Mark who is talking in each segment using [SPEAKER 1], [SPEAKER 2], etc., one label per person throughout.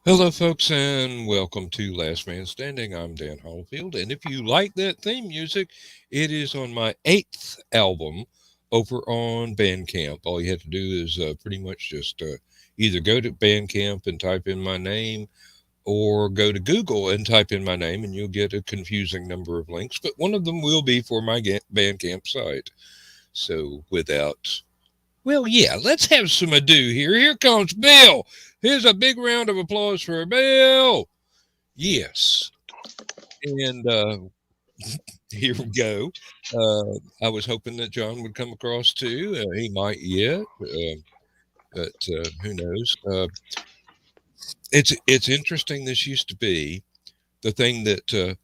[SPEAKER 1] Hello, folks, and welcome to Last Man Standing. I'm Dan Hallfield, and if you like that theme music, it is on my eighth album over on Bandcamp. All you have to do is pretty much just either go to Bandcamp and type in my name, or go to Google and type in my name, and you'll get a confusing number of links. But one of them will be for my Bandcamp site. So, let's have some ado here. Here comes Bill. Here's a big round of applause for Bill. Yes. And here we go. I was hoping that John would come across too. He might yet, but who knows? It's interesting. This used to be the thing that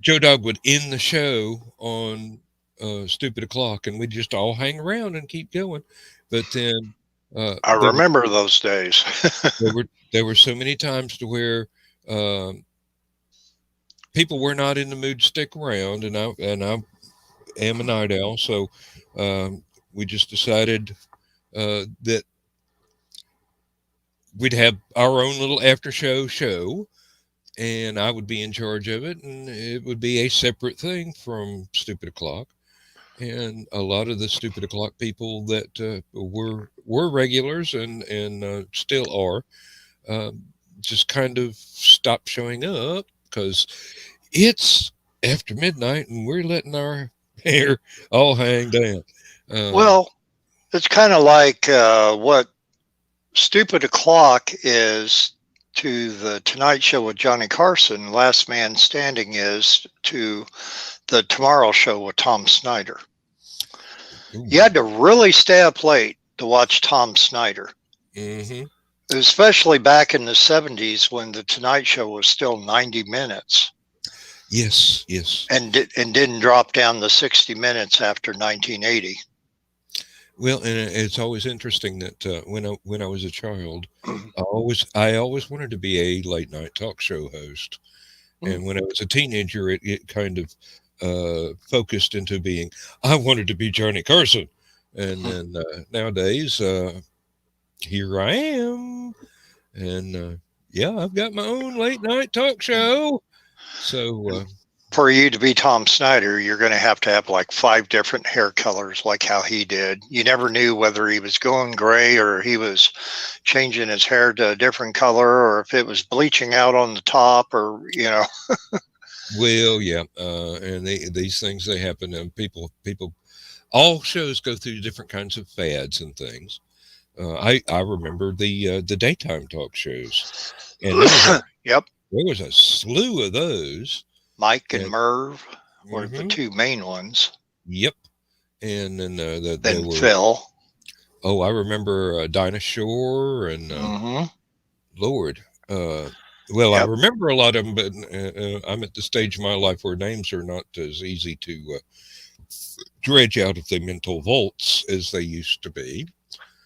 [SPEAKER 1] Joe Dog would end the show on Stupid O'Clock, and we'd just all hang around and keep going. But then
[SPEAKER 2] I remember those days.
[SPEAKER 1] there were so many times to where people were not in the mood to stick around, and I am a night owl, so we just decided that we'd have our own little after show, and I would be in charge of it, and it would be a separate thing from Stupid O'Clock. And a lot of the Stupid O'Clock people that were regulars and still are just kind of stopped showing up because it's after midnight and we're letting our hair all hang down.
[SPEAKER 2] Well, it's kind of like what Stupid O'Clock is to the Tonight Show with Johnny Carson. Last Man Standing is to the Tomorrow Show with Tom Snyder.
[SPEAKER 1] Ooh.
[SPEAKER 2] You had to really stay up late to watch Tom Snyder.
[SPEAKER 1] Mm-hmm.
[SPEAKER 2] Especially back in the 70s when the Tonight Show was still 90 minutes.
[SPEAKER 1] Yes.
[SPEAKER 2] And didn't drop down to 60 minutes after 1980.
[SPEAKER 1] Well, and it's always interesting that when I was a child, I always wanted to be a late night talk show host. And when I was a teenager, it kind of focused into being, I wanted to be Johnny Carson. And then nowadays, here I am. And I've got my own late night talk show. So
[SPEAKER 2] for you to be Tom Snyder, you're going to have like 5 different hair colors, like how he did. You never knew whether he was going gray or he was changing his hair to a different color, or if it was bleaching out on the top, or
[SPEAKER 1] Well, yeah, and these things, they happen, and people, all shows go through different kinds of fads and things. I remember the daytime talk shows, and
[SPEAKER 2] yep,
[SPEAKER 1] there was a slew of those.
[SPEAKER 2] Mike and Merv were the 2 main ones.
[SPEAKER 1] Yep, and then
[SPEAKER 2] then Phil.
[SPEAKER 1] Oh, I remember Dinah Shore and Lord. Well, yep. I remember a lot of them, but I'm at the stage of my life where names are not as easy to dredge out of the mental vaults as they used to be.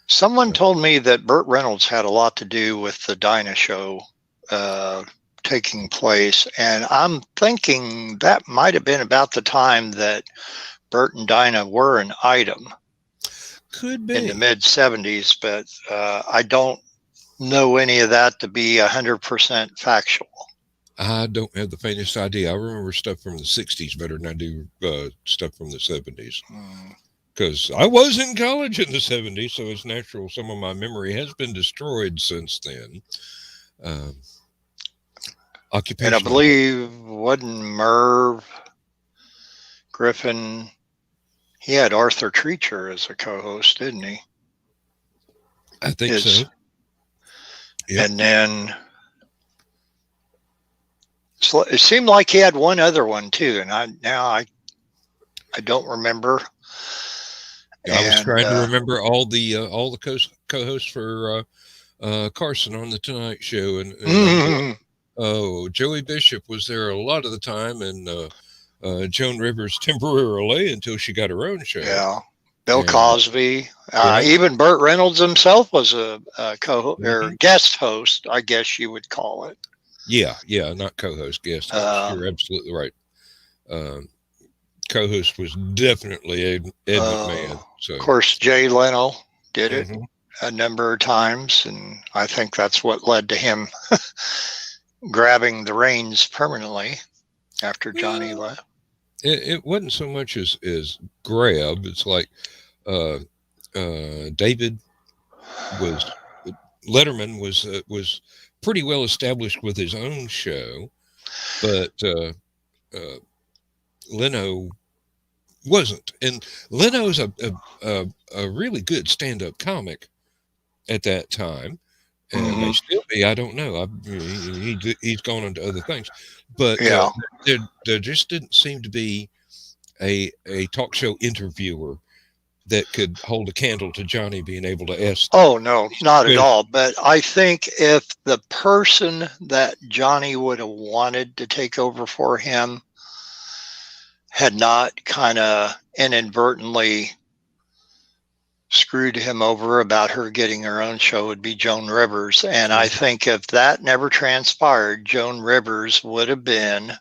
[SPEAKER 2] Someone told me that Burt Reynolds had a lot to do with the Dinah show taking place, and I'm thinking that might have been about the time that Burt and Dinah were an item.
[SPEAKER 1] Could be.
[SPEAKER 2] In the mid-70s, but I don't know any of that to be 100% factual.
[SPEAKER 1] I don't have the faintest idea. I remember stuff from the 60s better than I do stuff from the 70s. Because I was in college in the 70s, so it's natural some of my memory has been destroyed since then. Occupation.
[SPEAKER 2] And I believe, wasn't Merv Griffin, he had Arthur Treacher as a co-host, didn't he?
[SPEAKER 1] I think so.
[SPEAKER 2] Yep. And then it seemed like he had one other one too, and I don't remember.
[SPEAKER 1] I was trying to remember all the co-hosts for Carson on the Tonight Show, and Joey Bishop was there a lot of the time, and Joan Rivers temporarily until she got her own show.
[SPEAKER 2] Yeah, Bill Cosby, even Burt Reynolds himself was a or guest host, I guess you would call it.
[SPEAKER 1] Yeah, not co-host, guest host. You're absolutely right. Co-host was definitely Ed McMahon. So
[SPEAKER 2] of course, Jay Leno did it. a number of times, and I think that's what led to him grabbing the reins permanently after Johnny
[SPEAKER 1] Well,
[SPEAKER 2] left.
[SPEAKER 1] it wasn't so much as grab. It's like uh, David was Letterman was pretty well established with his own show, but uh, Leno wasn't. And Leno's a really good stand up comic at that time. And may
[SPEAKER 2] Hmm.
[SPEAKER 1] still be. I don't know. He's gone into other things, but
[SPEAKER 2] Yeah.
[SPEAKER 1] there just didn't seem to be a talk show interviewer that could hold a candle to Johnny being able to ask
[SPEAKER 2] Oh, no,
[SPEAKER 1] these
[SPEAKER 2] not at
[SPEAKER 1] questions.
[SPEAKER 2] all. But I think if the person that Johnny would have wanted to take over for him had not kind of inadvertently screwed him over about her getting her own show, would be Joan Rivers. And I think if that never transpired, Joan Rivers would have been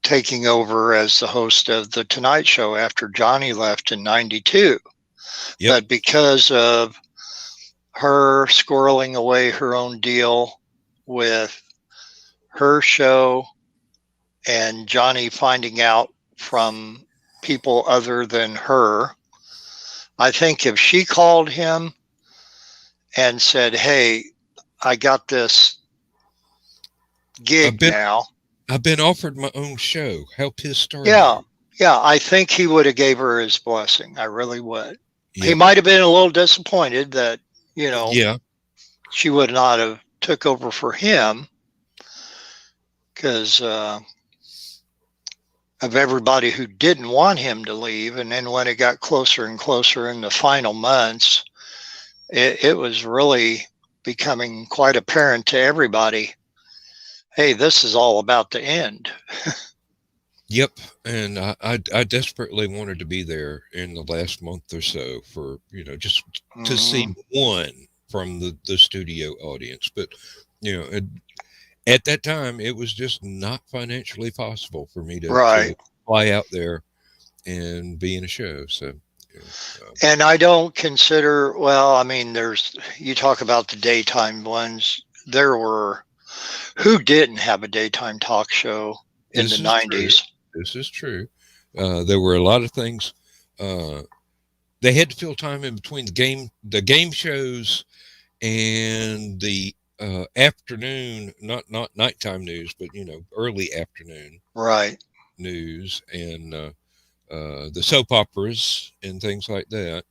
[SPEAKER 2] taking over as the host of the Tonight Show after Johnny left in 92.
[SPEAKER 1] Yep.
[SPEAKER 2] But because of her squirreling away her own deal with her show and Johnny finding out from people other than her, I think if she called him and said, "Hey, I got this gig now."
[SPEAKER 1] I've been offered my own show. How pissed are
[SPEAKER 2] Yeah.
[SPEAKER 1] you?
[SPEAKER 2] Yeah, I think he would have gave her his blessing. I really would. He
[SPEAKER 1] Yep.
[SPEAKER 2] might have been a little disappointed that,
[SPEAKER 1] Yeah.
[SPEAKER 2] she would not have took over for him because of everybody who didn't want him to leave. And then when it got closer and closer in the final months, it was really becoming quite apparent to everybody, hey, this is all about to end.
[SPEAKER 1] Yep. And I desperately wanted to be there in the last month or so for, just to
[SPEAKER 2] Mm-hmm.
[SPEAKER 1] see one from the studio audience. But, at that time, it was just not financially possible for me to
[SPEAKER 2] Right.
[SPEAKER 1] fly out there and be in a show. So, you know,
[SPEAKER 2] And I don't consider, well, I mean, you talk about the daytime ones. There were, who didn't have a daytime talk show in the
[SPEAKER 1] this is true.
[SPEAKER 2] 90s?
[SPEAKER 1] This is true. There were a lot of things. Uh, they had to fill time in between the game shows and the afternoon, not nighttime news, but early afternoon
[SPEAKER 2] Right.
[SPEAKER 1] news and the soap operas and things like that.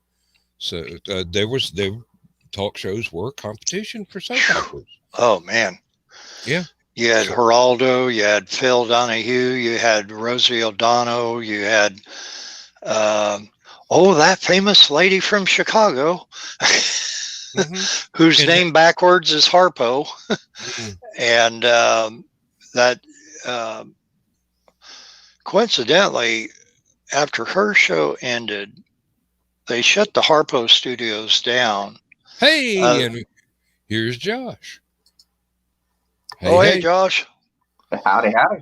[SPEAKER 1] So there talk shows were competition for soap operas.
[SPEAKER 2] Oh, man.
[SPEAKER 1] Yeah.
[SPEAKER 2] You had
[SPEAKER 1] So,
[SPEAKER 2] Geraldo, you had Phil Donahue, you had Rosie O'Donnell, you had, um, that famous lady from Chicago, whose
[SPEAKER 1] and
[SPEAKER 2] name backwards is Harpo.
[SPEAKER 1] mm,
[SPEAKER 2] And that, um, coincidentally, after her show ended, they shut the Harpo studios down.
[SPEAKER 1] hey, and here's Josh. Hey,
[SPEAKER 2] Hey,
[SPEAKER 1] hey.
[SPEAKER 2] Josh,
[SPEAKER 3] Howdy, howdy.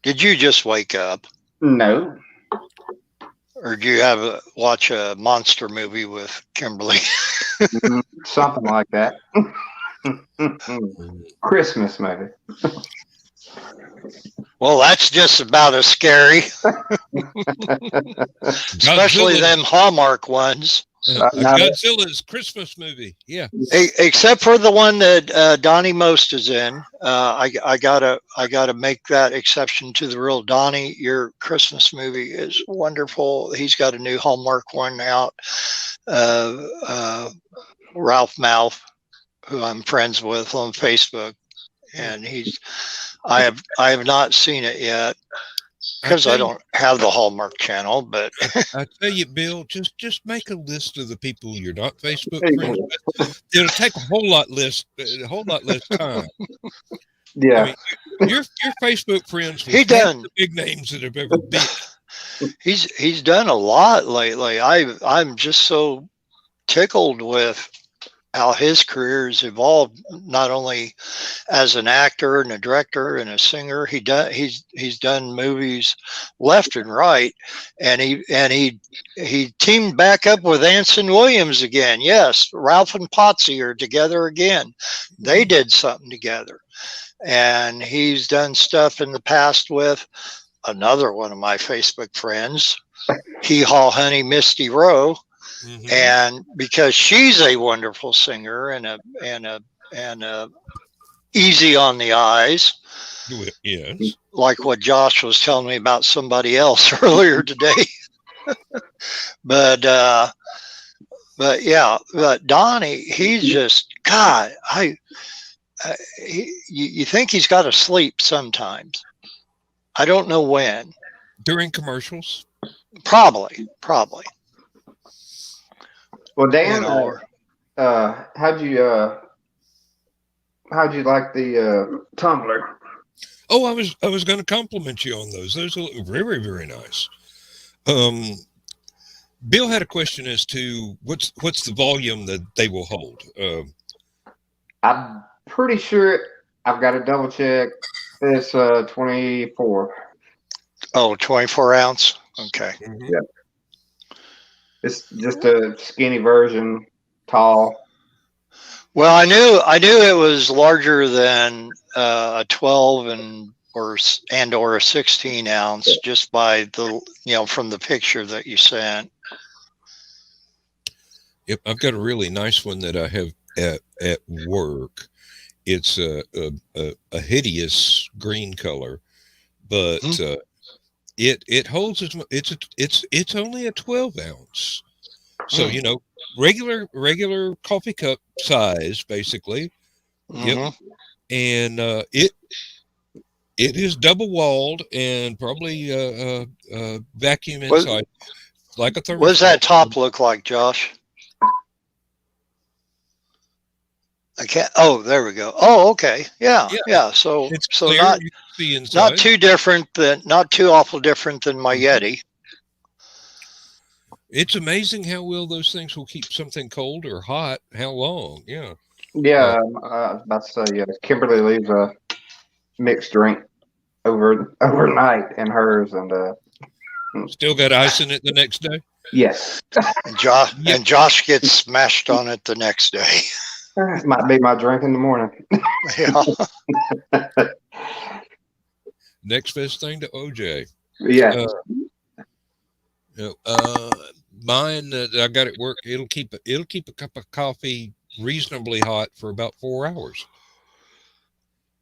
[SPEAKER 2] did you just wake up?
[SPEAKER 3] No.
[SPEAKER 2] Or do you watch a monster movie with Kimberly?
[SPEAKER 3] Something like that. Christmas movie.
[SPEAKER 2] Well, that's just about as scary, especially them Hallmark ones.
[SPEAKER 1] Godzilla's Christmas movie. Yeah.
[SPEAKER 2] Except for the one that Donnie Most is in. I gotta make that exception to the rule. Donnie, your Christmas movie is wonderful. He's got a new Hallmark one out. Ralph Mouth, who I'm friends with on Facebook, and I have not seen it yet because I don't have the Hallmark channel. But
[SPEAKER 1] I tell you, Bill, just make a list of the people you're not Facebook friends with. It'll take a whole lot less time.
[SPEAKER 3] Yeah.
[SPEAKER 1] I mean, your Facebook friends with the big names that have ever been.
[SPEAKER 2] He's done a lot lately. I'm just so tickled with how his career has evolved, not only as an actor and a director and a singer. He's done movies left and right, and he teamed back up with Anson Williams again. Yes, Ralph and Potsy are together again. They did something together, and he's done stuff in the past with another one of my Facebook friends, Hee Haw Honey Misty Rowe.
[SPEAKER 1] Mm-hmm.
[SPEAKER 2] And because she's a wonderful singer and easy on the eyes,
[SPEAKER 1] yes,
[SPEAKER 2] like what Josh was telling me about somebody else earlier today. but yeah, but Donnie, he's just God. You think he's got to sleep sometimes. I don't know when.
[SPEAKER 1] during commercials.
[SPEAKER 2] Probably.
[SPEAKER 3] Well, Dan, how'd you like the tumbler?
[SPEAKER 1] Oh, I was going to compliment you on those. Those look very, very nice. Bill had a question as to what's the volume that they will hold.
[SPEAKER 3] I'm pretty sure I've got to double check. It's 24.
[SPEAKER 2] Oh, 24 ounce. Okay.
[SPEAKER 1] Mm-hmm.
[SPEAKER 3] Yeah. It's just a skinny version, tall.
[SPEAKER 2] Well, I knew it was larger than a 12 or a 16 ounce just by the from the picture that you sent.
[SPEAKER 1] Yep, I've got a really nice one that I have at work. It's a hideous green color, but it holds as much. It's only a 12 ounce, so regular coffee cup size basically. Yep, and it is double walled and probably vacuum inside, like a thermostat.
[SPEAKER 2] What does that top look like, Josh? I can't. Oh, there we go. Oh, okay. Yeah. So
[SPEAKER 1] it's
[SPEAKER 2] so
[SPEAKER 1] clear,
[SPEAKER 2] not
[SPEAKER 1] you can see inside.
[SPEAKER 2] not too awful different than my Yeti.
[SPEAKER 1] It's amazing how well those things will keep something cold or hot. How long? Yeah.
[SPEAKER 3] Yeah, I was about to say, yeah. Kimberly leaves a mixed drink overnight in hers, and
[SPEAKER 1] still got ice in it the next day.
[SPEAKER 3] Yes.
[SPEAKER 2] And Josh gets smashed on it the next day.
[SPEAKER 3] Might be my drink in the morning.
[SPEAKER 2] Yeah.
[SPEAKER 1] Next best thing to OJ.
[SPEAKER 3] Yeah.
[SPEAKER 1] Mine that I got at work, it'll keep a cup of coffee reasonably hot for about 4 hours.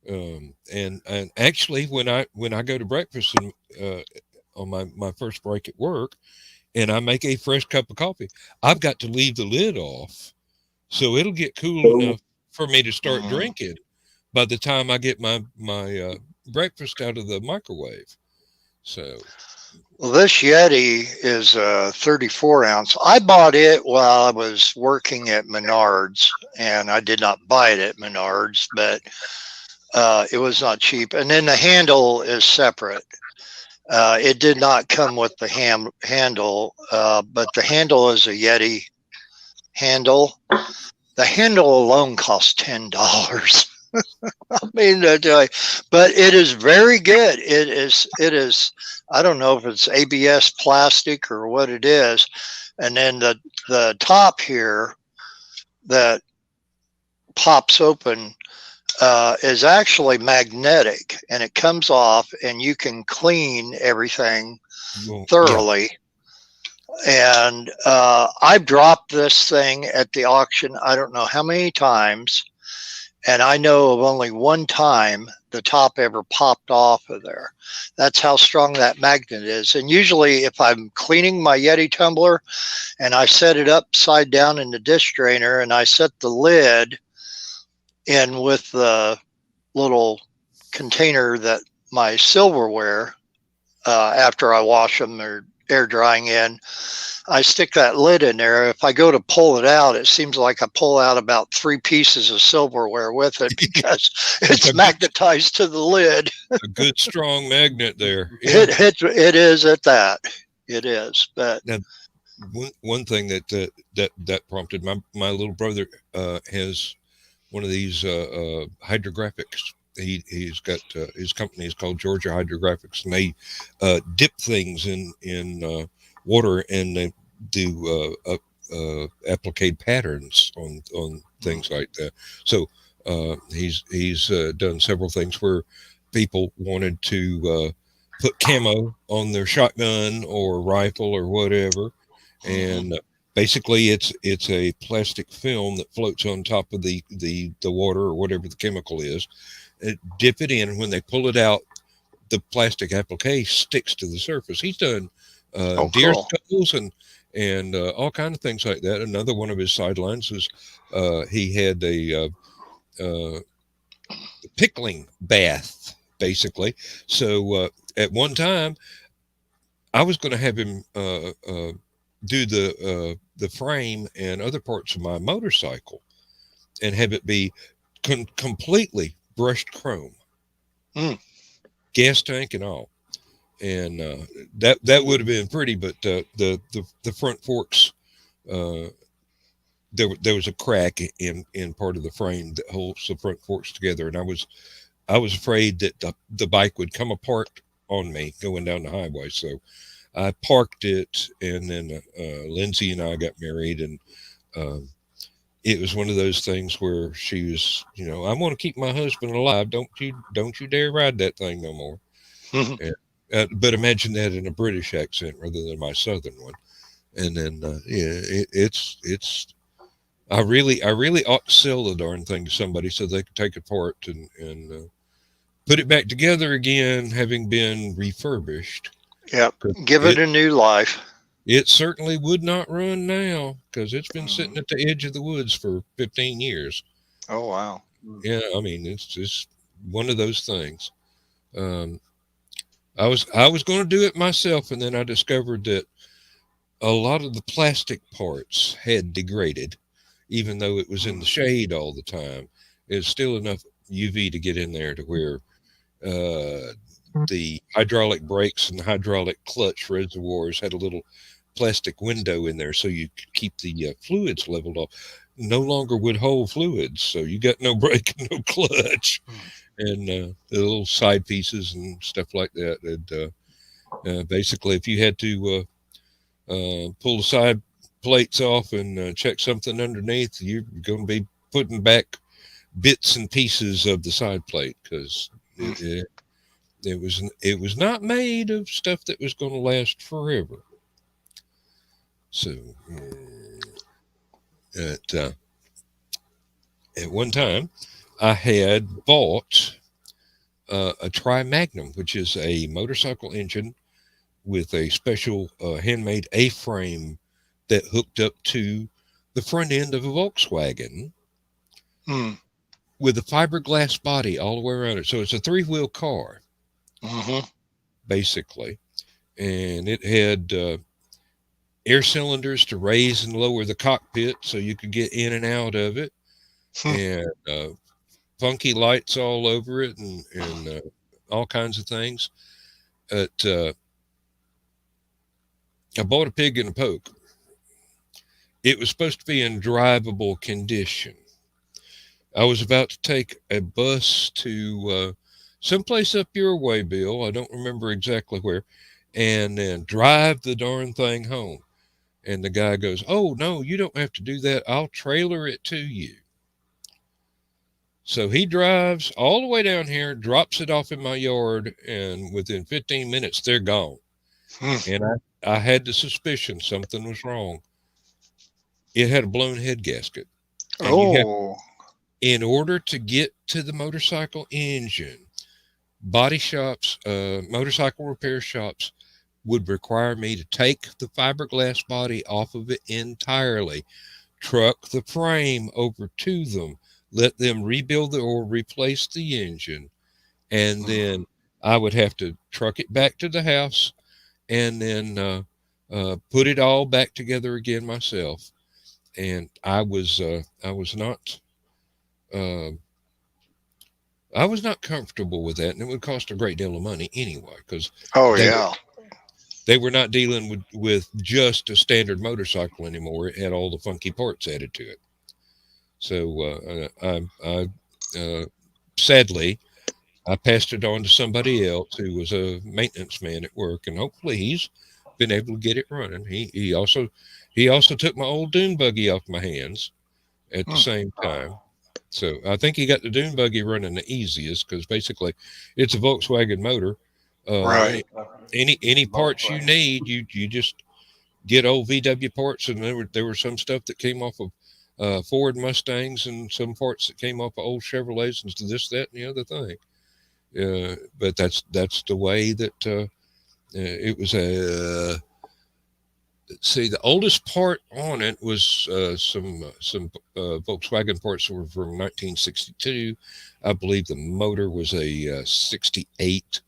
[SPEAKER 1] And actually when I go to breakfast on my first break at work, and I make a fresh cup of coffee, I've got to leave the lid off, so it'll get cool enough for me to start drinking by the time I get my breakfast out of the microwave. So,
[SPEAKER 2] well, this Yeti is a 34 ounce. I bought it while I was working at Menards, and I did not buy it at Menards, but it was not cheap. And then the handle is separate. It did not come with the handle, but the handle is a Yeti handle. The handle alone costs $10. I mean, but it is very good. It is. I don't know if it's ABS plastic or what it is, and then the top here that pops open is actually magnetic, and it comes off, and you can clean everything thoroughly. Yeah. And I've dropped this thing at the auction I don't know how many times, and I know of only one time the top ever popped off of there. That's how strong that magnet is. And usually if I'm cleaning my Yeti tumbler and I set it upside down in the dish drainer and I set the lid in with the little container that my silverware, after I wash them or air drying in, I stick that lid in there. If I go to pull it out, it seems like I pull out about 3 pieces of silverware with it because it's magnetized to the lid.
[SPEAKER 1] A good strong magnet there.
[SPEAKER 2] Yeah. It is at that. It is. But
[SPEAKER 1] now, one thing that prompted my little brother has one of these hydrographics. He's got his company is called Georgia Hydrographics, and they dip things in water, and they do applique patterns on things like that. So he's done several things where people wanted to put camo on their shotgun or rifle or whatever, and basically it's a plastic film that floats on top of the water or whatever the chemical is. Dip it in, and when they pull it out, the plastic applique sticks to the surface. He's done
[SPEAKER 2] Oh,
[SPEAKER 1] deer
[SPEAKER 2] cool.
[SPEAKER 1] skulls and all kind of things like that. Another one of his sidelines is he had a pickling bath, basically. So at one time, I was going to have him do the frame and other parts of my motorcycle, and have it be completely brushed chrome,
[SPEAKER 2] Mm.
[SPEAKER 1] gas tank and all. And that would have been pretty, but the front forks, uh, there was a crack in part of the frame that holds the front forks together, and I was afraid that the bike would come apart on me going down the highway. So I parked it, and then Lindsay and I got married, and um, it was one of those things where she was, I want to keep my husband alive. Don't you dare ride that thing no more.
[SPEAKER 2] Mhm.
[SPEAKER 1] And, but imagine that in a British accent rather than my Southern one. And then yeah, it's I really ought to sell the darn thing to somebody so they could take it apart and put it back together again, having been refurbished.
[SPEAKER 2] Yep.
[SPEAKER 1] 'Cause
[SPEAKER 2] Give it a new life.
[SPEAKER 1] it certainly would not run now because it's been sitting
[SPEAKER 2] Mhm.
[SPEAKER 1] at the edge of the woods for 15 years.
[SPEAKER 2] Oh, wow.
[SPEAKER 1] Yeah, I mean it's just one of those things. Um, I was going to do it myself, and then I discovered that a lot of the plastic parts had degraded, even though it was in the
[SPEAKER 2] Mm.
[SPEAKER 1] shade all the time. It's still enough UV to get in there to where the hydraulic brakes and the hydraulic clutch reservoirs had a little plastic window in there so you could keep the fluids leveled off. No longer would hold fluids, so you got no brake and no clutch, and the little side pieces and stuff like that. And basically, if you had to pull the side plates off and check something underneath, you're going to be putting back bits and pieces of the side plate because
[SPEAKER 2] Mm.
[SPEAKER 1] it was not made of stuff that was going to last forever. So at at one time, I had bought a Tri Magnum, which is a motorcycle engine with a special handmade A-frame that hooked up to the front end of a Volkswagen
[SPEAKER 2] Mm.
[SPEAKER 1] with a fiberglass body all the way around it. So it's a three-wheel car,
[SPEAKER 2] Mm-hmm.
[SPEAKER 1] basically. And it had air cylinders to raise and lower the cockpit so you could get in and out of it, and funky lights all over it, and all kinds of things. At, I bought a pig in a poke. It was supposed to be in drivable condition. I was about to take a bus to someplace up your way, Bill. I don't remember exactly where, and then drive the darn thing home. And the guy goes, "Oh, no, you don't have to do that. I'll trailer it to you." So he drives all the way down here, drops it off in my yard, and within 15 minutes, they're gone.
[SPEAKER 2] Mm.
[SPEAKER 1] And I had the suspicion something was wrong. It had a blown head gasket. And you have,
[SPEAKER 2] Oh.
[SPEAKER 1] in order to get to the motorcycle engine, body shops, motorcycle repair shops would require me to take the fiberglass body off of it entirely, truck the frame over to them, let them rebuild or replace the engine, and
[SPEAKER 2] Mm.
[SPEAKER 1] then I would have to truck it back to the house and then put it all back together again myself. And I was not uh, I was not comfortable with that, and it would cost a great deal of money anyway because
[SPEAKER 2] Oh,
[SPEAKER 1] they
[SPEAKER 2] yeah.
[SPEAKER 1] they were not dealing with just a standard motorcycle anymore. It had all the funky parts added to it. So sadly, I passed it on to somebody else who was a maintenance man at work, and hopefully he's been able to get it running. He also took my old dune buggy off my hands at the same time. So I think he got the dune buggy running the easiest because basically it's a Volkswagen motor.
[SPEAKER 2] Right.
[SPEAKER 1] Any parts you need, you just get old VW parts, and there were some stuff that came off of Ford Mustangs, and some parts that came off of old Chevrolets, and this, that, and the other thing. But that's the way that it was. See, the oldest part on it was some Volkswagen parts were from 1962. I believe the motor was a 68,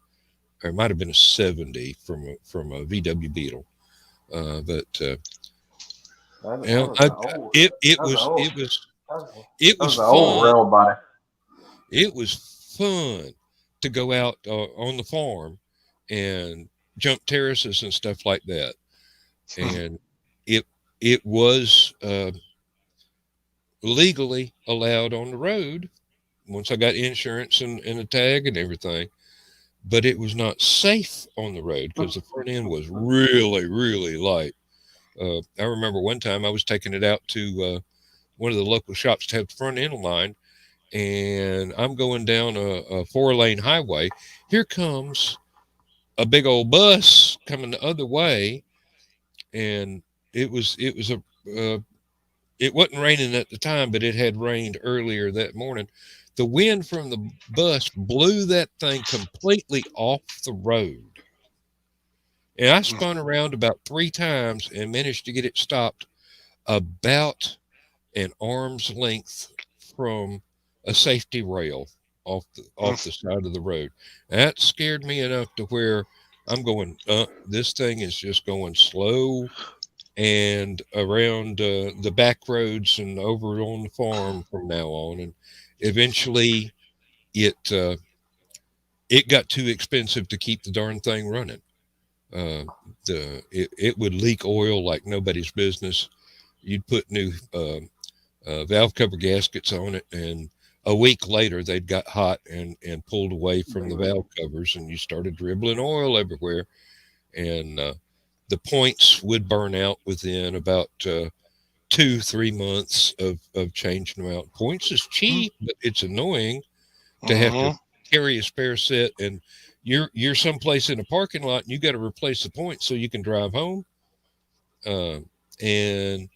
[SPEAKER 1] or it might have been a 70 from a VW Beetle. But you know, it was
[SPEAKER 3] That was an old
[SPEAKER 1] fun.
[SPEAKER 3] rail body.
[SPEAKER 1] It was fun to go out on the farm and jump terraces and stuff like that. And it was legally allowed on the road once I got insurance and a tag and everything. But it was not safe on the road because the front end was really, really light. I remember one time I was taking it out to one of the local shops to have the front end aligned, and I'm going down a 4-lane highway. Here comes a big old bus coming the other way, and it wasn't raining at the time, but it had rained earlier that morning. The wind from the bus blew that thing completely off the road. And I spun around about 3 times and managed to get it stopped about an arm's length from a safety rail off the side of the road. That scared me enough to where I'm going, this thing is just going slow and around the back roads and over on the farm from now on. And eventually it got too expensive to keep the darn thing running. It would leak oil like nobody's business. You'd put new valve cover gaskets on it, and a week later they'd got hot and pulled away from the valve covers, and you started dribbling oil everywhere. And the points would burn out within about 2-3 months of changing them out. Points is cheap, but it's annoying to have to carry a spare set, and you're someplace in a parking lot and you got to replace the points so you can drive home. And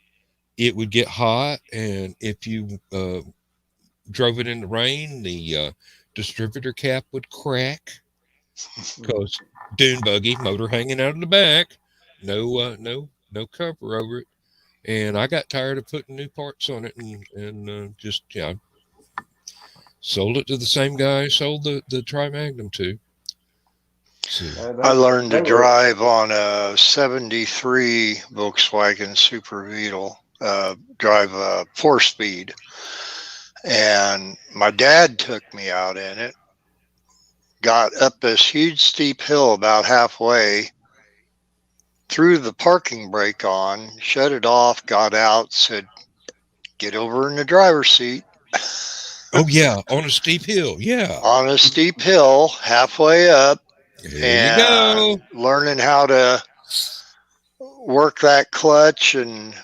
[SPEAKER 1] it would get hot, and if you drove it in the rain, the distributor cap would crack because dune buggy motor hanging out of the back, no cover over it. And I got tired of putting new parts on it, and just sold it to the same guy I sold the Tri-Magnum to. So,
[SPEAKER 2] I learned to drive on a 73 Volkswagen Super Beetle, drive a 4-speed. And my dad took me out in it, got up this huge steep hill about halfway, threw the parking brake on, shut it off, got out, said, get over in the driver's seat.
[SPEAKER 1] oh yeah, on a steep hill, yeah.
[SPEAKER 2] On a steep hill, halfway up.
[SPEAKER 1] There you go.
[SPEAKER 2] Learning how to work that clutch and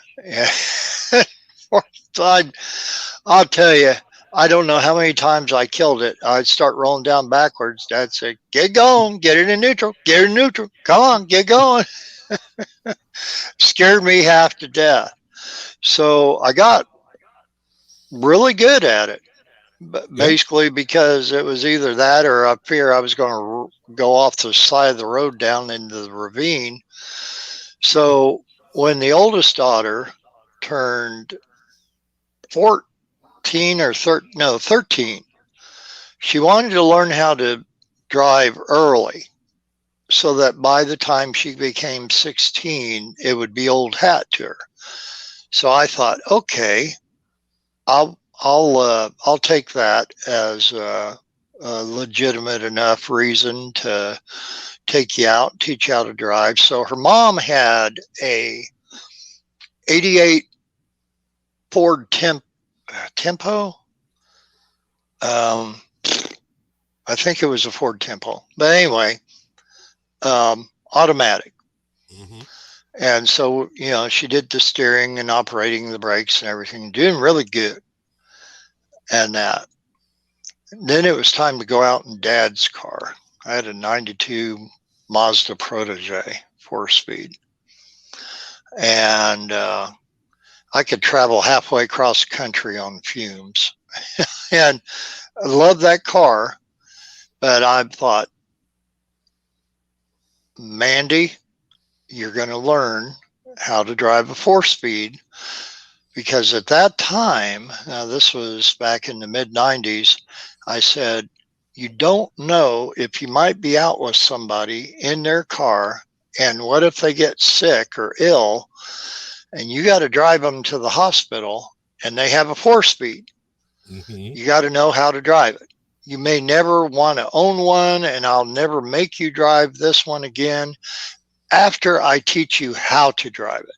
[SPEAKER 2] I'll tell you, I don't know how many times I killed it. I'd start rolling down backwards. Dad said, get going, get it in neutral, come on, get going. Scared me half to death. So I got really good at it. Basically because it was either that or I fear I was going to go off the side of the road down into the ravine. So when the oldest daughter turned 13, she wanted to learn how to drive early so that by the time she became 16, it would be old hat to her. So I thought, okay, I'll take that as a legitimate enough reason to take you out, teach you how to drive. So her mom had a 88 Ford Tempo. I think it was a Ford Tempo. But anyway, automatic.
[SPEAKER 1] Mm-hmm.
[SPEAKER 2] And so, she did the steering and operating the brakes and everything, doing really good. And then it was time to go out in Dad's car. I had a 92 Mazda Protege 4-speed. And I could travel halfway across the country on fumes. And I love that car. But I thought, Mandy, you're going to learn how to drive a 4-speed, because at that time, now this was back in the mid 90s, I said, you don't know if you might be out with somebody in their car, and what if they get sick or ill and you got to drive them to the hospital and they have a 4-speed.
[SPEAKER 1] Mm-hmm.
[SPEAKER 2] You got to know how to drive it. You may never want to own one, and I'll never make you drive this one again after I teach you how to drive it.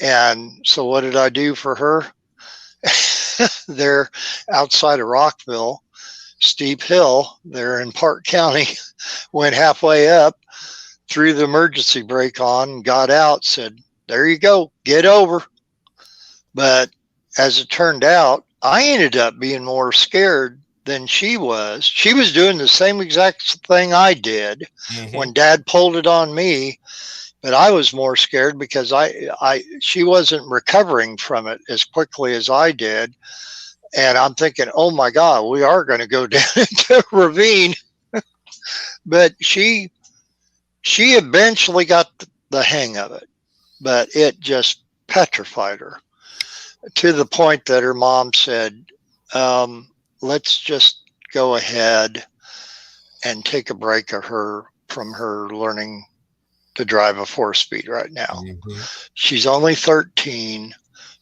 [SPEAKER 2] And so what did I do for her? They're outside of Rockville, steep hill there in Park County, went halfway up, threw the emergency brake on, got out, said, there you go, get over. But as it turned out, I ended up being more scared than she was. She was doing the same exact thing I did when Dad pulled it on me, but I was more scared because she wasn't recovering from it as quickly as I did. And I'm thinking, oh my God, we are going to go down into a ravine. But she eventually got the hang of it, but it just petrified her, to the point that her mom said, let's just go ahead and take a break from her learning to drive a 4-speed right now.
[SPEAKER 1] Mm-hmm.
[SPEAKER 2] She's only 13.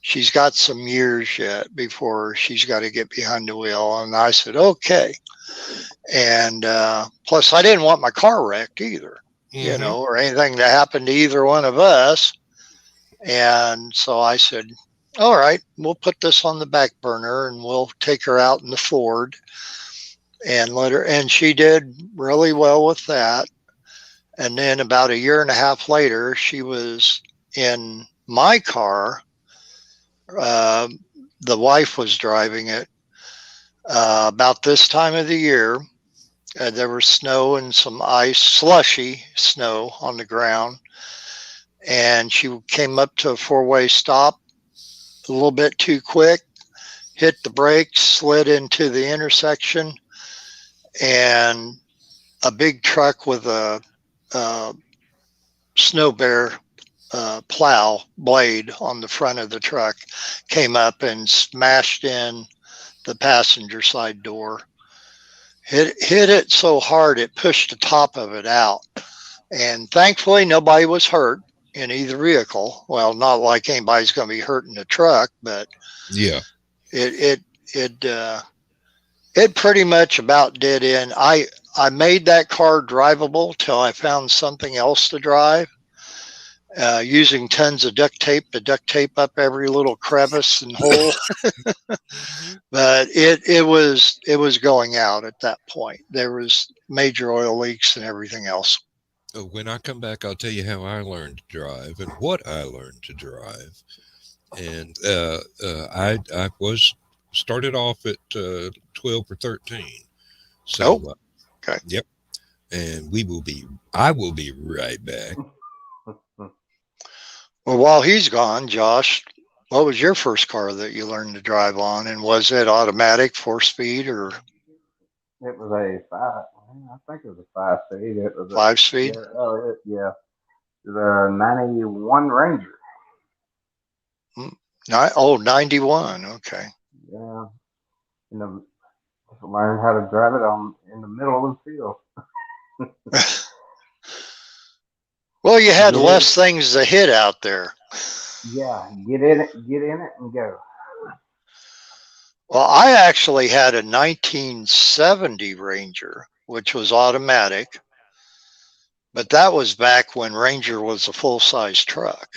[SPEAKER 2] She's got some years yet before she's got to get behind the wheel. And I said, okay. And plus, I didn't want my car wrecked either, or anything to happen to either one of us. And so I said, all right, we'll put this on the back burner and we'll take her out in the Ford and let her. And she did really well with that. And then about a year and a half later, she was in my car. The wife was driving it. About this time of the year, there was snow and some ice, slushy snow on the ground. And she came up to a 4-way stop a little bit too quick, hit the brakes, slid into the intersection, and a big truck with a snow bear plow blade on the front of the truck came up and smashed in the passenger side door. Hit it so hard it pushed the top of it out. And thankfully nobody was hurt in either vehicle. Well, not like anybody's going to be hurt in the truck, but
[SPEAKER 1] yeah,
[SPEAKER 2] it pretty much about did in. I made that car drivable till I found something else to drive, using tons of duct tape to duct tape up every little crevice and hole. But it was going out at that point. There was major oil leaks and everything else.
[SPEAKER 1] When I come back, I'll tell you how I learned to drive and what I learned to drive. And I was started off at 12 or 13. So,
[SPEAKER 2] okay.
[SPEAKER 1] Yep. And I will be right back.
[SPEAKER 2] Well, while he's gone, Josh, what was your first car that you learned to drive on? And was it automatic, 4-speed, or?
[SPEAKER 3] It was a 5. I think it was a 5-speed. It was
[SPEAKER 2] 5-speed?
[SPEAKER 3] Yeah. It was a 91 Ranger.
[SPEAKER 2] 91. Okay.
[SPEAKER 3] Yeah. Learned how to drive it in the middle of the field.
[SPEAKER 2] Well, you had less things to hit out there.
[SPEAKER 3] Yeah, get in it, and go.
[SPEAKER 2] Well, I actually had a 1970 Ranger, which was automatic, But that was back when Ranger was a full-size truck.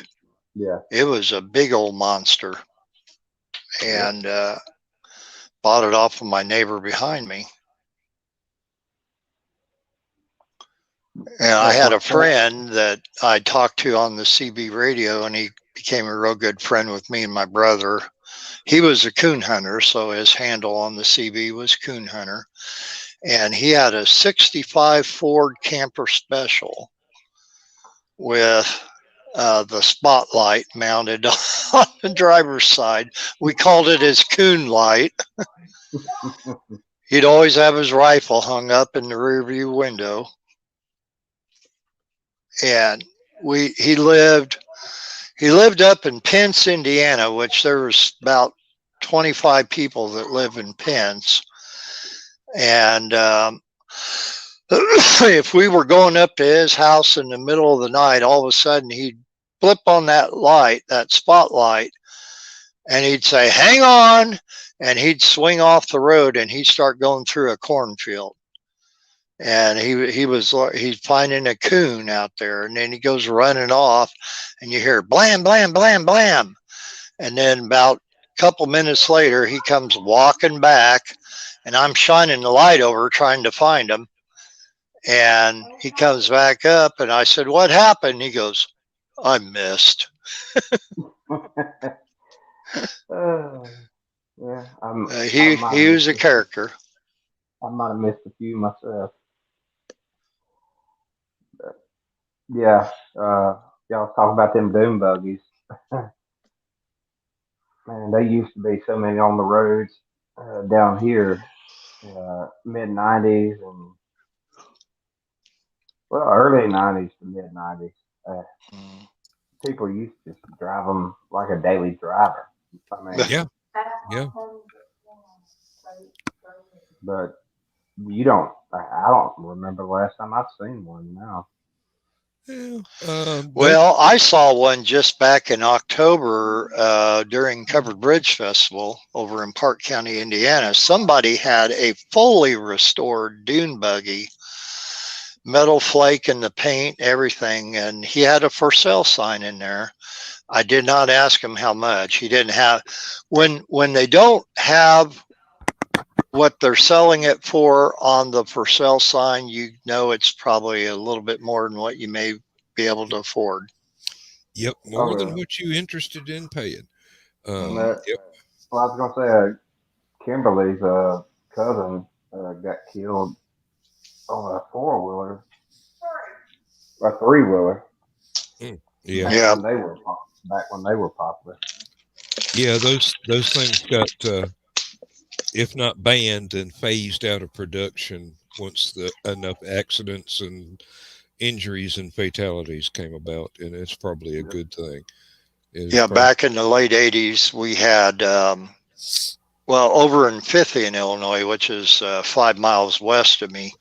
[SPEAKER 3] Yeah.
[SPEAKER 2] It was a big old monster.
[SPEAKER 3] Yep.
[SPEAKER 2] And bought it off of my neighbor behind me. And I had a friend that I talked to on the CB radio, and he became a real good friend with me and my brother. He was a coon hunter, so his handle on the CB was Coon Hunter. And he had a 65 Ford Camper Special with the spotlight mounted on the driver's side. We called it his coon light. He'd always have his rifle hung up in the rearview window. And he lived up in Pence, Indiana, which there was about 25 people that live in Pence. And if we were going up to his house in the middle of the night, all of a sudden he'd flip on that light, that spotlight, and he'd say, "Hang on," and he'd swing off the road and he'd start going through a cornfield. And he's finding a coon out there, and then he goes running off, and you hear blam, blam, blam, blam. And then about a couple minutes later, he comes walking back, and I'm shining the light over trying to find him. And he comes back up, and I said, "What happened?" He goes, "I missed."
[SPEAKER 3] Yeah,
[SPEAKER 2] He was a character.
[SPEAKER 3] I might have missed a few myself. But yeah, y'all talk about them doom buggies. Man, they used to be so many on the roads down here, mid '90s and well, early '90s to mid '90s. People used to just drive them like a daily driver. I mean,
[SPEAKER 1] Yeah.
[SPEAKER 3] but you don't. I don't remember the last time I've seen one now.
[SPEAKER 2] Well, I saw one just back in October during Covered Bridge Festival over in Park County, Indiana. Somebody had a fully restored dune buggy, metal flake in the paint, everything, and he had a for sale sign in there. I did not ask him how much. He didn't have. When they don't have what they're selling it for on the for sale sign, you know it's probably a little bit more than what you may be able to afford.
[SPEAKER 1] Yep, more than what you're interested in paying. Yep.
[SPEAKER 3] Well, I was gonna say, Kimberly's cousin got killed on a 4-wheeler, a 3-wheeler.
[SPEAKER 1] Yeah.
[SPEAKER 3] Back when they were popular.
[SPEAKER 1] Yeah, those things got, if not banned, then phased out of production once enough accidents and injuries and fatalities came about, and it's probably a good thing.
[SPEAKER 2] Back in the late '80s, we had over in Fithian, Illinois, which is 5 miles west of me,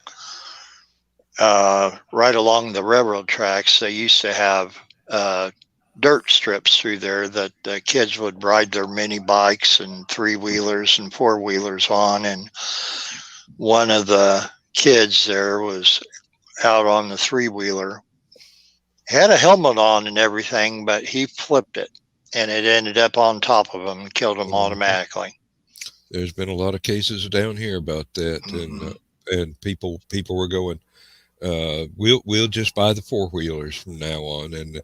[SPEAKER 2] right along the railroad tracks, they used to have dirt strips through there that the kids would ride their mini bikes and 3-wheelers and 4-wheelers on. And one of the kids there was out on the 3-wheeler, had a helmet on and everything, but he flipped it, and it ended up on top of him and killed him automatically.
[SPEAKER 1] There's been a lot of cases down here about that, and people were going, we'll just buy the 4-wheelers from now on, and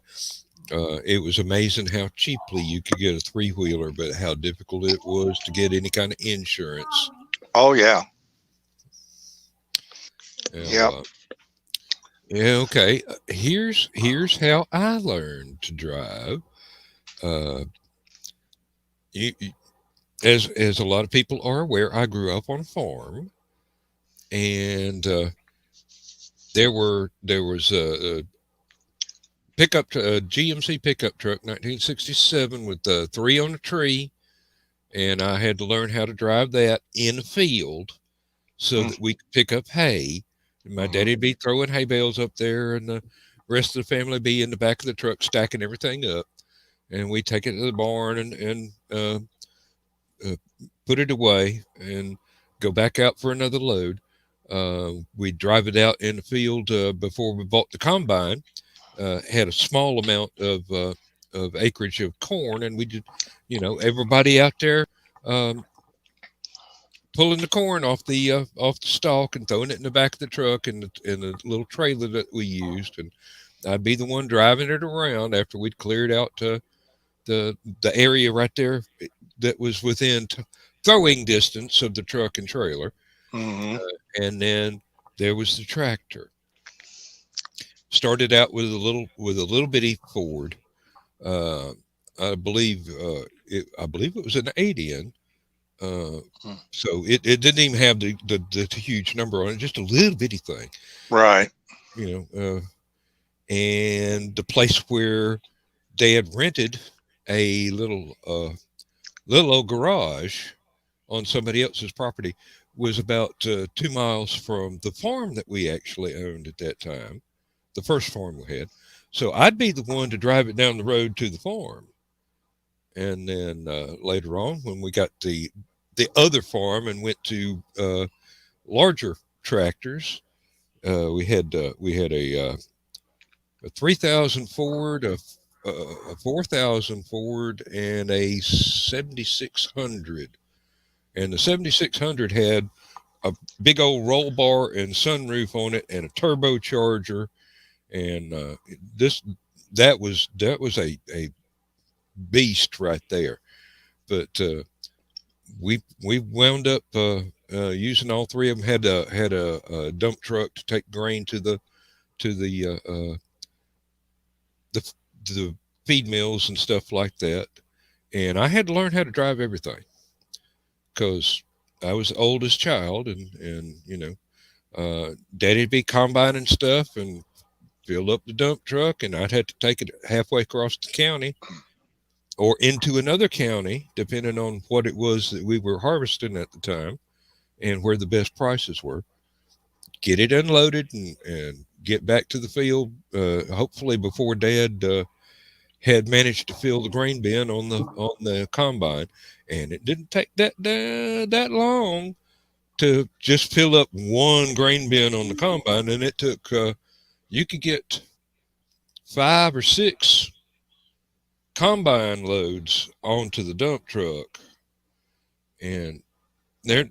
[SPEAKER 1] it was amazing how cheaply you could get a 3-wheeler, but how difficult it was to get any kind of insurance.
[SPEAKER 2] Oh yeah.
[SPEAKER 1] Yeah. Okay. Here's how I learned to drive. As a lot of people are aware, I grew up on a farm, and there was a GMC pickup truck, 1967, with 3 on a tree, and I had to learn how to drive that in a field so that we could pick up hay. And my daddy'd be throwing hay bales up there, and the rest of the family would be in the back of the truck stacking everything up, and we'd take it to the barn and put it away and go back out for another load. We'd drive it out in the field before we bought the combine. Had a small amount of acreage of corn, and we did, everybody out there um, pulling the corn off the stalk and throwing it in the back of the truck in the little trailer that we used, and I'd be the one driving it around after we'd cleared out the area right there that was within throwing distance of the truck and trailer.
[SPEAKER 2] Mm-hmm.
[SPEAKER 1] And then there was the tractor. Started out with a little bitty Ford. Uh, I believe it was an 80 Uh, so it didn't even have the huge number on it, just a little bitty thing,
[SPEAKER 2] Right.
[SPEAKER 1] you know. And the place where they had rented a little old garage on somebody else's property was about 2 miles from the farm that we actually owned at that time, the first farm we had. So I'd be the one to drive it down the road to the farm. And then later on, when we got the other farm and went to larger tractors, we had a 3000 Ford, a 4000 Ford, and a 7600. And the 7600 had a big old roll bar and sunroof on it, and a turbocharger, and this that was a beast right there. But we wound up using all three of them. Had a dump truck to take grain to the the feed mills and stuff like that. And I had to learn how to drive everything because I was the oldest child, and Daddy'd be combining stuff and fill up the dump truck, and I'd have to take it halfway across the county or into another county, depending on what it was that we were harvesting at the time and where the best prices were. Get it unloaded and get back to the field, hopefully before Dad had managed to fill the grain bin on the combine. And it didn't take that long to just fill up one grain bin on the combine, and it took you could get 5 or 6 combine loads onto the dump truck. And there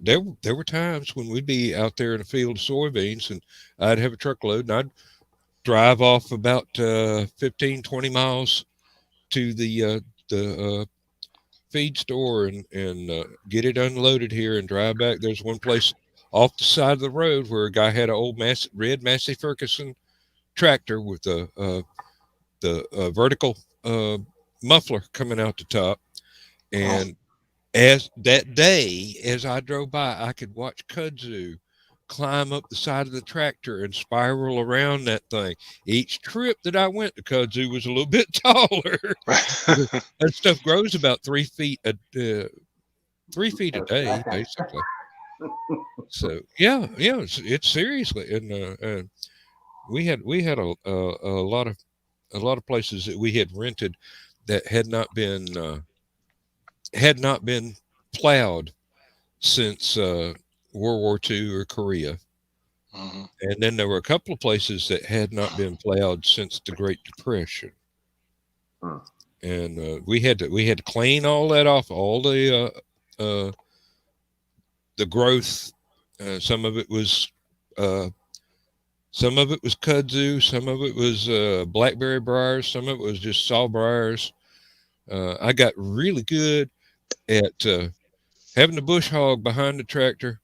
[SPEAKER 1] were times when we'd be out there in a field of soybeans, and I'd have a truckload, and I'd drive off about 15, 20 miles to the feed store and get it unloaded here and drive back. There's one place off the side of the road where a guy had an old red Massey Ferguson tractor with the vertical muffler coming out the top. And as that day, as I drove by, I could watch kudzu climb up the side of the tractor and spiral around that thing. Each trip that I went to kudzu was a little bit taller. That stuff grows about 3 feet 3 feet a day, basically. So yeah, it's seriously, and we had a lot of places that we had rented that had not been plowed since World War II or Korea.
[SPEAKER 2] Mm-hmm.
[SPEAKER 1] And then there were a couple of places that had not been plowed since the Great Depression. And we had to clean all that off, all the growth. Some of it was kudzu, some of it was blackberry briars, some of it was just sawbriars. I got really good at having the bush hog behind the tractor,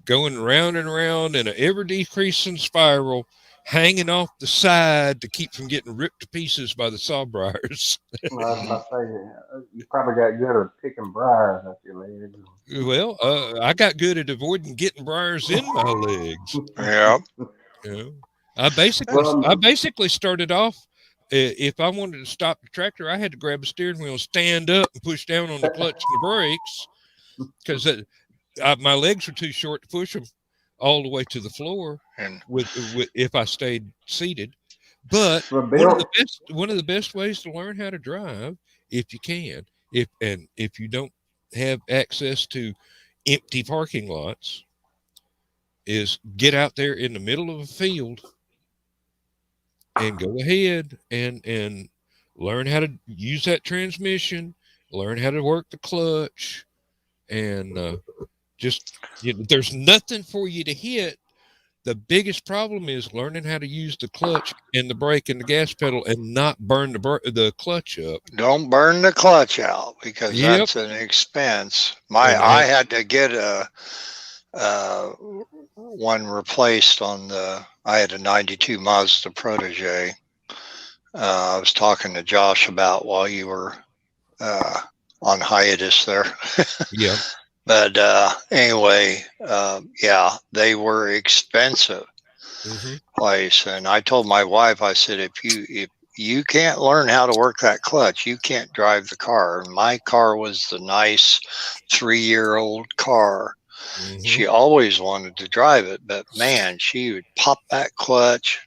[SPEAKER 1] going round and round in an ever decreasing spiral, hanging off the side to keep from getting ripped to pieces by the sawbriars.
[SPEAKER 3] I was about to say, you probably got good at picking briars up your legs.
[SPEAKER 1] Well, I got good at avoiding getting briars in my legs.
[SPEAKER 2] Yeah.
[SPEAKER 1] You know, I basically started off. If I wanted to stop the tractor, I had to grab a steering wheel, stand up, and push down on the clutch and the brakes because my legs were too short to push them all the way to the floor.
[SPEAKER 2] And
[SPEAKER 1] With if I stayed seated, but
[SPEAKER 3] Well,
[SPEAKER 1] one
[SPEAKER 3] Bill,
[SPEAKER 1] of the best ways to learn how to drive, if you can, if you don't have access to empty parking lots, is get out there in the middle of a field and go ahead and learn how to use that transmission, learn how to work the clutch, and just there's nothing for you to hit. The biggest problem is learning how to use the clutch and the brake and the gas pedal and not burn the clutch up.
[SPEAKER 2] Don't burn the clutch out because
[SPEAKER 1] Yep.
[SPEAKER 2] that's an expense.
[SPEAKER 1] And
[SPEAKER 2] I had to get a one replaced on the. I had a '92 Mazda Protege. I was talking to Josh about while you were on hiatus there.
[SPEAKER 1] yeah.
[SPEAKER 2] But anyway, yeah, they were expensive
[SPEAKER 1] hmm
[SPEAKER 2] place, and I told my wife, I said, if you can't learn how to work that clutch, you can't drive the car. And my car was the nice 3-year-old car. She always wanted to drive it, but man, she would pop that clutch.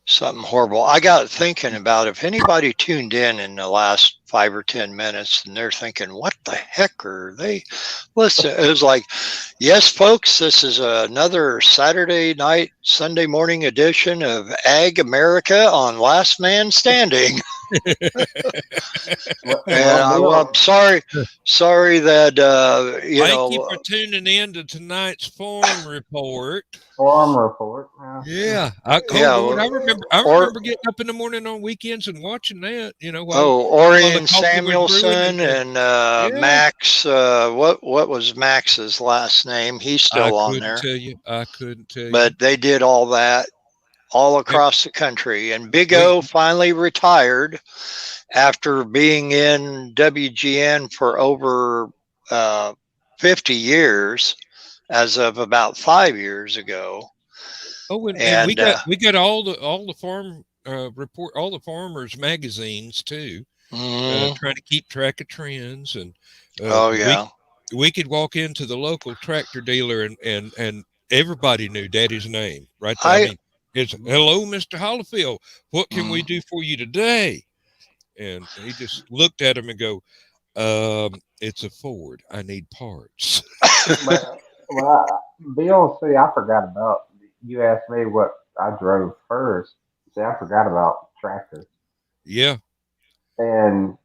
[SPEAKER 2] Something horrible. I got thinking about if anybody tuned in the last 5 or 10 minutes and they're thinking, what the heck are they? Listen, it was like, yes, folks, this is another Saturday night, Sunday morning edition of Ag America on Last Man Standing. And I'm sorry that,
[SPEAKER 1] Thank you for tuning in to tonight's farm report.
[SPEAKER 3] Farm report.
[SPEAKER 1] Yeah. Lord, I remember getting up in the morning on weekends and watching that, while
[SPEAKER 2] Orion
[SPEAKER 1] the coffee was brewing
[SPEAKER 2] Samuelson and Max, what was Max's last name? He's still on there.
[SPEAKER 1] I couldn't tell you.
[SPEAKER 2] But they did all that all across the country. And Big O finally retired after being in WGN for over 50 years as of about 5 years ago.
[SPEAKER 1] Oh, and we got all the farm report, all the farmers magazines too, trying to keep track of trends. And we could walk into the local tractor dealer and everybody knew Daddy's name right there. I mean, it's hello, Mr. Hollifield. What can we do for you today? And he just looked at him and go, it's a Ford. I need parts.
[SPEAKER 3] Bill, see, I forgot about. You asked me what I drove first. See, I forgot about tractors.
[SPEAKER 1] Yeah.
[SPEAKER 3] And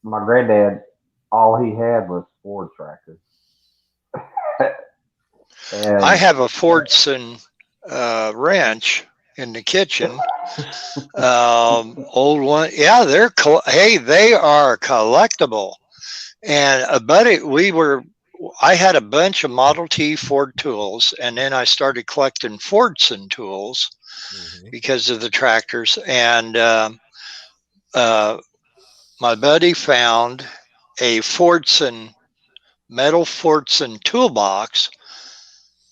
[SPEAKER 3] my granddad, all he had was Ford tractors.
[SPEAKER 2] And I have a Fordson wrench in the kitchen. Old one. Yeah, they are collectible. And a buddy, I had a bunch of Model T Ford tools, and then I started collecting Fordson tools because of the tractors. And my buddy found a metal Fordson toolbox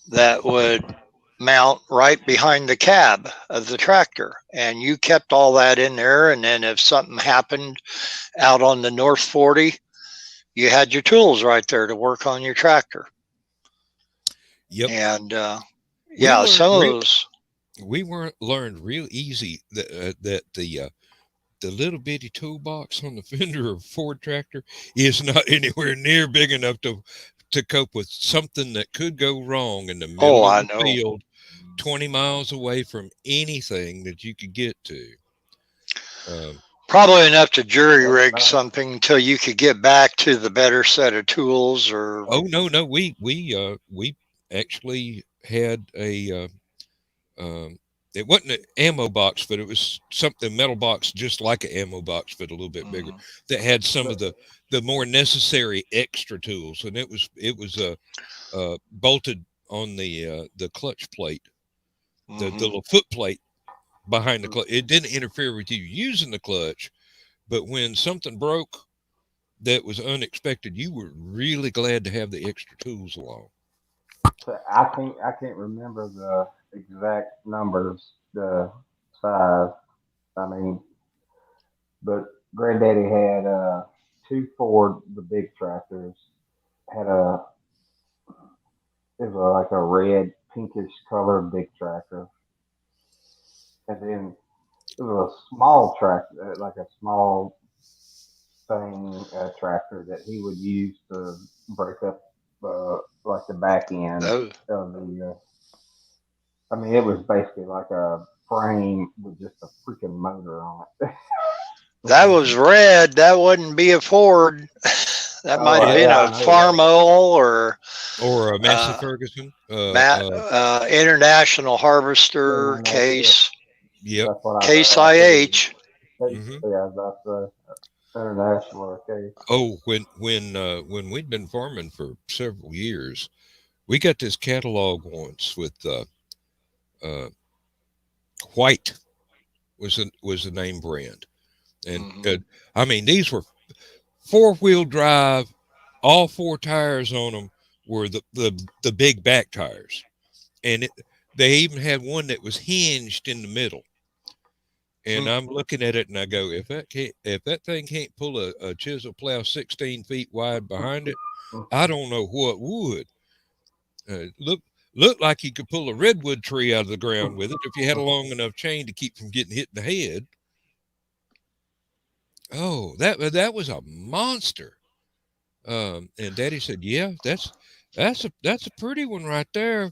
[SPEAKER 2] that would mount right behind the cab of the tractor. And you kept all that in there. And then if something happened out on the North 40, you had your tools right there to work on your tractor.
[SPEAKER 1] Yep.
[SPEAKER 2] And some of those.
[SPEAKER 1] We learned real easy that the little bitty toolbox on the fender of a Ford tractor is not anywhere near big enough to cope with something that could go wrong in the middle of the field, 20 miles away from anything that you could get to.
[SPEAKER 2] Probably enough to jury rig something until you could get back to the better set of tools. Or
[SPEAKER 1] no, we actually had a it wasn't an ammo box, but it was something metal box just like an ammo box, but a little bit bigger, that had some of the more necessary extra tools, and it was bolted on the clutch plate, the little foot plate behind the clutch. It didn't interfere with you using the clutch, but when something broke that was unexpected, you were really glad to have the extra tools along.
[SPEAKER 3] I can't remember the exact numbers, the size. I mean, but Granddaddy had 2 Ford, the big tractors. Had it was like a red, pinkish colored big tractor, and then it was a small tractor, like a small thing tractor that he would use to break up like the back end
[SPEAKER 2] Oh,
[SPEAKER 3] of the. I mean, it was basically like a frame with just a freaking motor on it.
[SPEAKER 2] that was red. That wouldn't be a Ford. That might have
[SPEAKER 3] Oh
[SPEAKER 2] been
[SPEAKER 3] yeah,
[SPEAKER 2] a
[SPEAKER 3] I know that.
[SPEAKER 2] Farmall
[SPEAKER 1] or a Massey
[SPEAKER 2] uh,
[SPEAKER 1] Ferguson.
[SPEAKER 2] International Harvester
[SPEAKER 3] And that's it.
[SPEAKER 2] case,
[SPEAKER 1] Yep.
[SPEAKER 3] That's what I
[SPEAKER 2] Case
[SPEAKER 3] thought. I said,
[SPEAKER 2] IH.
[SPEAKER 1] Hmm.
[SPEAKER 3] yeah, that's the international case.
[SPEAKER 1] Oh, when we'd been farming for several years, we got this catalog once with uh, White was the name brand, and
[SPEAKER 2] Hmm.
[SPEAKER 1] I mean these were 4-wheel drive. All 4 tires on them were the big back tires, and they even had one that was hinged in the middle. And I'm looking at it and I go, if that thing can't pull a chisel plow 16 feet wide behind it, I don't know what would. Look like you could pull a redwood tree out of the ground with it if you had a long enough chain to keep from getting hit in the head. Oh, that was a monster. And Daddy said, "Yeah, that's a pretty one right there.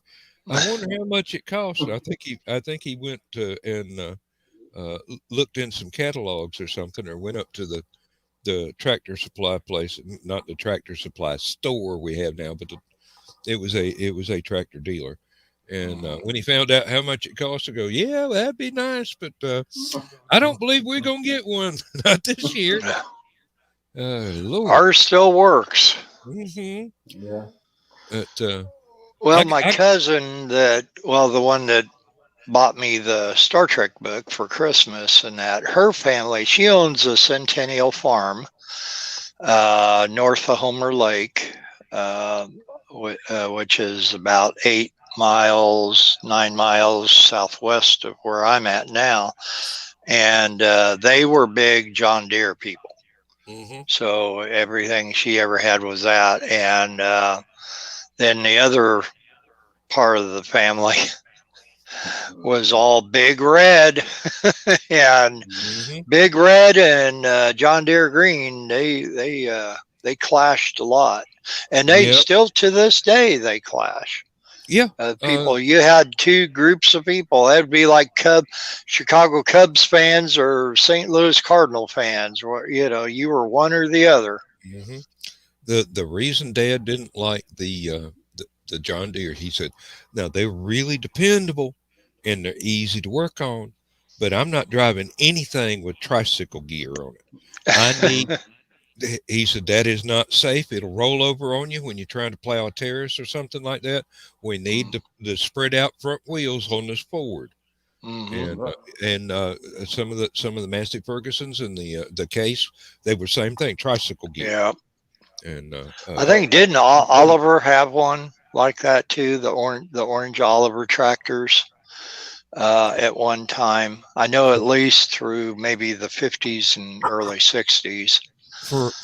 [SPEAKER 1] I wonder how much it cost." I think he went and looked in some catalogs or something, or went up to the tractor supply place, not the tractor supply store we have now, but it was a tractor dealer. And when he found out how much it cost, to go, yeah, that'd be nice, but I don't believe we're gonna get one, not this year. Lord.
[SPEAKER 2] Ours still works.
[SPEAKER 1] Hmm.
[SPEAKER 3] Yeah.
[SPEAKER 1] But
[SPEAKER 2] Well,
[SPEAKER 1] I,
[SPEAKER 2] my
[SPEAKER 1] I,
[SPEAKER 2] cousin the one that bought me the Star Trek book for Christmas, and that her family, she owns a Centennial Farm north of Homer Lake, uh, which is about 8 miles, 9 miles southwest of where I'm at now. And they were big John Deere people.
[SPEAKER 1] hmm
[SPEAKER 2] So everything she ever had was that. And then the other part of the family was all Big Red. And
[SPEAKER 1] hmm
[SPEAKER 2] Big Red and John Deere Green, they clashed a lot, and they
[SPEAKER 1] Yep.
[SPEAKER 2] still to this day they clash.
[SPEAKER 1] Yeah.
[SPEAKER 2] People, you had two groups of people. That'd be like Chicago Cubs fans or St. Louis Cardinal fans, or you were one or the other.
[SPEAKER 1] hmm the reason Dad didn't like the John Deere, he said, now they're really dependable and they're easy to work on, but I'm not driving anything with tricycle gear on it. I need. He said that is not safe. It'll roll over on you when you're trying to plow a terrace or something like that. We need the spread out front wheels on this Ford.
[SPEAKER 2] Mm-hmm.
[SPEAKER 1] And some of the Massey Fergusons and the case, they were same thing, tricycle gear.
[SPEAKER 2] Yeah,
[SPEAKER 1] And
[SPEAKER 2] I think didn't Oliver have one like that too? The orange Oliver tractors at one time. I know at least through maybe the 50s and early 60s.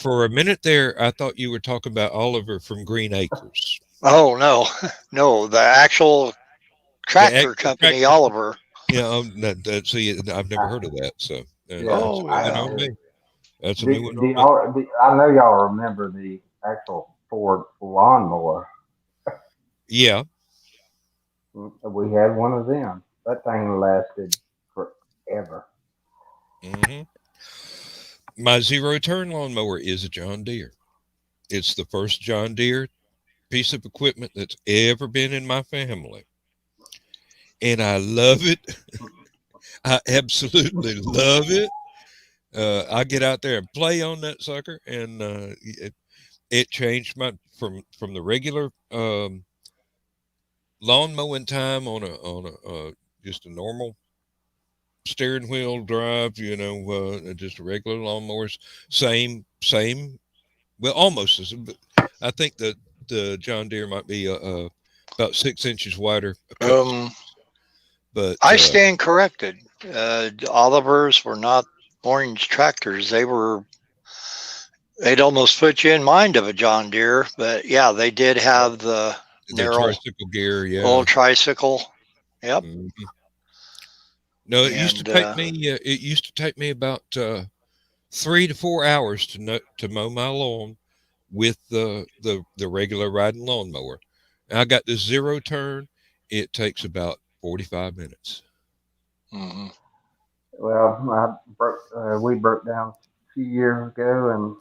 [SPEAKER 1] for a minute there, I thought you were talking about Oliver from Green Acres,
[SPEAKER 2] Oh no, no, the actual
[SPEAKER 1] the
[SPEAKER 2] tractor
[SPEAKER 1] actual
[SPEAKER 2] company
[SPEAKER 1] tractor.
[SPEAKER 2] Oliver.
[SPEAKER 1] Yeah, see, I've never heard of that. So
[SPEAKER 3] Yeah.
[SPEAKER 1] that's
[SPEAKER 2] Oh
[SPEAKER 1] a new one
[SPEAKER 2] yeah.
[SPEAKER 1] on me. That's a new one
[SPEAKER 3] Do
[SPEAKER 1] on me.
[SPEAKER 3] y'all, I know y'all remember the actual Ford lawnmower.
[SPEAKER 1] Yeah.
[SPEAKER 3] We had one of them. That thing lasted forever.
[SPEAKER 1] Hmm. My zero turn lawnmower is a John Deere. It's the first John Deere piece of equipment that's ever been in my family. And I love it. I absolutely love it. I get out there and play on that sucker, and it changed my from the regular lawn mowing time on a just a normal steering wheel drive, just a regular lawnmowers. Same. Well, almost as. But I think the John Deere might be about 6 inches wider, a cut.
[SPEAKER 2] Um,
[SPEAKER 1] But
[SPEAKER 2] I stand corrected. Olivers were not orange tractors. They'd almost put you in mind of a John Deere, but yeah, they did have the
[SPEAKER 1] the
[SPEAKER 2] narrow
[SPEAKER 1] tricycle gear, yeah.
[SPEAKER 2] old tricycle. Yep.
[SPEAKER 1] Mhm. No, it used to
[SPEAKER 2] And
[SPEAKER 1] take me. It used to take me about 3 to 4 hours to mow my lawn with the regular riding lawnmower. And I got the zero turn. It takes about 45 minutes.
[SPEAKER 2] Mm-hmm.
[SPEAKER 3] Well, we broke down a few years ago, and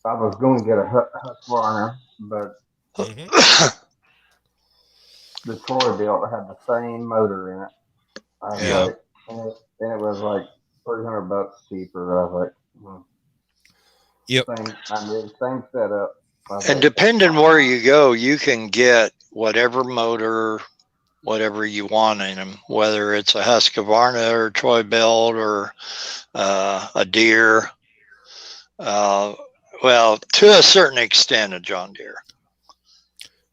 [SPEAKER 3] I was going to get a Husqvarna, but
[SPEAKER 1] Hmm.
[SPEAKER 3] the Troy built had the same motor in it. I was
[SPEAKER 2] Yeah.
[SPEAKER 1] Yeah.
[SPEAKER 3] like, and it was like $300 cheaper. I was like,
[SPEAKER 1] Yep.
[SPEAKER 3] same. I mean, same setup. I was
[SPEAKER 2] And
[SPEAKER 3] like,
[SPEAKER 2] depending where you go, you can get whatever motor, whatever you want in them, whether it's a Husqvarna or Troy Belt or a Deere. Uh, well, to a certain extent, a John Deere,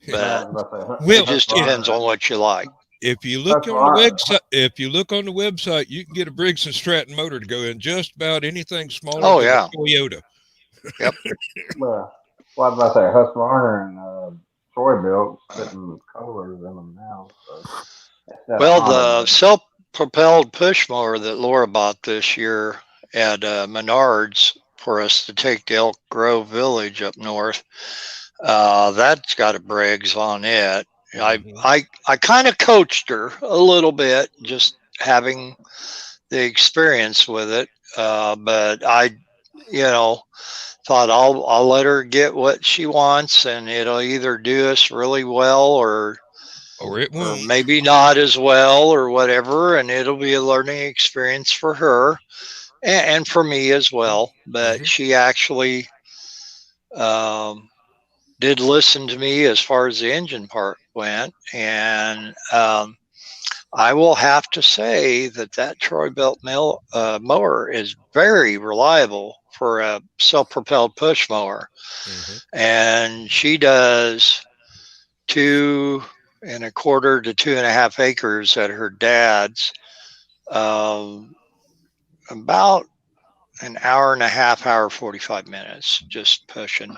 [SPEAKER 3] well, I
[SPEAKER 2] but
[SPEAKER 3] was about to say
[SPEAKER 2] it
[SPEAKER 1] Well,
[SPEAKER 2] just depends
[SPEAKER 3] Husqvarna.
[SPEAKER 2] on what you like.
[SPEAKER 3] Husqvarna.
[SPEAKER 1] if you look on the website, you can get a Briggs and Stratton motor to go in just about anything smaller
[SPEAKER 2] Oh
[SPEAKER 1] than
[SPEAKER 2] yeah,
[SPEAKER 1] a Toyota.
[SPEAKER 2] yep.
[SPEAKER 3] Well, I was about to say Husqvarna and Troy built putting colors in them now. So instead of
[SPEAKER 2] Well, the
[SPEAKER 3] Honda.
[SPEAKER 2] self-propelled push mower that Laura bought this year at Menards for us to take to Elk Grove Village up north, that's got a Briggs on it. I
[SPEAKER 1] Hmm.
[SPEAKER 2] I I kind of coached her a little bit, just having the experience with it. But you know, thought I'll let her get what she wants, and it'll either do us really well
[SPEAKER 1] Or it
[SPEAKER 2] or
[SPEAKER 1] won't.
[SPEAKER 2] maybe not as well or whatever, and it'll be a learning experience for her and for me as well. But
[SPEAKER 1] Hmm.
[SPEAKER 2] she actually um, did listen to me as far as the engine part went, and I will have to say that that Troy Belt mower is very reliable for a self-propelled push mower,
[SPEAKER 1] Hmm.
[SPEAKER 2] and she does 2.25 to 2.5 acres at her dad's, um, about an hour and a half, hour 45 minutes, just pushing,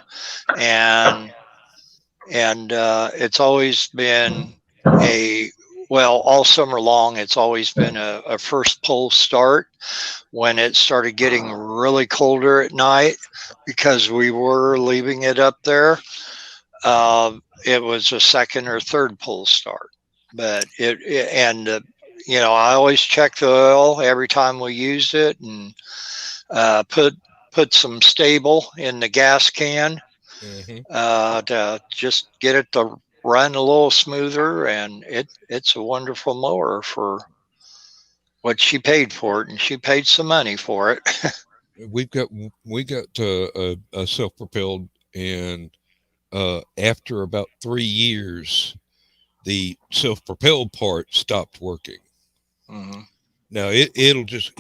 [SPEAKER 2] and it's always been a well all summer long. It's always been a first pull start when it started getting really colder at night because we were leaving it up there. It was a second or third pull start, but it and I always check the oil every time we used it, and put some stable in the gas can
[SPEAKER 1] Hmm.
[SPEAKER 2] to just get it to run a little smoother, and it's a wonderful mower for what she paid for it, and she paid some money for it.
[SPEAKER 1] We've got we got a self-propelled, and after about 3 years, the self-propelled part stopped working.
[SPEAKER 2] Hmm.
[SPEAKER 1] Now it'll just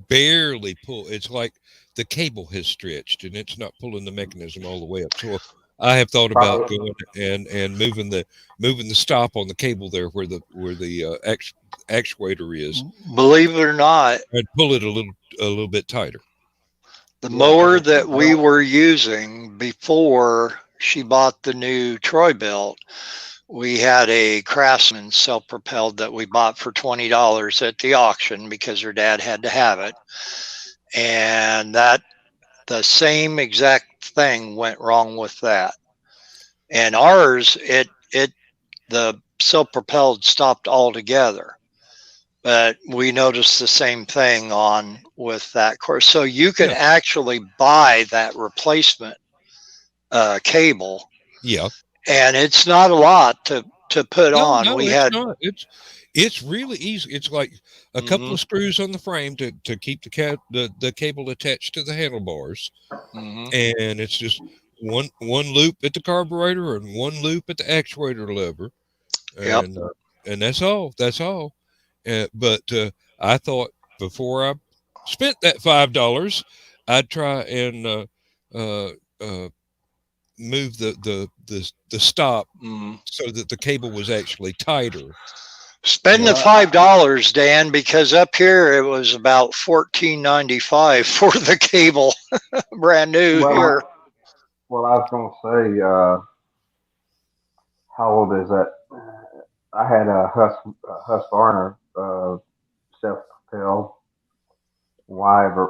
[SPEAKER 1] barely pull. It's like the cable has stretched and it's not pulling the mechanism all the way up. So I have thought about
[SPEAKER 3] Probably,
[SPEAKER 1] going and moving the stop on the cable there where the actuator is,
[SPEAKER 2] Believe it or not,
[SPEAKER 1] and pull it a little bit tighter.
[SPEAKER 2] the
[SPEAKER 3] yeah, because
[SPEAKER 2] mower
[SPEAKER 3] it's the
[SPEAKER 2] that we
[SPEAKER 3] belt.
[SPEAKER 2] were using before she bought the new Troy Belt, we had a Craftsman self-propelled that we bought for $20 at the auction because her dad had to have it, and that the same exact thing went wrong with that. And ours, it the self-propelled stopped altogether. But we noticed the same thing on with that course. So you can
[SPEAKER 1] Yeah,
[SPEAKER 2] actually buy that replacement cable,
[SPEAKER 1] yeah.
[SPEAKER 2] and it's not a lot to put
[SPEAKER 1] No,
[SPEAKER 2] on.
[SPEAKER 1] no,
[SPEAKER 2] We
[SPEAKER 1] it's
[SPEAKER 2] had.
[SPEAKER 1] not. It's really easy. It's like a couple
[SPEAKER 2] Hmm.
[SPEAKER 1] of screws on the frame to keep the cable attached to the handlebars,
[SPEAKER 2] Hmm.
[SPEAKER 1] and it's just one loop at the carburetor and one loop at the actuator lever,
[SPEAKER 2] Yep.
[SPEAKER 1] and that's all. That's all. But I thought before I spent that $5, I'd try and uh, uh, move the stop
[SPEAKER 2] Mm.
[SPEAKER 1] so that the cable was actually tighter.
[SPEAKER 2] Spend the
[SPEAKER 1] And
[SPEAKER 3] Well,
[SPEAKER 2] $5, Dan, because up here it was about 14.95 for the cable, brand new
[SPEAKER 3] well,
[SPEAKER 2] here.
[SPEAKER 3] I was going to say, how old is that? I had a Husqvarna self propelled Wyver.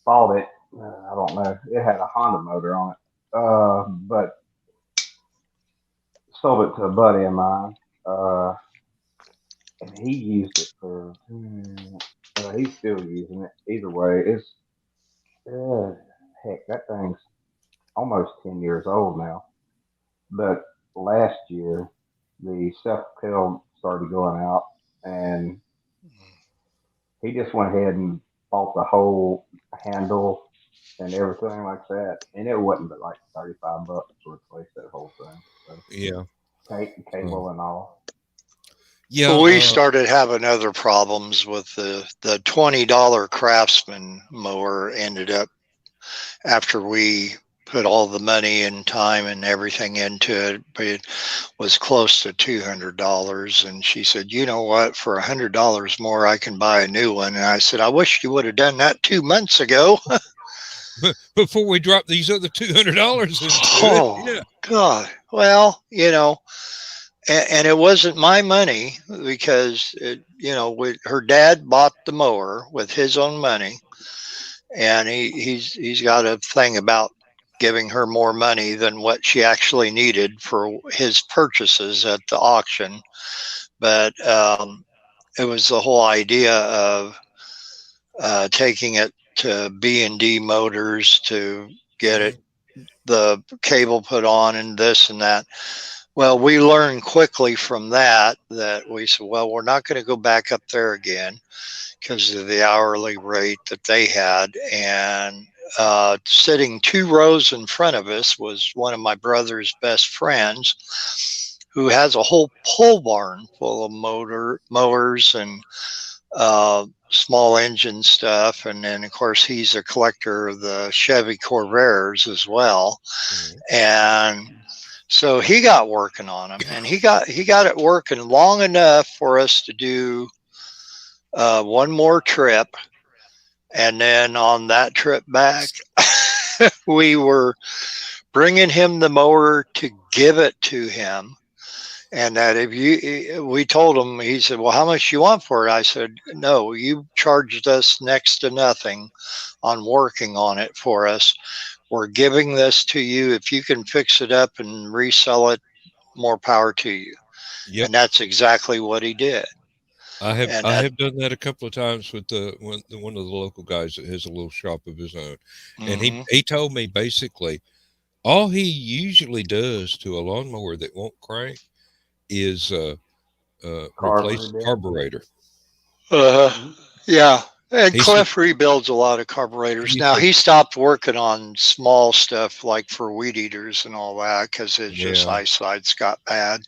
[SPEAKER 3] bought it. I don't know. It had a Honda motor on it, but sold it to a buddy of mine, uh, and he used it for. He's still using it. Either way, it's heck. That thing's almost 10 years old now. But last year, the self propel started going out, and he just went ahead and bought the whole handle and everything like that, and it wasn't but like $35 to replace that whole thing. So
[SPEAKER 1] Yeah.
[SPEAKER 3] cable and all.
[SPEAKER 1] Yeah.
[SPEAKER 2] Well, we started having other problems with the $20 Craftsman mower. Ended up, after we put all the money and time and everything into it, but it was close to $200. And she said, "You know what? For $100 more, I can buy a new one." And I said, "I wish you would have done that 2 months ago."
[SPEAKER 1] Before we drop these other $200 into
[SPEAKER 2] Oh,
[SPEAKER 1] it. Yeah.
[SPEAKER 2] God. Well, and it wasn't my money because her dad bought the mower with his own money, and he's got a thing about giving her more money than what she actually needed for his purchases at the auction. But it was the whole idea of taking it to B&D Motors to get it the cable put on and this and that. Well, we learned quickly from that we said, well, we're not going to go back up there again because of the hourly rate that they had. And sitting 2 rows in front of us was one of my brother's best friends, who has a whole pole barn full of mowers and small engine stuff. And then, of course, he's a collector of the Chevy Corvairs as well. And so he got working on them, and he got it working long enough for us to do one more trip. And then on that trip back, we were bringing him the mower to give it to him. And that we told him, he said, "Well, how much you want for it?" I said, "No, you charged us next to nothing on working on it for us. We're giving this to you. If you can fix it up and resell it, more power to you."
[SPEAKER 1] Yep.
[SPEAKER 2] And that's exactly what he did.
[SPEAKER 1] I have done that a couple of times with one of the local guys that has a little shop of his own, and he told me basically all he usually does to a lawnmower that won't crank is replace the carburetor.
[SPEAKER 2] Yeah. And Cliff rebuilds a lot of carburetors. Now, he stopped working on small stuff like for weed eaters and all that because his just eyesight's got bad.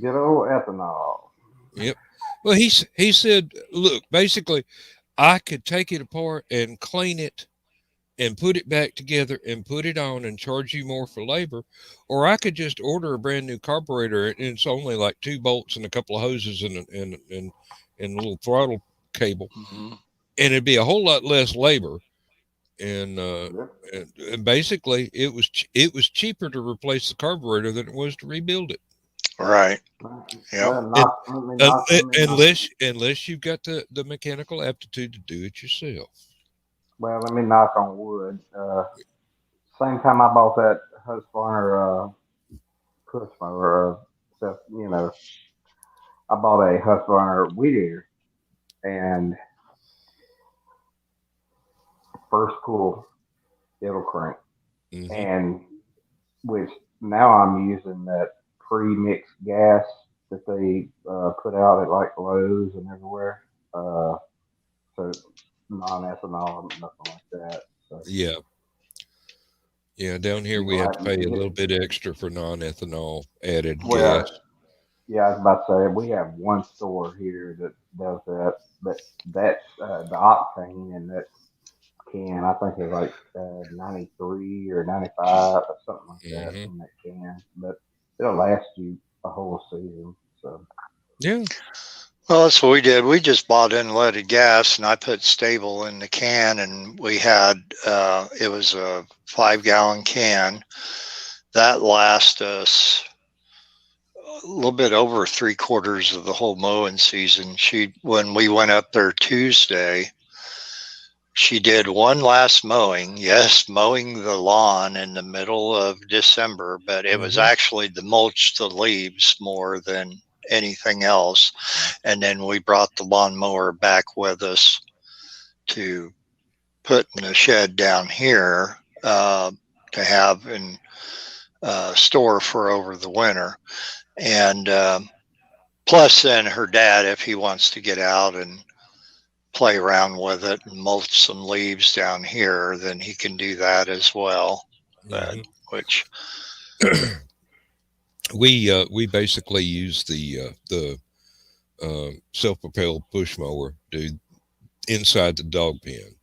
[SPEAKER 3] Good old ethanol.
[SPEAKER 1] Yep. Well, he said, look, basically, I could take it apart and clean it and put it back together and put it on and charge you more for labor, or I could just order a brand new carburetor and it's only like 2 bolts and a couple of hoses and a little throttle cable, and it'd be a whole lot less labor. And basically, it was cheaper to replace the carburetor than it was to rebuild it.
[SPEAKER 2] Right.
[SPEAKER 1] Yeah. Unless you've got the mechanical aptitude to do it yourself.
[SPEAKER 3] Well, let me knock on wood. Same time I bought that Husqvarna push mower, stuff, I bought a Husqvarna weed eater, and first pull, it'll crank. And which now I'm using that pre-mixed gas that they put out at like Lowe's and everywhere. So non-ethanol, nothing like that. So.
[SPEAKER 1] Yeah. Down here we have to pay a little bit extra for non-ethanol added
[SPEAKER 3] gas.
[SPEAKER 1] Yeah,
[SPEAKER 3] I was about to say we have one store here that does that, but that's the octane in that can. I think it's like 93 or 95 or something like that in that can, but it'll last you a whole season. So
[SPEAKER 1] yeah.
[SPEAKER 2] Well, that's what we did. We just bought unleaded gas, and I put stable in the can, and we had it was a 5-gallon can that lasted us a little bit over 3/4 of the whole mowing season. When we went up there Tuesday, she did one last mowing. Yes, mowing the lawn in the middle of December, but it was actually to mulch the leaves more than anything else. And then we brought the lawnmower back with us to put in the shed down here to have in store for over the winter. And plus, then her dad, if he wants to get out and play around with it and mulch some leaves down here, then he can do that as well. But which
[SPEAKER 1] we basically use the self-propelled push mower, dude, inside the dog pen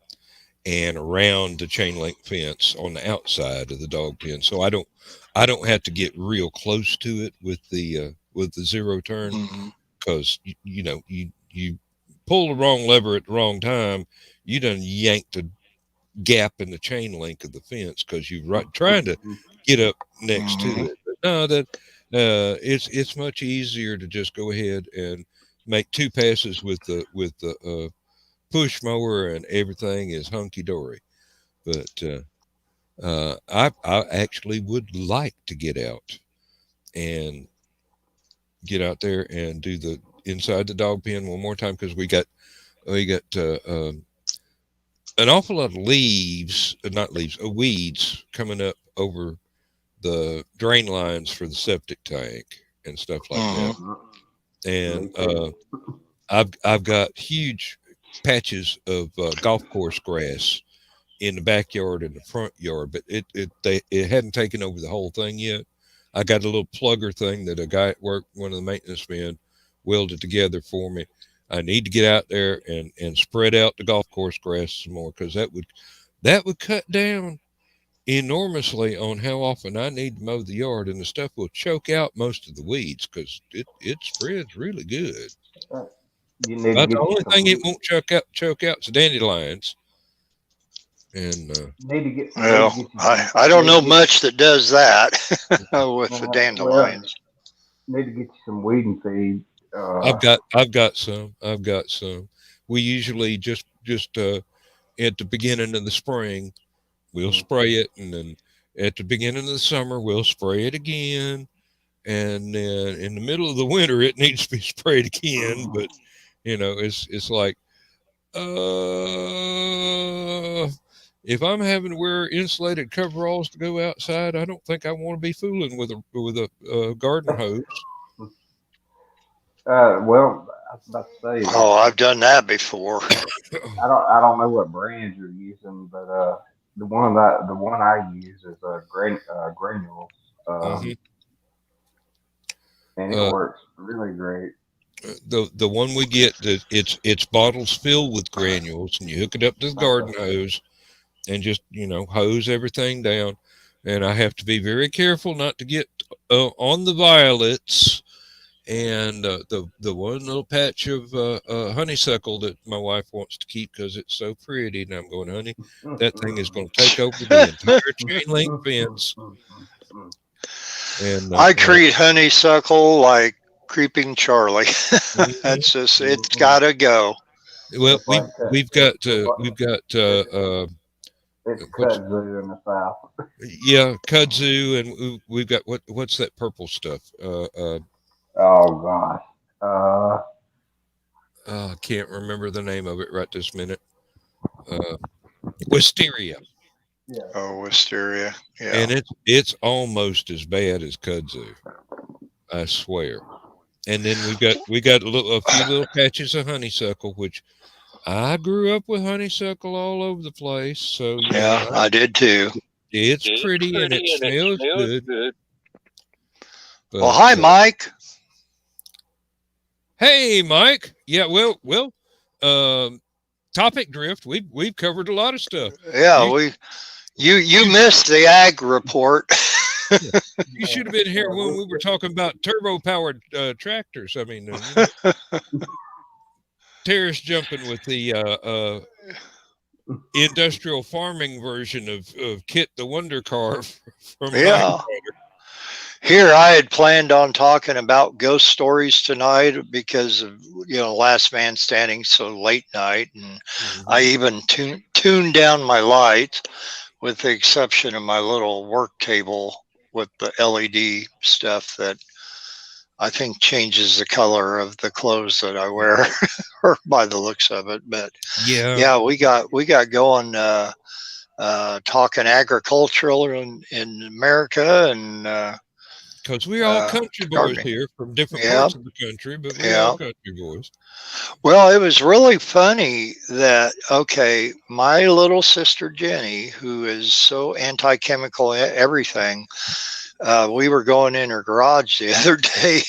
[SPEAKER 1] and around the chain link fence on the outside of the dog pen. So I don't have to get real close to it with the zero turn, because you pull the wrong lever at the wrong time, you done yanked the gap in the chain link of the fence because you're trying to get up next to it. But no, that it's much easier to just go ahead and make 2 passes with the push mower, and everything is hunky dory. But I actually would like to get out there and do the inside the dog pen one more time, because we got an awful lot of weeds coming up over the drain lines for the septic tank and stuff like that. And I've got huge patches of golf course grass in the backyard and the front yard, but it hadn't taken over the whole thing yet. I got a little plugger thing that a guy at work, one of the maintenance men, welded together for me. I need to get out there and spread out the golf course grass some more, because that would cut down enormously on how often I need to mow the yard, and the stuff will choke out most of the weeds because it spreads really good.
[SPEAKER 3] You need
[SPEAKER 1] But the only thing it won't choke out is dandelions. And
[SPEAKER 3] need to get.
[SPEAKER 2] I don't know much that does that with the dandelions.
[SPEAKER 3] Need to get you some weeding feed.
[SPEAKER 1] I've got some. We usually just at the beginning of the spring, we'll spray it, and then at the beginning of the summer, we'll spray it again, and then in the middle of the winter, it needs to be sprayed again. But it's like, if I'm having to wear insulated coveralls to go outside, I don't think I want to be fooling with a garden hose.
[SPEAKER 3] Well, I was about to say.
[SPEAKER 2] I've done that before.
[SPEAKER 3] I don't know what brand you're using, but the one I use is granules, and it works really great.
[SPEAKER 1] The one we get, it's bottles filled with granules, and you hook it up to the garden hose and just hose everything down. And I have to be very careful not to get on the violets and the one little patch of honeysuckle that my wife wants to keep because it's so pretty. And I'm going, honey, that thing is going to take over the entire chain link fence. And
[SPEAKER 2] I treat honeysuckle like creeping Charlie. That's just, it's got to go.
[SPEAKER 1] Well, we've got
[SPEAKER 3] it's kudzu in the south.
[SPEAKER 1] Yeah, kudzu, and we've got what's that purple stuff?
[SPEAKER 3] Oh gosh,
[SPEAKER 1] I can't remember the name of it right this minute. Wisteria.
[SPEAKER 2] Yeah. Oh, wisteria. Yeah.
[SPEAKER 1] And it's almost as bad as kudzu, I swear. And then we got a few little patches of honeysuckle, which I grew up with honeysuckle all over the place. So
[SPEAKER 2] I did too.
[SPEAKER 1] It's pretty and it smells good. But,
[SPEAKER 2] well, hi, Mike.
[SPEAKER 1] Hey, Mike. Yeah, well, topic drift. We've covered a lot of stuff.
[SPEAKER 2] Yeah, you missed the ag report.
[SPEAKER 1] Yeah. You should have been here when we were talking about turbo-powered tractors. I mean, Terrace jumping with the industrial farming version of Kit the Wonder Car from
[SPEAKER 2] Here, I had planned on talking about ghost stories tonight because of Last Man Standing so late night, and I even tuned tuned down my lights, with the exception of my little work table with the LED stuff that I think changes the color of the clothes that I wear, or by the looks of it. But
[SPEAKER 1] Yeah,
[SPEAKER 2] yeah, we got going. Talking agricultural in America and
[SPEAKER 1] because we're all country boys
[SPEAKER 2] gardening.
[SPEAKER 1] here from different
[SPEAKER 2] Yeah,
[SPEAKER 1] parts of the country, but we're all
[SPEAKER 2] yeah.
[SPEAKER 1] country boys.
[SPEAKER 2] Well, it was really funny that, okay, my little sister Jenny, who is so anti-chemical everything, we were going in her garage the other day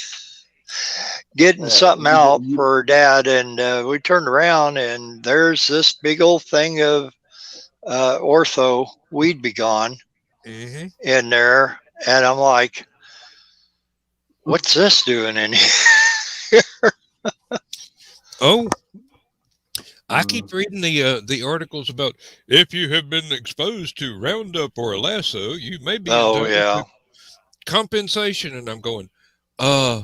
[SPEAKER 2] getting something out for her dad, and we turned around and there's this big old thing of ortho weed be gone
[SPEAKER 1] Hmm.
[SPEAKER 2] in there, and I'm like, what's this doing in here?
[SPEAKER 1] Oh, I keep reading the articles about if you have been exposed to Roundup or a lasso, you may be
[SPEAKER 2] Oh
[SPEAKER 1] entitled
[SPEAKER 2] yeah.
[SPEAKER 1] to compensation. And I'm going, I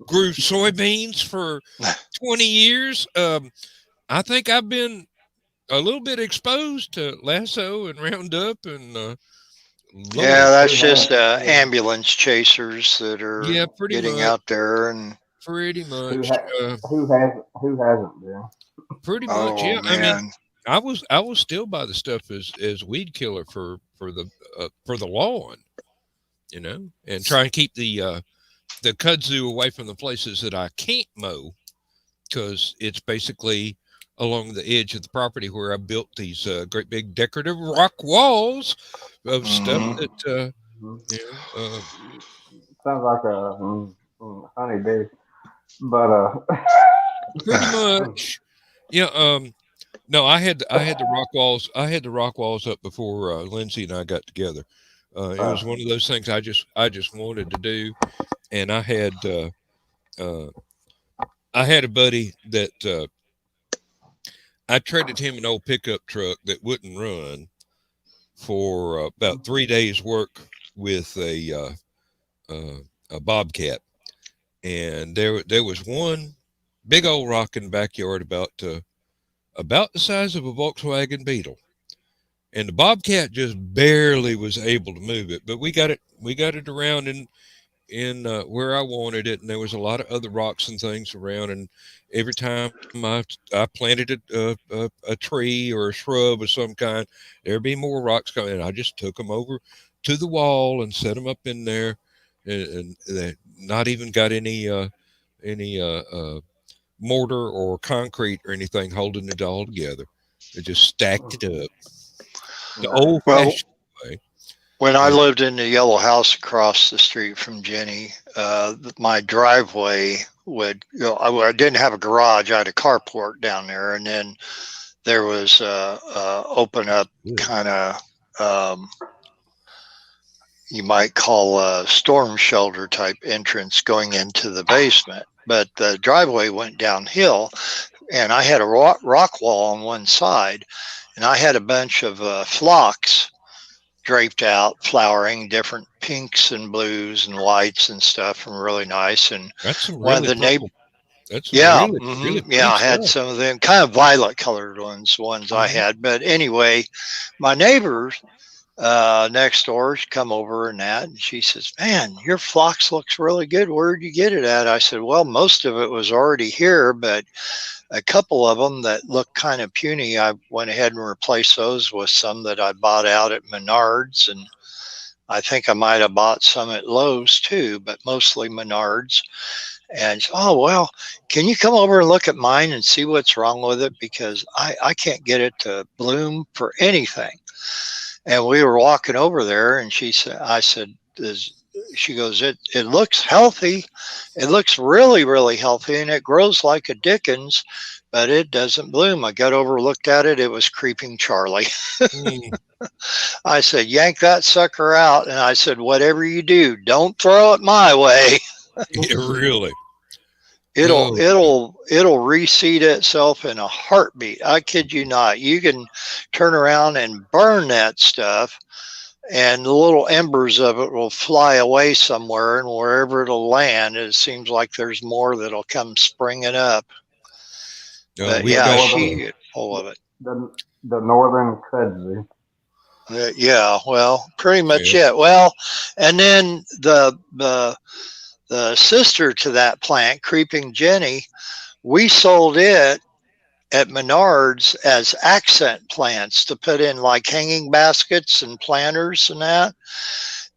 [SPEAKER 1] grew soybeans for 20 years. I think I've been a little bit exposed to lasso and Roundup and
[SPEAKER 2] Yeah,
[SPEAKER 1] Lord,
[SPEAKER 2] that's just ambulance chasers that are
[SPEAKER 1] yeah, pretty
[SPEAKER 2] getting
[SPEAKER 1] much,
[SPEAKER 2] out there and
[SPEAKER 1] pretty
[SPEAKER 3] Who
[SPEAKER 1] much,
[SPEAKER 3] ha- who hasn't been?
[SPEAKER 1] pretty much.
[SPEAKER 2] oh
[SPEAKER 1] Yeah, I mean,
[SPEAKER 2] man.
[SPEAKER 1] I was still by the stuff as weed killer for the lawn, and try and keep the kudzu away from the places that I can't mow because it's basically along the edge of the property where I built these great big decorative rock walls of stuff
[SPEAKER 2] Hmm.
[SPEAKER 1] that
[SPEAKER 3] Mhm. Sounds like a honeybee, but
[SPEAKER 1] pretty much. Yeah. No, I had the rock walls. I had the rock walls up before Lindsay and I got together. It was one of those things I just wanted to do, and uh, I had a buddy that I traded him an old pickup truck that wouldn't run for about 3 days' work with a bobcat, and there was one big old rock in the backyard about the size of a Volkswagen Beetle, and the bobcat just barely was able to move it, but we got it around in where I wanted it, and there was a lot of other rocks and things around. And every time I planted a tree or a shrub of some kind, there'd be more rocks coming. And I just took them over to the wall and set them up in there, and they not even got any mortar or concrete or anything holding it all together. They just stacked it up the
[SPEAKER 2] Well,
[SPEAKER 1] old-fashioned way.
[SPEAKER 2] when I
[SPEAKER 1] And
[SPEAKER 2] lived in the yellow house across the street from Jenny, my driveway would, I didn't have a garage. I had a carport down there, and then there was open up
[SPEAKER 1] good.
[SPEAKER 2] kind of, um, you might call a storm shelter type entrance going into the basement. But the driveway went downhill, and I had a rock wall on one side, and I had a bunch of phlox draped out, flowering different pinks and blues and whites and stuff, and really nice. And
[SPEAKER 1] That's some
[SPEAKER 2] one of
[SPEAKER 1] really
[SPEAKER 2] the neighbors,
[SPEAKER 1] purple. That's some
[SPEAKER 2] yeah,
[SPEAKER 1] really
[SPEAKER 2] yeah,
[SPEAKER 1] pretty
[SPEAKER 2] I had
[SPEAKER 1] stuff.
[SPEAKER 2] some of them kind of violet colored ones I
[SPEAKER 1] Hmm.
[SPEAKER 2] had. But anyway, my neighbors next door, she come over and that, and she says, "Man, your phlox looks really good. Where'd you get it at?" I said, "Well, most of it was already here, but a couple of them that look kind of puny, I went ahead and replaced those with some that I bought out at Menards, and I think I might have bought some at Lowe's too, but mostly Menards." And oh well, can you come over and look at mine and see what's wrong with it, because I can't get it to bloom for anything. And we were walking over there, and she said, I said, she goes, it looks healthy. It looks really, really healthy, and it grows like a Dickens, but it doesn't bloom. I got over, looked at it. It was creeping Charlie.
[SPEAKER 1] Mm,
[SPEAKER 2] I said, yank that sucker out. And I said, whatever you do, don't throw it my way.
[SPEAKER 1] yeah, really.
[SPEAKER 2] It'll
[SPEAKER 1] Oh,
[SPEAKER 2] it'll it'll reseed itself in a heartbeat. I kid you not. You can turn around and burn that stuff, and the little embers of it will fly away somewhere, and wherever it'll land, it seems like there's more that'll come springing up. But
[SPEAKER 1] We've
[SPEAKER 3] The
[SPEAKER 2] yeah,
[SPEAKER 1] got
[SPEAKER 3] northern,
[SPEAKER 2] she full of it.
[SPEAKER 3] the the northern kudzu.
[SPEAKER 2] Yeah, well, pretty much
[SPEAKER 1] yeah.
[SPEAKER 2] it. Well, and then the sister to that plant, Creeping Jenny, we sold it at Menards as accent plants to put in like hanging baskets and planters and that.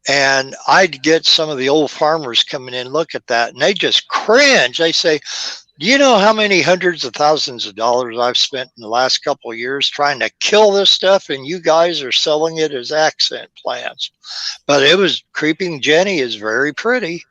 [SPEAKER 2] And I'd get some of the old farmers coming in, look at that, and they just cringe. They say, do you know how many hundreds of thousands of dollars I've spent in the last couple of years trying to kill this stuff, and you guys are selling it as accent plants? But it was Creeping Jenny is very pretty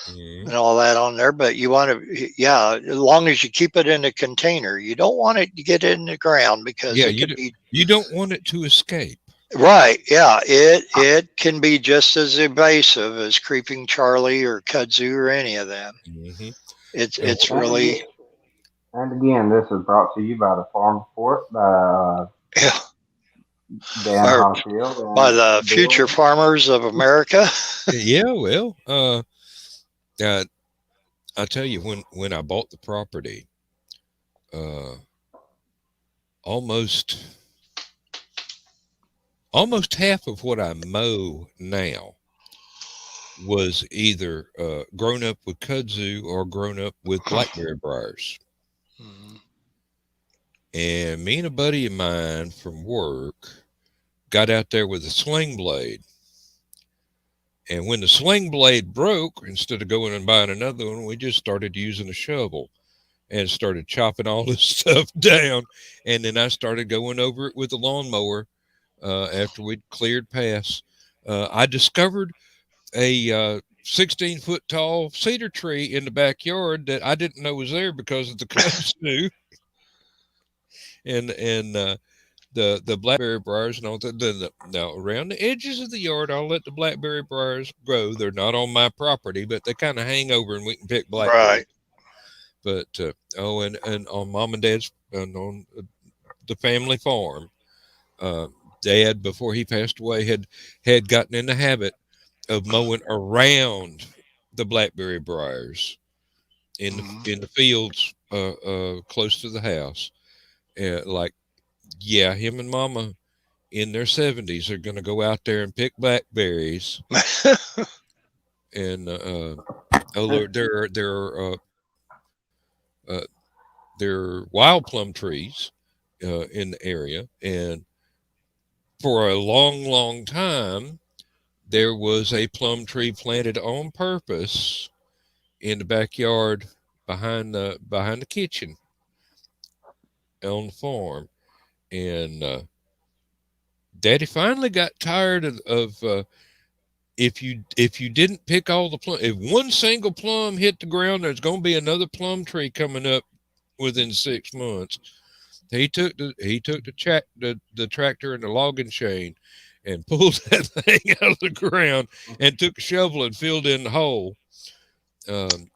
[SPEAKER 1] Mhm.
[SPEAKER 2] and all that on there. But you want to, yeah, as long as you keep it in a container, you don't want it to get in the ground because
[SPEAKER 1] Yeah,
[SPEAKER 2] it could be
[SPEAKER 1] you don't want it to escape.
[SPEAKER 2] right. Yeah, it can be just as invasive as Creeping Charlie or kudzu or any of them.
[SPEAKER 1] Hmm.
[SPEAKER 2] It's
[SPEAKER 3] And
[SPEAKER 2] really
[SPEAKER 3] again, and again, this is brought to you by the Farm Report by
[SPEAKER 2] yeah,
[SPEAKER 3] Dan
[SPEAKER 2] or
[SPEAKER 3] Honfield
[SPEAKER 2] by
[SPEAKER 3] and
[SPEAKER 2] the future
[SPEAKER 3] Bill.
[SPEAKER 2] farmers of America.
[SPEAKER 1] Yeah, well, uh, I tell you, when I bought the property, uh, almost almost half of what I mow now was either grown up with kudzu or grown up with blackberry briars. And me and a buddy of mine from work got out there with a sling blade. And when the sling blade broke, instead of going and buying another one, we just started using a shovel and started chopping all this stuff down. And then I started going over it with a lawnmower after we'd cleared past. I discovered a 16-foot tall cedar tree in the backyard that I didn't know was there because of the kudzu and the blackberry briars and all that. Now around the edges of the yard, I'll let the blackberry briars grow. They're not on my property, but they kind of hang over, and we can pick blackberries.
[SPEAKER 2] Right.
[SPEAKER 1] But and on mom and dad's and on the family farm, uh, dad before he passed away had gotten in the habit of mowing around the blackberry briars in the fields close to the house. Like, yeah, him and mama in their 70s are going to go out there and pick blackberries. And oh Lord, uh, there are wild plum trees in the area, and for a long, long time there was a plum tree planted on purpose in the backyard behind the kitchen on the farm. And Daddy finally got tired of if you didn't pick all the plum, if one single plum hit the ground, there's going to be another plum tree coming up within 6 months. He took the tractor and the logging chain and pulled that thing out of the ground and took a shovel and filled in the hole. Um,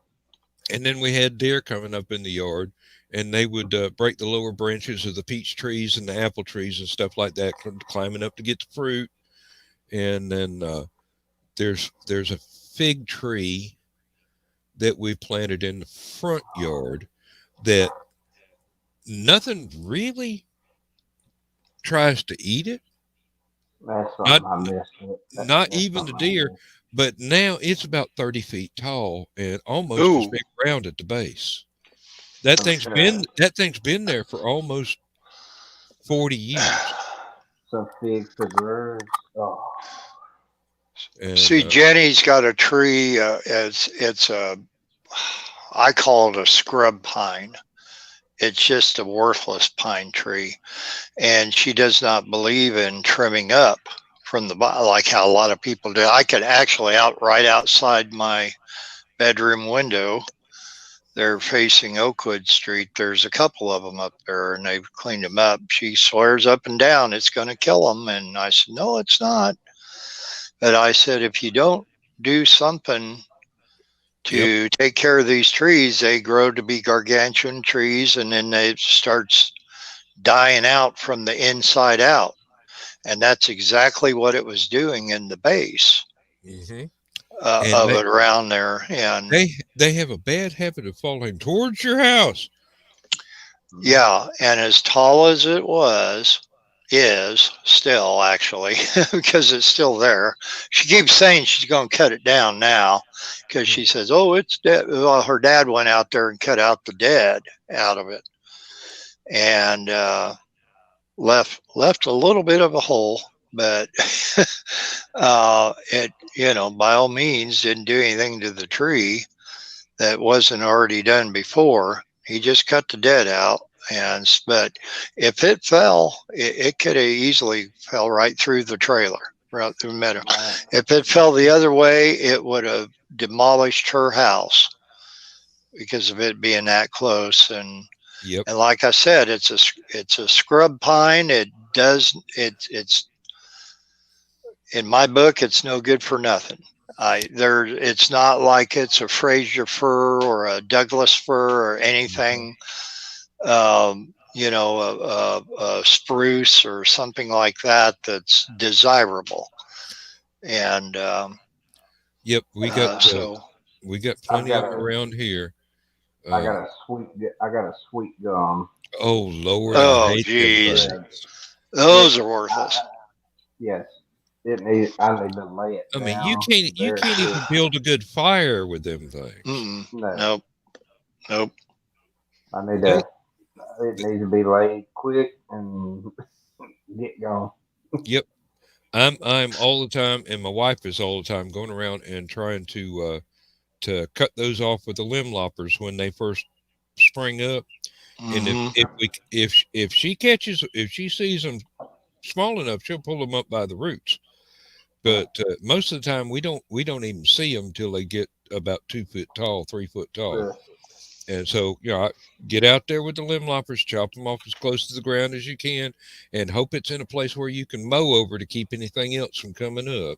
[SPEAKER 1] and then we had deer coming up in the yard, and they would break the lower branches of the peach trees and the apple trees and stuff like that, climbing up to get the fruit. And then there's a fig tree that we planted in the front yard that nothing really tries to eat it.
[SPEAKER 3] That's
[SPEAKER 1] Not
[SPEAKER 3] something I missed.
[SPEAKER 1] not
[SPEAKER 3] That's
[SPEAKER 1] even the
[SPEAKER 3] something I
[SPEAKER 1] deer,
[SPEAKER 3] missed.
[SPEAKER 1] but now it's about 30 feet tall and almost as
[SPEAKER 2] Ooh,
[SPEAKER 1] big around at the base.
[SPEAKER 3] Okay.
[SPEAKER 1] That thing's been there for almost 40 years.
[SPEAKER 3] Some fig preserves. Oh,
[SPEAKER 1] And
[SPEAKER 2] see, Jenny's got a tree. It's a, I call it a scrub pine. It's just a worthless pine tree, and she does not believe in trimming up from the bottom like how a lot of people do. I could actually out right outside my bedroom window. They're facing Oakwood Street. There's a couple of them up there, and they've cleaned them up. She swears up and down it's going to kill them, and I said, no, it's not. But I said, if you don't do something
[SPEAKER 1] yep.
[SPEAKER 2] to take care of these trees, they grow to be gargantuan trees, and then they starts dying out from the inside out. And that's exactly what it was doing in the base
[SPEAKER 1] Hmm. And
[SPEAKER 2] of it around there. And
[SPEAKER 1] they have a bad habit of falling towards your house.
[SPEAKER 2] Yeah, and as tall as it is still actually because it's still there. She keeps saying she's going to cut it down now because she says, "Oh, it's dead." Well, her dad went out there and cut out the dead out of it, and left a little bit of a hole, but it by all means didn't do anything to the tree that wasn't already done before. He just cut the dead out. But if it fell, it could have easily fell right through the trailer, right through the meadow. If it fell the other way, it would have demolished her house because of it being that close. And like I said, it's a scrub pine. It's in my book, it's no good for nothing. It's not like it's a Fraser fir or a Douglas fir or anything, a spruce or something like that that's desirable. And
[SPEAKER 1] we got plenty of them around here.
[SPEAKER 3] I got a sweet gum.
[SPEAKER 1] Oh Lord!
[SPEAKER 2] Oh geez, those are worthless.
[SPEAKER 3] Yes. I need to lay it down.
[SPEAKER 1] I mean, you can't even build a good fire with them things.
[SPEAKER 2] No. Nope.
[SPEAKER 3] It needs to be laid quick and get going.
[SPEAKER 1] Yep. I'm all the time, and my wife is all the time going around and trying to cut those off with the limb loppers when they first spring up. And if she sees them small enough, she'll pull them up by the roots. But most of the time, we don't even see them till they get about 2 foot tall, 3 foot tall. Sure. And so, I get out there with the limb loppers, chop them off as close to the ground as you can, and hope it's in a place where you can mow over to keep anything else from coming up.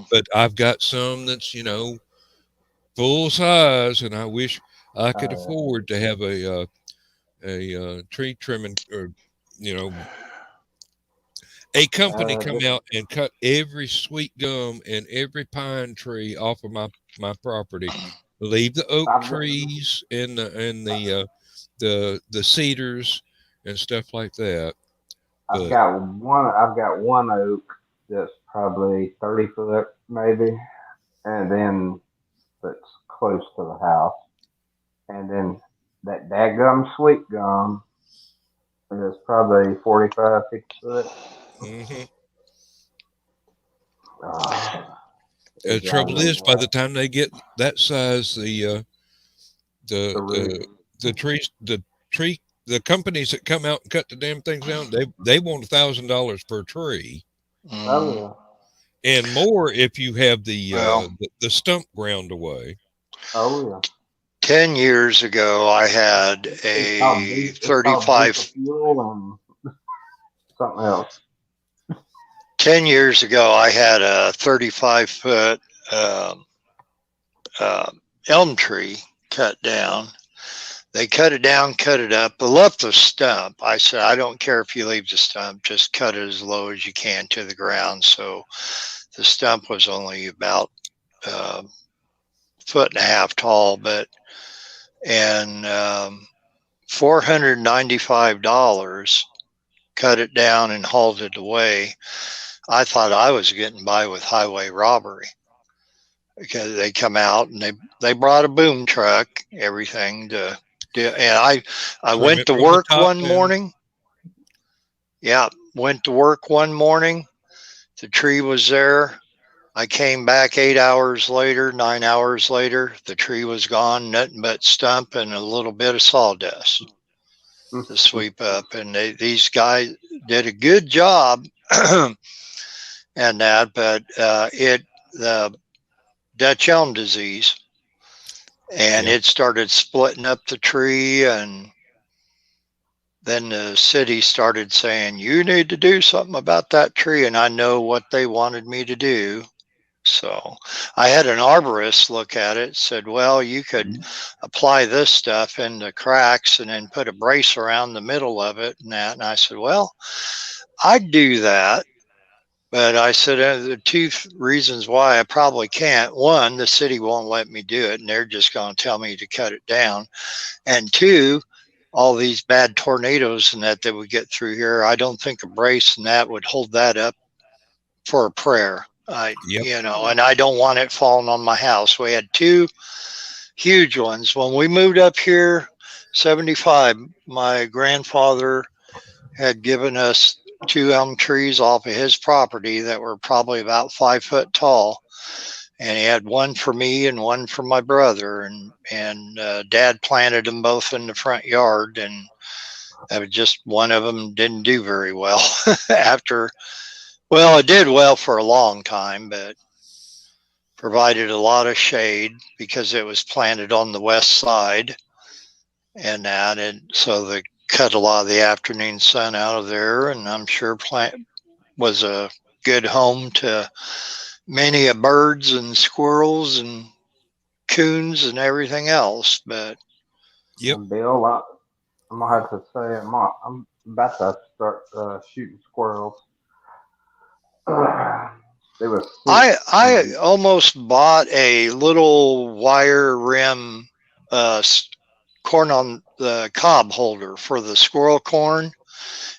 [SPEAKER 1] But I've got some that's full size, and I wish I could afford to have a tree trimming or a company come out and cut every sweet gum and every pine tree off of my property. Leave the oak trees and the cedars and stuff like that.
[SPEAKER 3] I've got one oak that's probably 30 foot maybe, and then that's close to the house, and then that dadgum sweet gum is probably 45, 50 foot.
[SPEAKER 1] The trouble is, by the time they get that size, the companies that come out and cut the damn things down, they want $1,000 per tree, and more if you have the stump ground away.
[SPEAKER 2] 10 years ago, I had a 35.
[SPEAKER 3] Something else.
[SPEAKER 2] 10 years ago, I had a 35-foot elm tree cut down. They cut it down, cut it up, but left the stump. I said, I don't care if you leave the stump, just cut it as low as you can to the ground. So the stump was only about a foot and a half tall, and $495 cut it down and hauled it away. I thought I was getting by with highway robbery because they come out and they brought a boom truck, everything to do. And I went to work one morning. Yeah, went to work one morning. The tree was there. I came back 8 hours later, 9 hours later. The tree was gone, nothing but stump and a little bit of sawdust to sweep up. And these guys did a good job. And that, but the Dutch elm disease, and it started splitting up the tree, and then the city started saying, you need to do something about that tree, and I know what they wanted me to do. So I had an arborist look at it, said, well, you could apply this stuff in the cracks and then put a brace around the middle of it and that. And I said, well, I'd do that. But I said, the two reasons why I probably can't. One, the city won't let me do it, and they're just going to tell me to cut it down. And two, all these bad tornadoes and that would get through here. I don't think a brace and that would hold that up for a prayer.
[SPEAKER 1] Yep.
[SPEAKER 2] And I don't want it falling on my house. We had 2 huge ones when we moved up here. 75. My grandfather had given us 2 elm trees off of his property that were probably about 5 foot tall. And he had one for me and one for my brother, and Dad planted them both in the front yard, and that was just one of them didn't do very well well, it did well for a long time, but provided a lot of shade because it was planted on the west side, and so they cut a lot of the afternoon sun out of there, and I'm sure plant was a good home to many a birds and squirrels and coons and everything else. But
[SPEAKER 1] Yep.
[SPEAKER 3] Bill, I'm gonna have to say I'm about to start shooting squirrels. They was
[SPEAKER 2] I almost bought a little wire rim corn on the cob holder for the squirrel corn,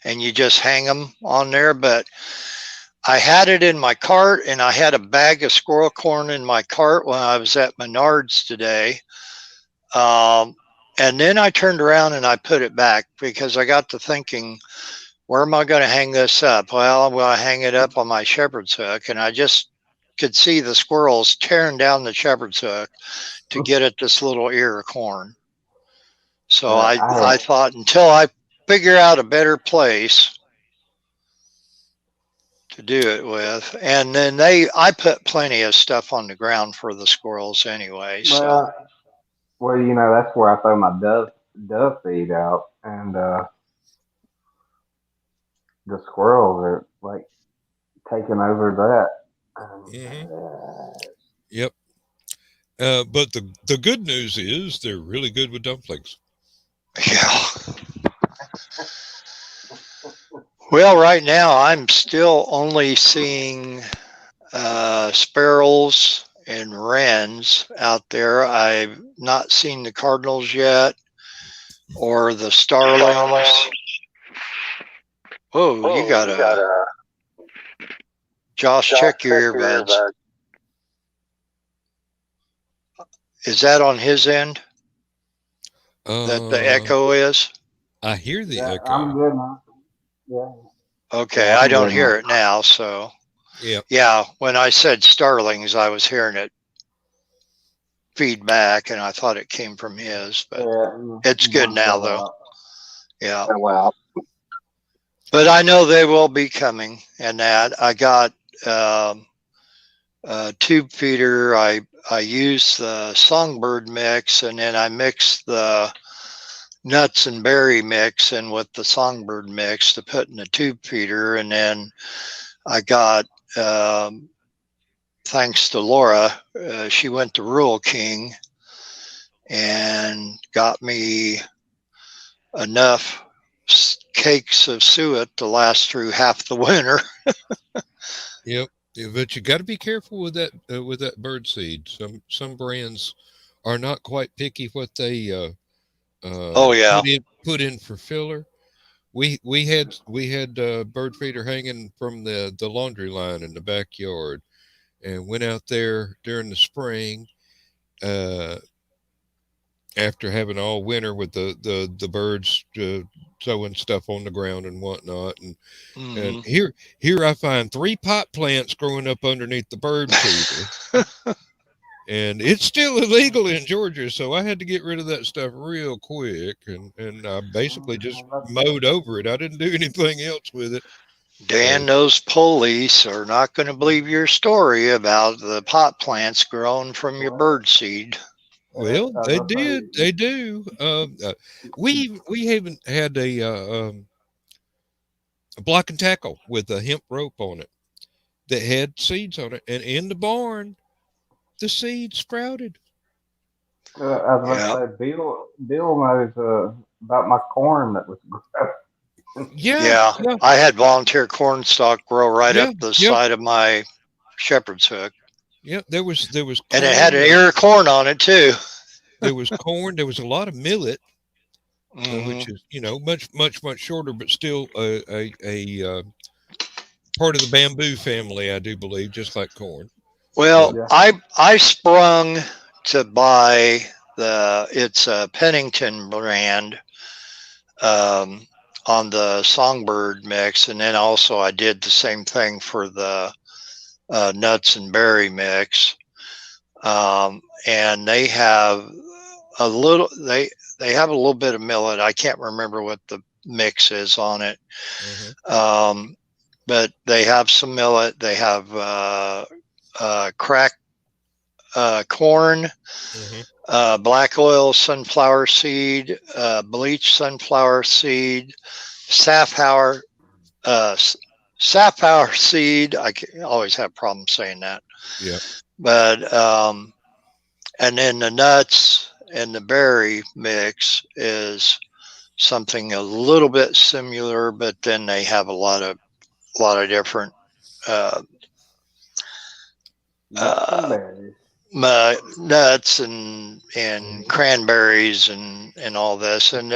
[SPEAKER 2] and you just hang them on there. But I had it in my cart, and I had a bag of squirrel corn in my cart when I was at Menards today. And then I turned around and I put it back because I got to thinking, where am I going to hang this up? Well, I'm going to hang it up on my shepherd's hook, and I just could see the squirrels tearing down the shepherd's hook to get at this little ear of corn. So I thought until I figure out a better place to do it with, and then I put plenty of stuff on the ground for the squirrels anyway. So
[SPEAKER 3] well, that's where I throw my dove feed out, and the squirrels are like taking over that.
[SPEAKER 1] Yep. But the good news is they're really good with dumplings.
[SPEAKER 2] Yeah. Well, right now I'm still only seeing sparrows and wrens out there. I've not seen the cardinals yet or the starlings. Whoa, you got a Josh, check your earbuds. Is that on his end? That the echo is?
[SPEAKER 1] I hear the echo.
[SPEAKER 3] I'm good now. Yeah.
[SPEAKER 2] Okay, I don't hear it now, so.
[SPEAKER 1] Yeah,
[SPEAKER 2] when I said starlings, I was hearing it feedback, and I thought it came from his, but it's good now, though. Yeah.
[SPEAKER 3] Wow.
[SPEAKER 2] But I know they will be coming, and that I got a tube feeder. I use the songbird mix, and then I mix the nuts and berry mix in with the songbird mix to put in the tube feeder. And then I got, thanks to Laura, she went to Rural King and got me enough cakes of suet to last through half the winter.
[SPEAKER 1] Yep. Yeah, but you got to be careful with that bird seed. Some brands are not quite picky what they put in for filler. We had bird feeder hanging from the laundry line in the backyard, and went out there during the spring after having all winter with the birds throwing stuff on the ground and whatnot, and here I find 3 pot plants growing up underneath the bird feeder. And it's still illegal in Georgia, so I had to get rid of that stuff real quick, and I basically just mowed over it. I didn't do anything else with it.
[SPEAKER 2] Dan, those police are not going to believe your story about the pot plants grown from your bird seed.
[SPEAKER 1] Well, they did. They do. We haven't had a block and tackle with a hemp rope on it that had seeds on it, and in the barn, the seeds sprouted.
[SPEAKER 3] I was about to say, Bill knows about my corn that was growing.
[SPEAKER 2] Yeah. I had volunteer corn stalk grow right up the side of my shepherd's hook.
[SPEAKER 1] Yep, there was corn,
[SPEAKER 2] and it had an ear of corn on it too.
[SPEAKER 1] There was corn. There was a lot of millet.
[SPEAKER 2] Hmm.
[SPEAKER 1] which is much shorter, but still a part of the bamboo family, I do believe, just like corn.
[SPEAKER 2] Well,
[SPEAKER 1] But
[SPEAKER 3] Yeah.
[SPEAKER 2] I sprung to buy it's a Pennington brand um, on the Songbird mix, and then also I did the same thing for the nuts and berry mix. And they have a little they have a little bit of millet. I can't remember what the mix is on it,
[SPEAKER 1] uh-huh,
[SPEAKER 2] um, but they have some millet. They have cracked corn,
[SPEAKER 1] uh-huh,
[SPEAKER 2] black oil sunflower seed, bleach sunflower seed, safflower uh, safflower seed. Always have problems saying that,
[SPEAKER 1] yeah.
[SPEAKER 2] but and then the nuts and the berry mix is something a little bit similar, but then they have a lot of different uh,
[SPEAKER 3] Nuts and
[SPEAKER 2] uh,
[SPEAKER 3] berries.
[SPEAKER 2] nuts and
[SPEAKER 1] Hmm.
[SPEAKER 2] cranberries and all this and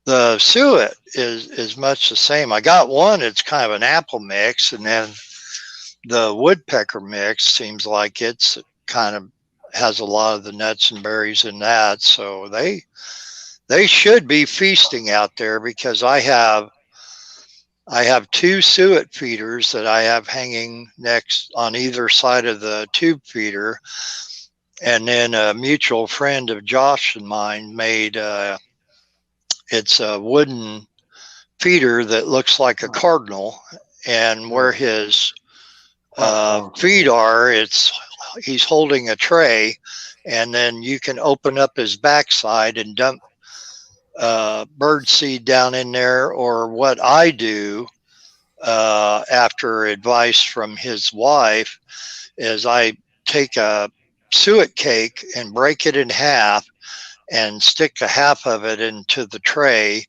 [SPEAKER 2] the suet is much the same. I got one. It's kind of an apple mix, and then the woodpecker mix seems like it's kind of has a lot of the nuts and berries in that. So they should be feasting out there because I have two suet feeders that I have hanging next on either side of the tube feeder, and then a mutual friend of Josh and mine made it's a wooden feeder that looks like a
[SPEAKER 3] Huh.
[SPEAKER 2] cardinal, and where
[SPEAKER 3] Yeah.
[SPEAKER 2] his
[SPEAKER 3] Platforms
[SPEAKER 2] feet
[SPEAKER 3] there.
[SPEAKER 2] are, he's holding a tray, and then you can open up his backside and dump bird seed down in there. Or what I do after advice from his wife is I take a suet cake and break it in half and stick a half of it into the tray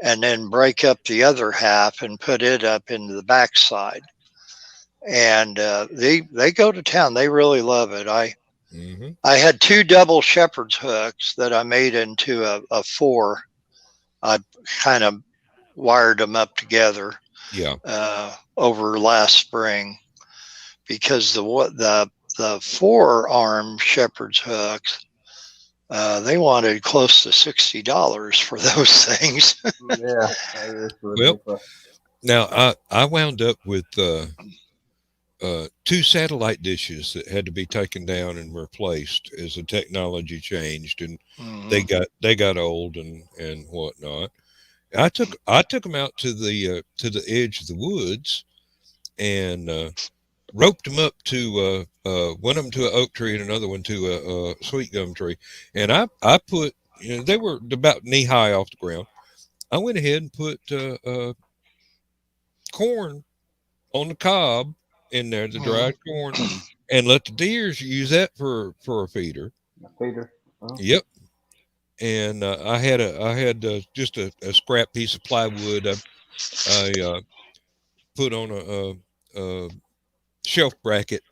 [SPEAKER 2] and then break up the other half and put it up into the backside. And they go to town. They really love it.
[SPEAKER 1] Hmm.
[SPEAKER 2] I had two double shepherd's hooks that I made into a four. I kind of wired them up together
[SPEAKER 1] Yeah.
[SPEAKER 2] over last spring because the forearm shepherd's hooks they wanted close to $60 for those things.
[SPEAKER 3] Yeah, that is
[SPEAKER 1] Well,
[SPEAKER 3] ridiculous.
[SPEAKER 1] now I wound up with two satellite dishes that had to be taken down and replaced as the technology changed, and
[SPEAKER 2] Hmm.
[SPEAKER 1] they got old and whatnot. I took them out to the edge of the woods and roped them up to one of them to an oak tree and another one to a sweet gum tree, and I put, they were about knee high off the ground. I went ahead and put corn on the cob in there, the
[SPEAKER 2] Hmm.
[SPEAKER 1] dried corn, and let the deers use that for a feeder.
[SPEAKER 3] Peter. Oh,
[SPEAKER 1] Yep. And I had just a scrap piece of plywood. I put on a shelf bracket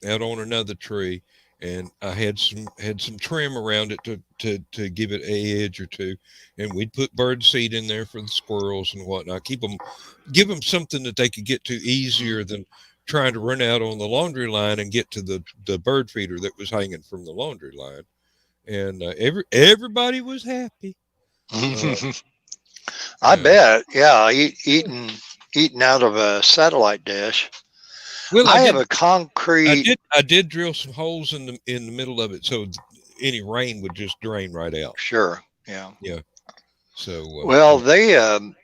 [SPEAKER 1] out on another tree, and I had some trim around it to give it a edge or two, and we'd put bird seed in there for the squirrels and whatnot. Give them something that they could get to easier than trying to run out on the laundry line and get to the bird feeder that was hanging from the laundry line. And everybody was happy. Uh,
[SPEAKER 2] I
[SPEAKER 1] yeah.
[SPEAKER 2] bet. Yeah, eating out of a satellite dish.
[SPEAKER 1] Well,
[SPEAKER 2] I have a concrete.
[SPEAKER 1] I did drill some holes in the middle of it so any rain would just drain right out.
[SPEAKER 2] Sure. Yeah.
[SPEAKER 1] Yeah. So
[SPEAKER 2] Well, they um,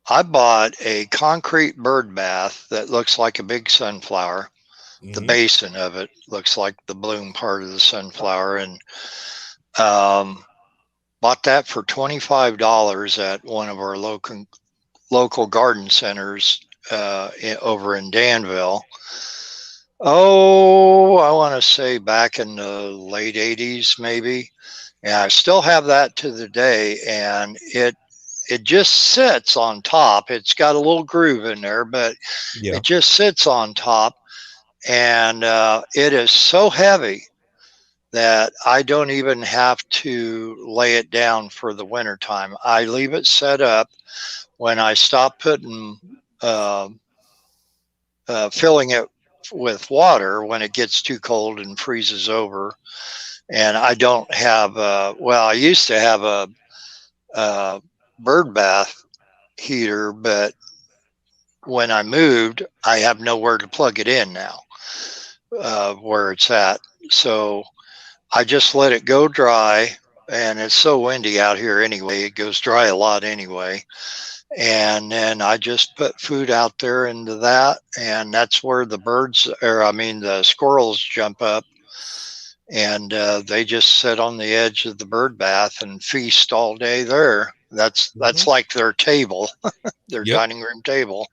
[SPEAKER 2] I bought a concrete bird bath that looks like a big sunflower. The
[SPEAKER 1] hmm
[SPEAKER 2] basin of it looks like the bloom part of the sunflower, and um, bought that for $25 at one of our local garden centers over in Danville. Oh, I want to say back in the late '80s, maybe. Yeah, I still have that to the day, and it just sits on top. It's got a little groove in there, but
[SPEAKER 1] yeah.
[SPEAKER 2] it just sits on top, and it is so heavy that I don't even have to lay it down for the wintertime. I leave it set up. When I stop putting uh, filling it with water when it gets too cold and freezes over. And I don't have I used to have a bird bath heater, but when I moved, I have nowhere to plug it in now, where it's at. So I just let it go dry. And it's so windy out here anyway, it goes dry a lot anyway. And then I just put food out there into that, and that's where the birds, or I mean, the squirrels jump up, and they just sit on the edge of the bird bath and feast all day there. That's like their table, their
[SPEAKER 1] Yep.
[SPEAKER 2] dining room table.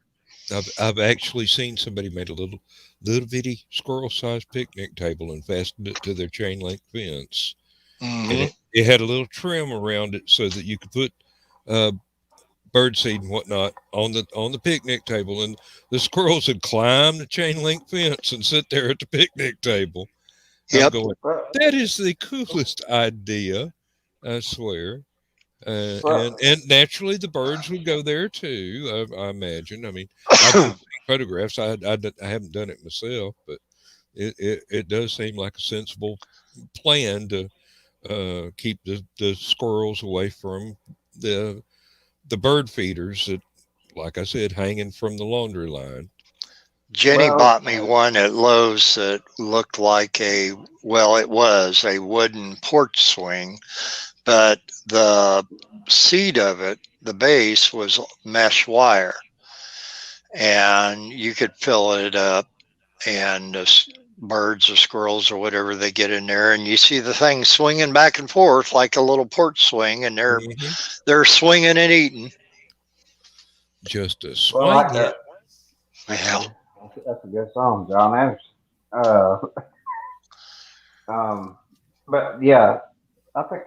[SPEAKER 1] I've actually seen somebody made a little bitty squirrel sized picnic table and fastened it to their chain link fence, and
[SPEAKER 2] Mm-hmm.
[SPEAKER 1] it had a little trim around it so that you could put uh, bird seed and whatnot on the picnic table, and the squirrels would climb the chain link fence and sit there at the picnic table. I'm
[SPEAKER 2] Yep.
[SPEAKER 1] going,
[SPEAKER 3] Well,
[SPEAKER 1] that is the coolest idea, I swear.
[SPEAKER 3] well,
[SPEAKER 1] And naturally the birds would go there too. I imagine. I mean, I've seen photographs. I haven't done it myself, but it does seem like a sensible plan to keep the squirrels away from the the bird feeders that, like I said, hanging from the laundry line.
[SPEAKER 2] Jenny
[SPEAKER 3] well,
[SPEAKER 2] bought me one at Lowe's that looked like it was a wooden porch swing, but the seat of it, the base was mesh wire, and you could fill it up, and birds or squirrels or whatever they get in there, and you see the thing swinging back and forth like a little porch swing, and
[SPEAKER 1] Hmm.
[SPEAKER 2] they're swinging and eating.
[SPEAKER 1] Just a
[SPEAKER 3] well, like
[SPEAKER 1] swing it.
[SPEAKER 3] that.
[SPEAKER 2] Yeah.
[SPEAKER 3] Yeah, that's a good song, John Anderson. Uh, but yeah, I think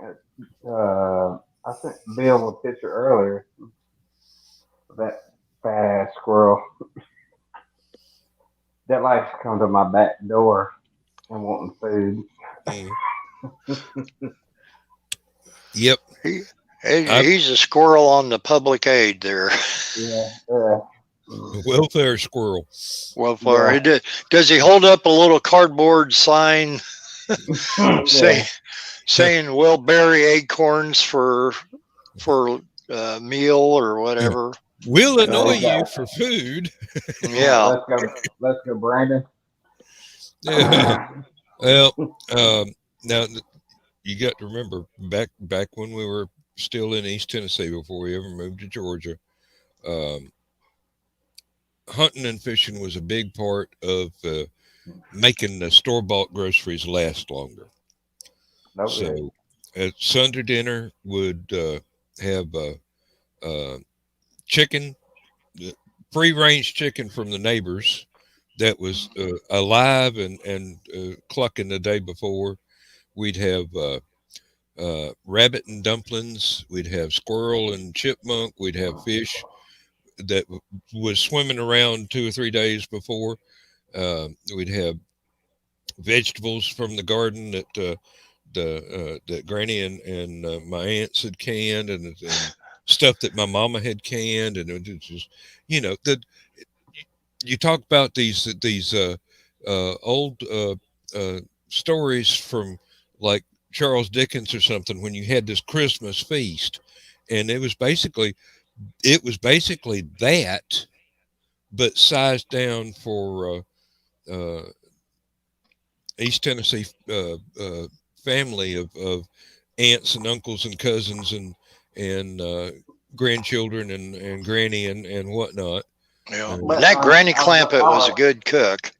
[SPEAKER 3] I sent Bill a picture earlier of that fat ass squirrel that likes to come to my back door and wanting food.
[SPEAKER 1] Mm. Yep.
[SPEAKER 2] He,
[SPEAKER 1] I
[SPEAKER 2] he's a squirrel on the public aid there.
[SPEAKER 3] Yeah,
[SPEAKER 1] welfare squirrel.
[SPEAKER 2] Well, for
[SPEAKER 3] yeah,
[SPEAKER 2] it, does he hold up a little cardboard sign say,
[SPEAKER 3] yeah.
[SPEAKER 2] saying we'll bury acorns for meal or whatever?
[SPEAKER 1] We'll
[SPEAKER 3] Yeah,
[SPEAKER 1] annoy
[SPEAKER 3] he's
[SPEAKER 1] you
[SPEAKER 3] got.
[SPEAKER 1] for food.
[SPEAKER 2] Yeah.
[SPEAKER 3] Let's go, Brandon.
[SPEAKER 1] Well, now you got to remember back when we were still in East Tennessee before we ever moved to Georgia. Um, Hunting and fishing was a big part of making the store bought groceries last longer.
[SPEAKER 3] Okay.
[SPEAKER 1] So at Sunday dinner would have uh, chicken, free range chicken from the neighbors that was alive and clucking the day before. We'd have rabbit and dumplings. We'd have squirrel and chipmunk. We'd have fish that was swimming around 2 or 3 days before. We'd have vegetables from the garden that Granny and my aunts had canned, and stuff that my mama had canned, and it was just, the you talk about these old stories from like Charles Dickens or something, when you had this Christmas feast, and it was basically that, but sized down for uh, East Tennessee family of aunts and uncles and cousins and grandchildren and granny and whatnot.
[SPEAKER 2] Yeah.
[SPEAKER 1] Uh,
[SPEAKER 3] But
[SPEAKER 2] That Granny
[SPEAKER 3] I was,
[SPEAKER 2] Clampett was a good cook.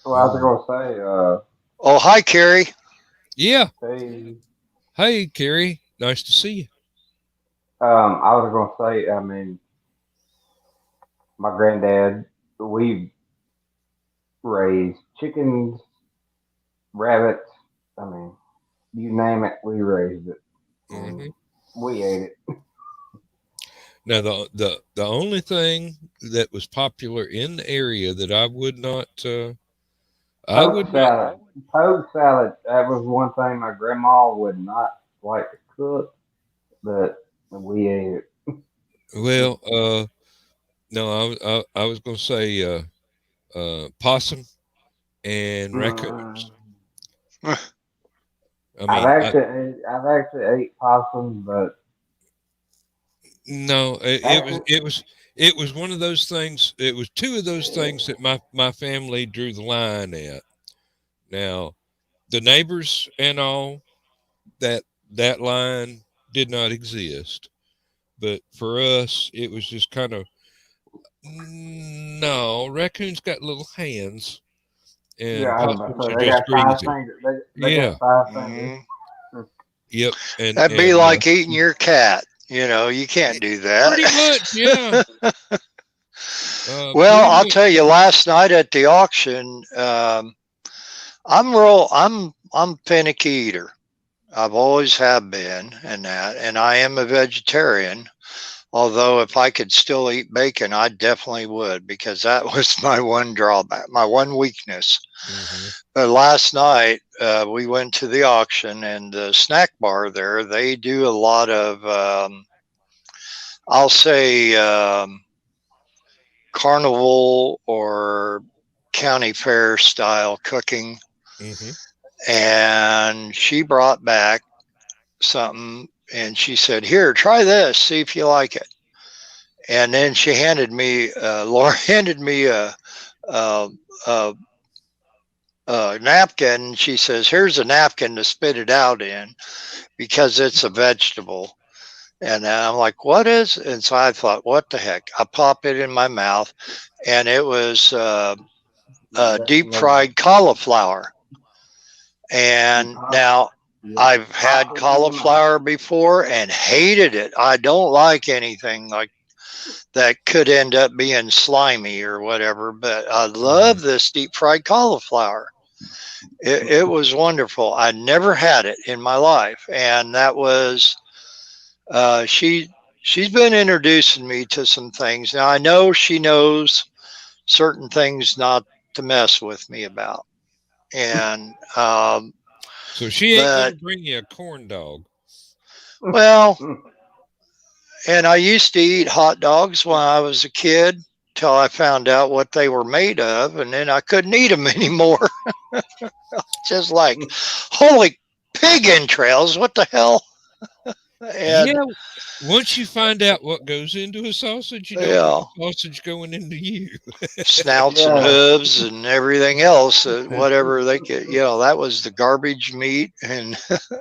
[SPEAKER 3] well, I was
[SPEAKER 1] oh,
[SPEAKER 3] gonna say,
[SPEAKER 2] Oh, hi, Carrie.
[SPEAKER 1] yeah.
[SPEAKER 3] hey,
[SPEAKER 1] Hey, Carrie. Nice to see you.
[SPEAKER 3] I was gonna say, I mean, my granddad, we raised chickens, rabbits. I mean, you name it, we raised it, and
[SPEAKER 1] Hmm.
[SPEAKER 3] we ate it.
[SPEAKER 1] Now, the only thing that was popular in the area that I would not.
[SPEAKER 3] Poke salad. That was one thing my grandma would not like to cook, but we ate it.
[SPEAKER 1] Well, no, I was going to say possum and
[SPEAKER 3] Mm,
[SPEAKER 1] raccoons. I mean,
[SPEAKER 3] I've actually ate possum, but
[SPEAKER 1] no,
[SPEAKER 3] actually,
[SPEAKER 1] it was one of those things. It was two of those things that my family drew the line at. Now, the neighbors and all that that line did not exist, but for us, it was just kind of no. Raccoons got little hands,
[SPEAKER 3] yeah,
[SPEAKER 1] and
[SPEAKER 3] I was about to
[SPEAKER 1] possums
[SPEAKER 3] say
[SPEAKER 1] are
[SPEAKER 3] they
[SPEAKER 1] just
[SPEAKER 3] got five
[SPEAKER 1] greasy.
[SPEAKER 3] fingers. They
[SPEAKER 1] Yeah.
[SPEAKER 3] got five fingers.
[SPEAKER 2] Mhm.
[SPEAKER 1] Yep.
[SPEAKER 2] That'd be
[SPEAKER 1] And
[SPEAKER 2] like eating your cat. You can't do
[SPEAKER 1] pretty much,
[SPEAKER 2] that.
[SPEAKER 1] yeah.
[SPEAKER 2] Well,
[SPEAKER 1] Pretty
[SPEAKER 2] I'll
[SPEAKER 1] much.
[SPEAKER 2] tell you, last night at the auction, I'm finicky eater. I've always have been, and I am a vegetarian. Although if I could still eat bacon, I definitely would because that was my one drawback, my one weakness.
[SPEAKER 1] Hmm.
[SPEAKER 2] But last night we went to the auction and the snack bar there. They do a lot of, I'll say, carnival or county fair style cooking.
[SPEAKER 1] Hmm.
[SPEAKER 2] And she brought back something and she said, "Here, try this, see if you like it." And then she handed me, Laura handed me a, a, a napkin. She says, "Here's a napkin to spit it out in because it's a vegetable." And I'm like, "What is?" And so I thought, "What the heck?" I pop it in my mouth, and it was deep
[SPEAKER 3] That,
[SPEAKER 2] fried cauliflower. And now
[SPEAKER 3] you
[SPEAKER 2] I've
[SPEAKER 3] pop
[SPEAKER 2] had
[SPEAKER 3] it in your mouth.
[SPEAKER 2] cauliflower before and hated it. I don't like anything like that could end up being slimy or whatever, but I love this deep fried cauliflower. It was wonderful. I never had it in my life, and that was she's been introducing me to some things. Now I know she knows certain things not to mess with me about, and
[SPEAKER 1] So she ain't gonna
[SPEAKER 2] but
[SPEAKER 1] bring you a corn dog.
[SPEAKER 2] well, and I used to eat hot dogs when I was a kid till I found out what they were made of, and then I couldn't eat them anymore. Just like, holy pig entrails, what the hell? And
[SPEAKER 1] Yeah. Once you find out what goes into a sausage, you don't want
[SPEAKER 2] yeah,
[SPEAKER 1] the sausage going into you.
[SPEAKER 2] snouts and
[SPEAKER 3] Yeah,
[SPEAKER 2] hooves and everything else, whatever they could, that was the garbage meat and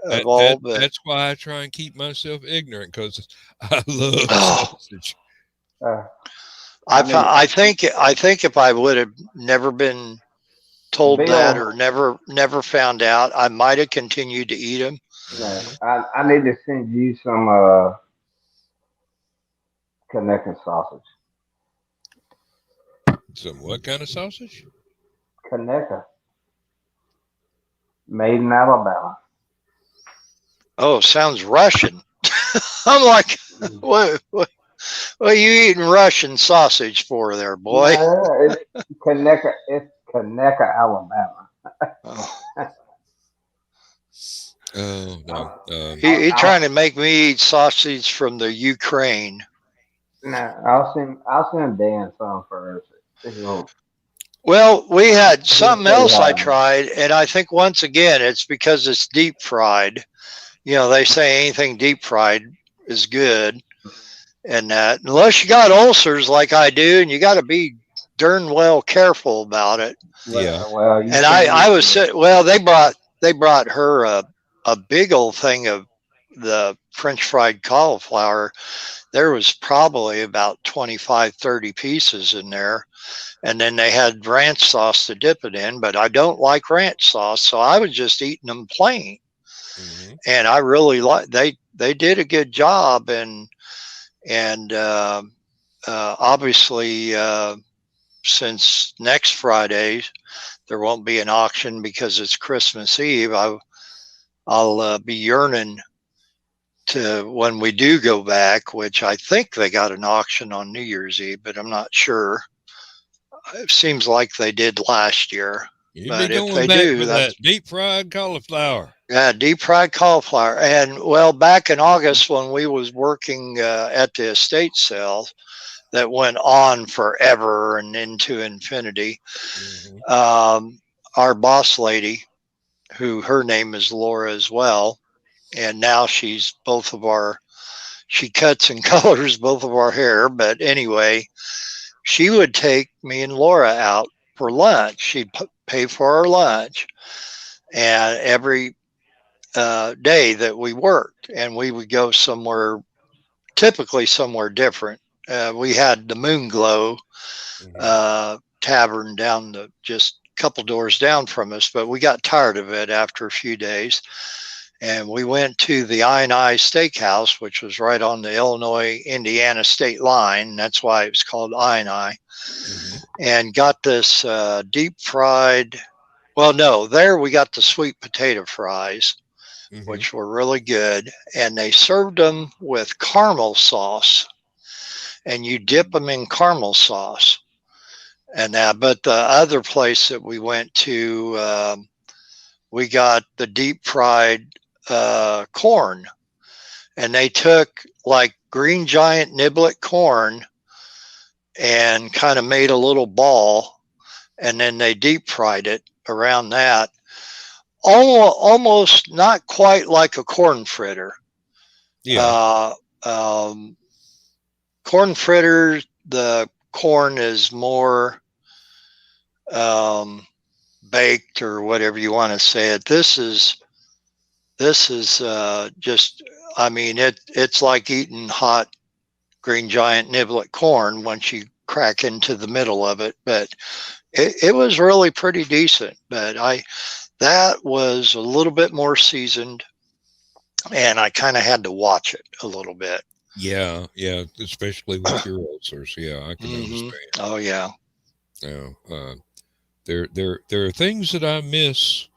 [SPEAKER 2] of all. But
[SPEAKER 1] That's why I try and keep myself ignorant because I love
[SPEAKER 2] oh,
[SPEAKER 1] sausage.
[SPEAKER 3] uh, I need
[SPEAKER 2] I think if I would have never been told that
[SPEAKER 3] Bill.
[SPEAKER 2] or never found out, I might have continued to eat them.
[SPEAKER 3] Yeah,
[SPEAKER 1] Hmm.
[SPEAKER 3] I need to send you some Connecticut sausage.
[SPEAKER 1] Some what kind of sausage?
[SPEAKER 3] Connecticut, made in Alabama.
[SPEAKER 2] Oh, sounds Russian. I'm like,
[SPEAKER 3] Mm.
[SPEAKER 2] what are you eating Russian sausage for there, boy?
[SPEAKER 3] No, it's Connecticut. It's Connecticut, Alabama.
[SPEAKER 2] Oh,
[SPEAKER 1] Oh no.
[SPEAKER 2] he trying to make me eat sausage from the Ukraine.
[SPEAKER 3] No, I'll send Dan some first. He'll
[SPEAKER 2] Well, we had
[SPEAKER 3] he'll
[SPEAKER 2] something
[SPEAKER 3] tell you
[SPEAKER 2] else I
[SPEAKER 3] how to make it.
[SPEAKER 2] tried, and I think once again it's because it's deep fried. They say anything deep fried is good, and that unless you got ulcers like I do, and you got to be darn well careful about it.
[SPEAKER 1] Yeah.
[SPEAKER 3] Well, you
[SPEAKER 2] And
[SPEAKER 3] can't
[SPEAKER 2] I
[SPEAKER 3] eat
[SPEAKER 2] was
[SPEAKER 3] the
[SPEAKER 2] well, they brought her a big old thing of the French fried cauliflower. There was probably about 25, 30 pieces in there. And then they had ranch sauce to dip it in, but I don't like ranch sauce, so I was just eating them plain.
[SPEAKER 1] Hmm.
[SPEAKER 2] And I really like they did a good job, and obviously since next Friday there won't be an auction because it's Christmas Eve. I'll be yearning to when we do go back, which I think they got an auction on New Year's Eve, but I'm not sure. It seems like they did last year.
[SPEAKER 1] You'd be
[SPEAKER 2] But if
[SPEAKER 1] going
[SPEAKER 2] they
[SPEAKER 1] back
[SPEAKER 2] do,
[SPEAKER 1] for that
[SPEAKER 2] that's
[SPEAKER 1] deep fried cauliflower.
[SPEAKER 2] deep fried cauliflower. And well, back in August when we was working at the estate sale that went on forever and into infinity,
[SPEAKER 1] Hmm.
[SPEAKER 2] um, our boss lady, who her name is Laura as well, and now she's both of our she cuts and colors both of our hair. But anyway, she would take me and Laura out for lunch. She'd pay for our lunch, and every day that we worked, and we would go somewhere, typically somewhere different. We had the Moon Glow
[SPEAKER 1] Hmm.
[SPEAKER 2] Tavern down the just a couple doors down from us, but we got tired of it after a few days, and we went to the I&I Steakhouse, which was right on the Illinois-Indiana state line. That's why it was called I&I,
[SPEAKER 1] Hmm.
[SPEAKER 2] and got this deep fried. Well, no, there we got the sweet potato fries,
[SPEAKER 1] Hmm.
[SPEAKER 2] which were really good, and they served them with caramel sauce, and you dip them in caramel sauce. And that, but the other place that we went to, we got the deep fried corn, and they took like green giant niblet corn and kind of made a little ball, and then they deep fried it around that. Almost not quite like a corn fritter.
[SPEAKER 1] Yeah.
[SPEAKER 2] Uh, um, Corn fritters, the corn is more um, baked or whatever you want to say it. This is just. I mean, it's like eating hot green giant niblet corn once you crack into the middle of it. But it was really pretty decent. But that was a little bit more seasoned, and I kind of had to watch it a little bit.
[SPEAKER 1] Yeah. Yeah. Especially with your ulcers. Yeah, I can
[SPEAKER 2] Hmm.
[SPEAKER 1] understand.
[SPEAKER 2] Oh yeah.
[SPEAKER 1] Now, there are things that I miss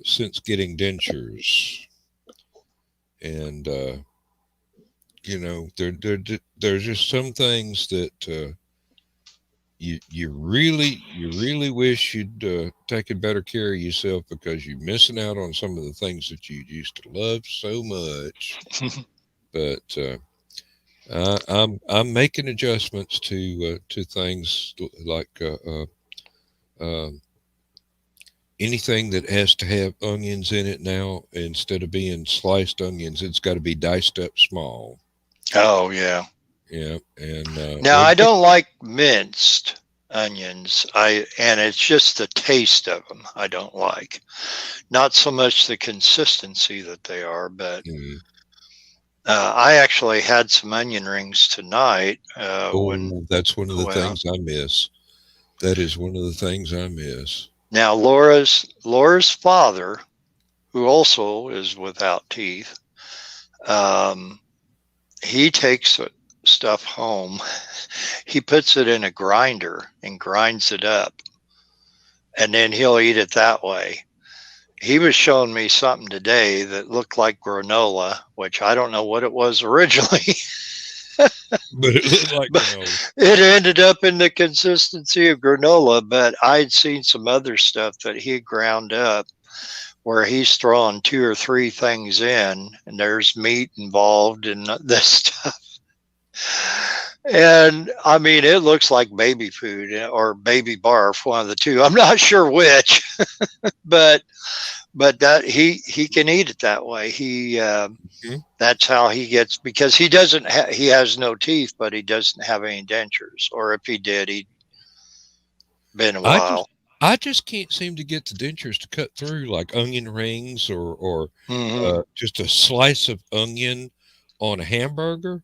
[SPEAKER 1] since getting dentures, and there's just some things that you really wish you'd taken better care of yourself because you're missing out on some of the things that you used to love so much. But I'm making adjustments to things like um anything that has to have onions in it now. Instead of being sliced onions, it's got to be diced up small.
[SPEAKER 2] Oh yeah.
[SPEAKER 1] Yeah, and
[SPEAKER 2] Now I don't like minced onions. And it's just the taste of them I don't like. Not so much the consistency that they are, but
[SPEAKER 1] mm,
[SPEAKER 2] I actually had some onion rings tonight. When
[SPEAKER 1] oh, that's one of the
[SPEAKER 2] well,
[SPEAKER 1] things I miss. That is one of the things I miss.
[SPEAKER 2] now Laura's father, who also is without teeth, um, he takes stuff home. He puts it in a grinder and grinds it up, and then he'll eat it that way. He was showing me something today that looked like granola, which I don't know what it was originally,
[SPEAKER 1] But it looked like
[SPEAKER 2] but
[SPEAKER 1] granola.
[SPEAKER 2] it ended up in the consistency of granola. But I'd seen some other stuff that he ground up where he's throwing two or three things in, and there's meat involved in this stuff. And I mean, it looks like baby food or baby barf, one of the two. I'm not sure which, but that he can eat it that way.
[SPEAKER 1] Hmm.
[SPEAKER 2] That's how he gets, because he doesn't he has no teeth, but he doesn't have any dentures, or if he did, he'd been a
[SPEAKER 1] I just
[SPEAKER 2] while.
[SPEAKER 1] I just can't seem to get the dentures to cut through like onion rings or
[SPEAKER 2] Hmm.
[SPEAKER 1] just a slice of onion on a hamburger.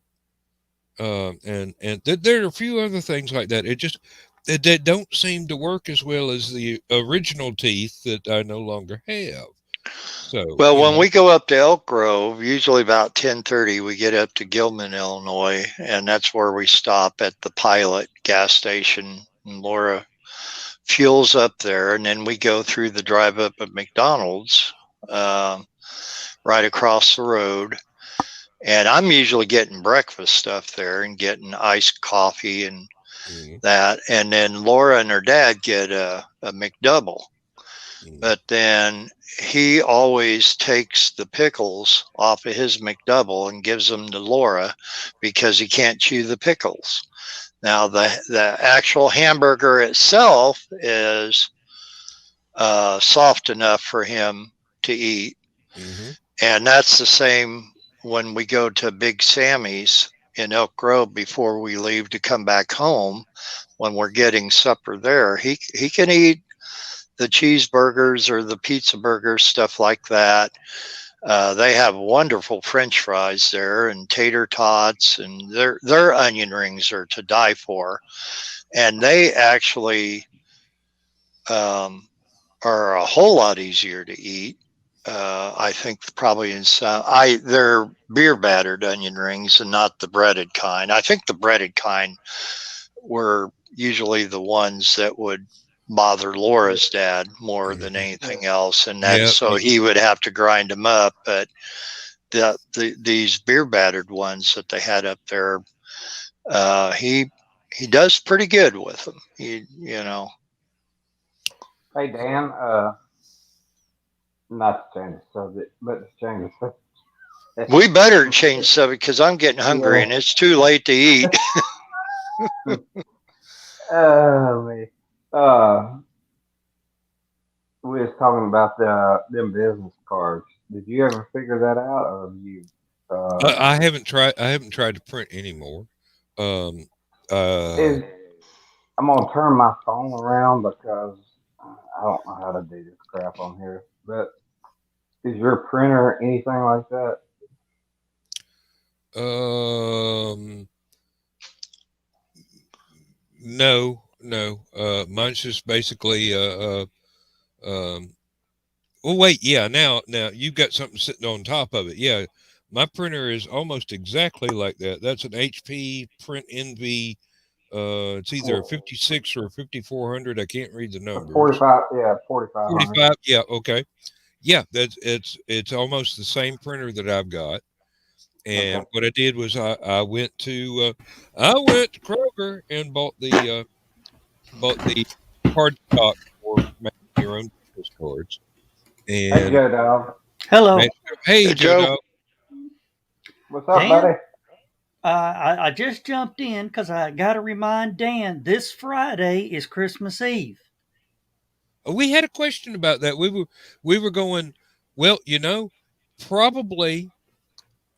[SPEAKER 1] And there are a few other things like that. It just they don't seem to work as well as the original teeth that I no longer have. So
[SPEAKER 2] Well, when we go up to Elk Grove, usually about 10:30, we get up to Gilman, Illinois, and that's where we stop at the Pilot gas station. And Laura fuels up there, and then we go through the drive up at McDonald's, um, right across the road. And I'm usually getting breakfast stuff there and getting iced coffee and that, and then Laura and her dad get a McDouble. But then he always takes the pickles off of his McDouble and gives them to Laura because he can't chew the pickles. Now, the actual hamburger itself is soft enough for him to eat. And that's the same when we go to Big Sammy's in Elk Grove before we leave to come back home. When we're getting supper there, he can eat the cheeseburgers or the pizza burgers, stuff like that. They have wonderful French fries there and tater tots, and their onion rings are to die for. And they actually are a whole lot easier to eat. I think probably they're beer battered onion rings and not the breaded kind. I think the breaded kind were usually the ones that would bother Laura's dad more than anything else, and so he would have to grind them up. But these beer battered ones that they had up there, he does pretty good with them. You know.
[SPEAKER 3] Hey Dan, not to change the subject, but to change the subject.
[SPEAKER 2] We better change the subject because I'm getting hungry and it's too late to eat.
[SPEAKER 3] Oh man. We was talking about them business cards. Did you ever figure that out, or have you?
[SPEAKER 1] I haven't tried. I haven't tried to print anymore.
[SPEAKER 3] I'm gonna turn my phone around because I don't know how to do this crap on here. But is your printer anything like that?
[SPEAKER 1] No. Mine's just basically oh wait, yeah. Now you've got something sitting on top of it. Yeah, my printer is almost exactly like that. That's an HP Print Envy. It's either a 56 or a 5400. I can't read the numbers.
[SPEAKER 3] 45. Yeah, 4500.
[SPEAKER 1] 45. Yeah. Okay. Yeah, it's almost the same printer that I've got. And what I did was I went to Kroger and bought the card stock for making your own business cards. And
[SPEAKER 3] hey, Joe Dog.
[SPEAKER 4] Hello.
[SPEAKER 1] Hey, Joe Dog.
[SPEAKER 3] What's up, buddy?
[SPEAKER 4] I just jumped in because I got to remind Dan this Friday is Christmas Eve.
[SPEAKER 1] We had a question about that. We were going, well, probably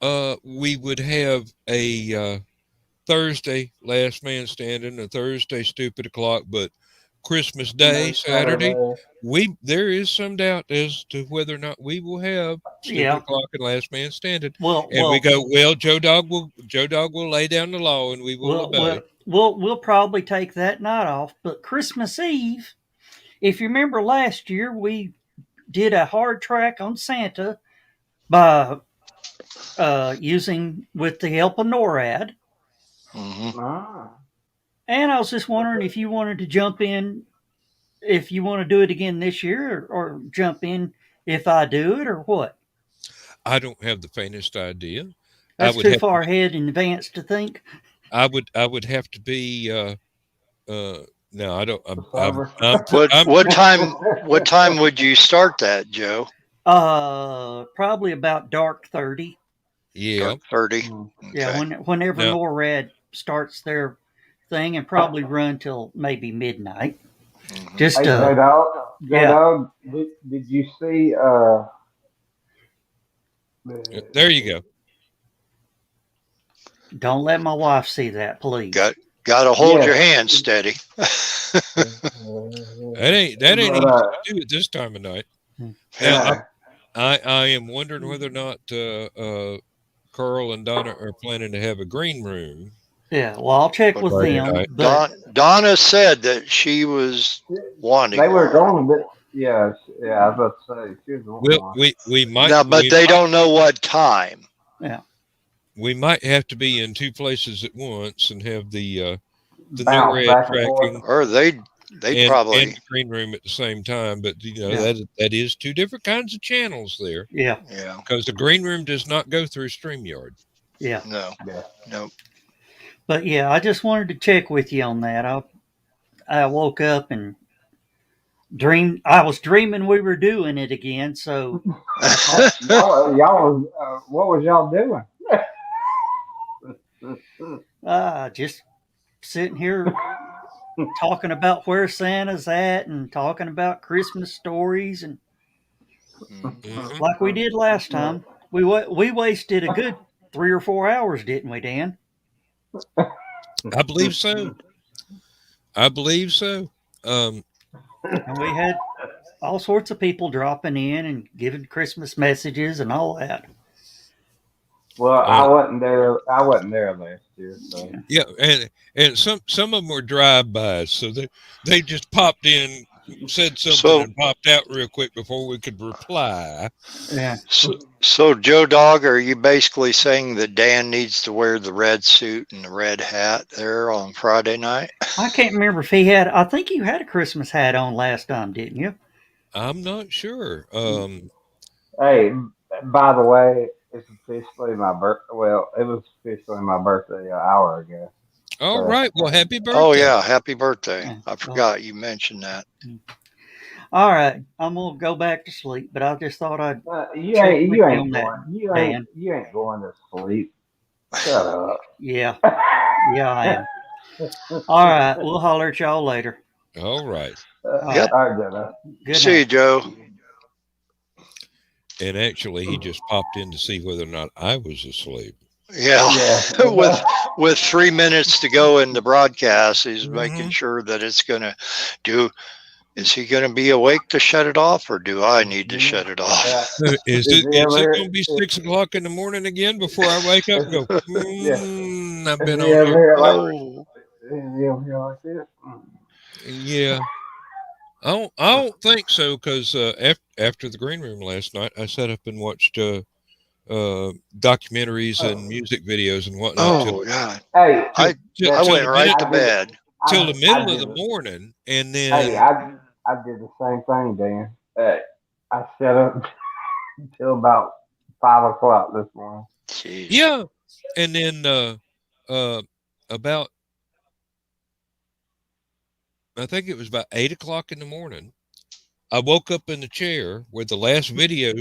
[SPEAKER 1] we would have a Thursday Last Man Standing, a Thursday Stupid O'Clock, but Christmas Day, Saturday, there is some doubt as to whether or not we will have Stupid O'Clock and Last Man Standing. We go, well, Joe Dog will lay down the law and we will obey.
[SPEAKER 4] We'll probably take that night off, but Christmas Eve, if you remember last year, we did a hard track on Santa by using with the help of NORAD. And I was just wondering if you wanted to jump in, if you want to do it again this year, or jump in if I do it, or what?
[SPEAKER 1] I don't have the faintest idea.
[SPEAKER 4] That's too far ahead in advance to think.
[SPEAKER 1] I would have to be. No, I don't.
[SPEAKER 2] What time would you start that, Joe?
[SPEAKER 4] Probably about dark 30.
[SPEAKER 1] Yeah,
[SPEAKER 2] dark 30.
[SPEAKER 4] Okay. Yeah, whenever NORAD starts their thing, and probably run till maybe midnight. Just
[SPEAKER 3] hey, J-Dog, did you see?
[SPEAKER 1] There you go.
[SPEAKER 4] Don't let my wife see that, please.
[SPEAKER 2] Got to hold your hand steady.
[SPEAKER 1] that ain't easy to do at this time of night. Now, I am wondering whether or not Carl and Donna are planning to have a green room.
[SPEAKER 4] Yeah, well, I'll check with them.
[SPEAKER 2] Donna said that she was wanting.
[SPEAKER 3] They were going, but yeah, I was about to say she was wanting.
[SPEAKER 1] Well, we might.
[SPEAKER 2] No, but they don't know what time.
[SPEAKER 4] Yeah,
[SPEAKER 1] we might have to be in two places at once and have the NORAD tracking,
[SPEAKER 2] or they probably
[SPEAKER 1] and the green room at the same time. But that is two different kinds of channels there.
[SPEAKER 4] Yeah.
[SPEAKER 1] Because the green room does not go through StreamYard.
[SPEAKER 4] Yeah.
[SPEAKER 2] No.
[SPEAKER 4] But yeah, I just wanted to check with you on that. I woke up and dreamed. I was dreaming we were doing it again. So I thought,
[SPEAKER 3] What was y'all doing?
[SPEAKER 4] just sitting here talking about where Santa's at and talking about Christmas stories and
[SPEAKER 1] Mhm.
[SPEAKER 4] like we did last time. We wasted a good 3 or 4 hours, didn't we, Dan?
[SPEAKER 1] I believe so. I believe so. Um,
[SPEAKER 4] And we had all sorts of people dropping in and giving Christmas messages and all that.
[SPEAKER 3] Well,
[SPEAKER 1] uh,
[SPEAKER 3] I wasn't there last year, so
[SPEAKER 1] yeah, and some of them were drive-bys, so they just popped in, said something,
[SPEAKER 2] so,
[SPEAKER 1] and popped out real quick before we could reply.
[SPEAKER 4] Yeah.
[SPEAKER 2] so Joe Dog, are you basically saying that Dan needs to wear the red suit and the red hat there on Friday night?
[SPEAKER 4] I can't remember if he had. I think you had a Christmas hat on last time, didn't you?
[SPEAKER 1] I'm not sure.
[SPEAKER 3] hey, by the way, it's officially my birth. Well, it was officially my birthday an hour ago.
[SPEAKER 1] All
[SPEAKER 3] So,
[SPEAKER 1] right. Well, happy
[SPEAKER 2] Oh
[SPEAKER 1] birthday.
[SPEAKER 2] yeah, happy birthday!
[SPEAKER 4] Yeah.
[SPEAKER 2] I forgot you mentioned that.
[SPEAKER 4] All right, I'm gonna go back to sleep, but I just thought I'd
[SPEAKER 3] you
[SPEAKER 4] check
[SPEAKER 3] ain't
[SPEAKER 4] with
[SPEAKER 3] you
[SPEAKER 4] you
[SPEAKER 3] ain't
[SPEAKER 4] on that,
[SPEAKER 3] going you ain't
[SPEAKER 4] Dan.
[SPEAKER 3] you ain't going to sleep. Shut up.
[SPEAKER 4] Yeah, yeah, I am. All right, we'll holler at y'all later.
[SPEAKER 1] All right.
[SPEAKER 4] All
[SPEAKER 2] Yep.
[SPEAKER 4] right,
[SPEAKER 3] All right, Jenna.
[SPEAKER 4] good
[SPEAKER 2] See you,
[SPEAKER 4] night.
[SPEAKER 2] Joe.
[SPEAKER 1] And actually, he just popped in to see whether or not I was asleep.
[SPEAKER 2] Yeah,
[SPEAKER 3] Yeah.
[SPEAKER 2] with 3 minutes to go in the broadcast, he's making
[SPEAKER 1] Mhm.
[SPEAKER 2] sure that it's gonna do. Is he gonna be awake to shut it off, or do I need to shut it
[SPEAKER 3] Yeah.
[SPEAKER 2] off?
[SPEAKER 1] Is
[SPEAKER 3] Is
[SPEAKER 1] it
[SPEAKER 3] he
[SPEAKER 1] is
[SPEAKER 3] ever
[SPEAKER 1] it
[SPEAKER 3] here?
[SPEAKER 1] going to be 6 o'clock in the morning again before I wake up and go?
[SPEAKER 3] Yeah.
[SPEAKER 1] I've
[SPEAKER 3] Is
[SPEAKER 1] been
[SPEAKER 3] he
[SPEAKER 1] on
[SPEAKER 3] ever
[SPEAKER 1] here.
[SPEAKER 3] here like?
[SPEAKER 2] Oh,
[SPEAKER 3] Is he ever here like this?
[SPEAKER 1] Yeah, I don't think so because after the green room last night, I sat up and watched documentaries and music videos and whatnot
[SPEAKER 2] oh God!
[SPEAKER 3] Hey,
[SPEAKER 1] till,
[SPEAKER 2] I
[SPEAKER 1] till,
[SPEAKER 2] I
[SPEAKER 3] that
[SPEAKER 1] till
[SPEAKER 2] went
[SPEAKER 1] the
[SPEAKER 2] right
[SPEAKER 1] minute
[SPEAKER 2] to
[SPEAKER 3] I did.
[SPEAKER 2] bed.
[SPEAKER 1] till the
[SPEAKER 3] I
[SPEAKER 1] middle of
[SPEAKER 3] did.
[SPEAKER 1] the morning, and
[SPEAKER 3] Hey,
[SPEAKER 1] then
[SPEAKER 3] I did the same thing, Dan. I sat up until about 5 o'clock this morning.
[SPEAKER 2] Jeez.
[SPEAKER 1] yeah, and then uh about I think it was about 8 o'clock in the morning. I woke up in the chair with the last video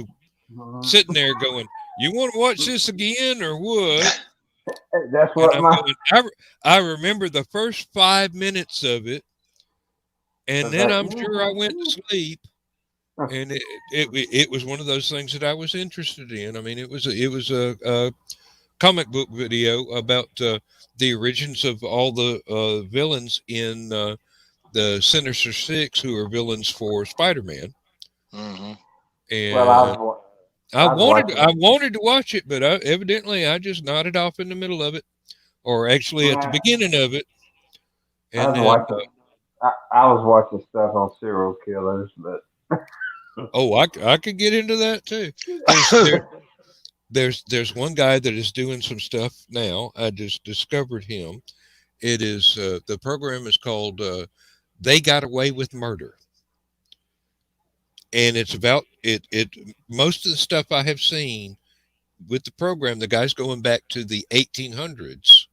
[SPEAKER 3] Mhm.
[SPEAKER 1] sitting there going, "You want to watch this again or what?"
[SPEAKER 3] That's
[SPEAKER 1] And
[SPEAKER 3] what
[SPEAKER 1] I'm
[SPEAKER 3] my.
[SPEAKER 1] going, I remember the first 5 minutes of it, and
[SPEAKER 3] It's
[SPEAKER 1] then
[SPEAKER 3] like,
[SPEAKER 1] I'm sure I went to sleep. And it was one of those things that I was interested in. I mean, it was a comic book video about the origins of all the villains in the Sinister Six, who are villains for Spider-Man.
[SPEAKER 2] Hmm.
[SPEAKER 1] And
[SPEAKER 3] well, I was
[SPEAKER 1] I
[SPEAKER 3] watching.
[SPEAKER 1] wanted to watch it, but evidently I just nodded off in the middle of it, or actually at the
[SPEAKER 3] Man,
[SPEAKER 1] beginning of it.
[SPEAKER 3] I
[SPEAKER 1] And
[SPEAKER 3] was
[SPEAKER 1] then,
[SPEAKER 3] watching. I was watching stuff on serial killers, but
[SPEAKER 1] oh, I could get into that too. There's one guy that is doing some stuff now. I just discovered him. It is the program is called "They Got Away with Murder," and it's about it. Most of the stuff I have seen with the program, the guy's going back to the 1800s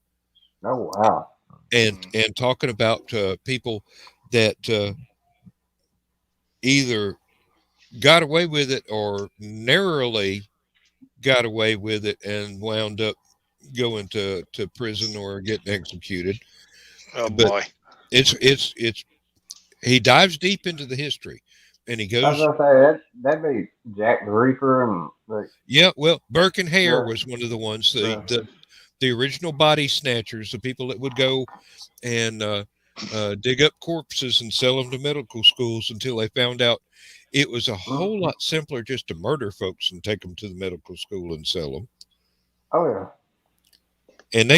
[SPEAKER 3] oh wow,
[SPEAKER 1] and talking about people that either got away with it or narrowly got away with it and wound up going to prison or getting executed.
[SPEAKER 2] Oh
[SPEAKER 1] But
[SPEAKER 2] boy.
[SPEAKER 1] it's he dives deep into the history, and he
[SPEAKER 3] I was
[SPEAKER 1] goes,
[SPEAKER 3] gonna say that'd be Jack the Reaper and
[SPEAKER 1] yeah, well, Burke and Hare
[SPEAKER 3] the
[SPEAKER 1] was one of the ones,
[SPEAKER 3] the
[SPEAKER 1] the original body snatchers, the people that would go and dig up corpses and sell them to medical schools until they found out it was a whole lot simpler just to murder folks and take them to the medical school and sell them.
[SPEAKER 3] oh yeah,
[SPEAKER 1] And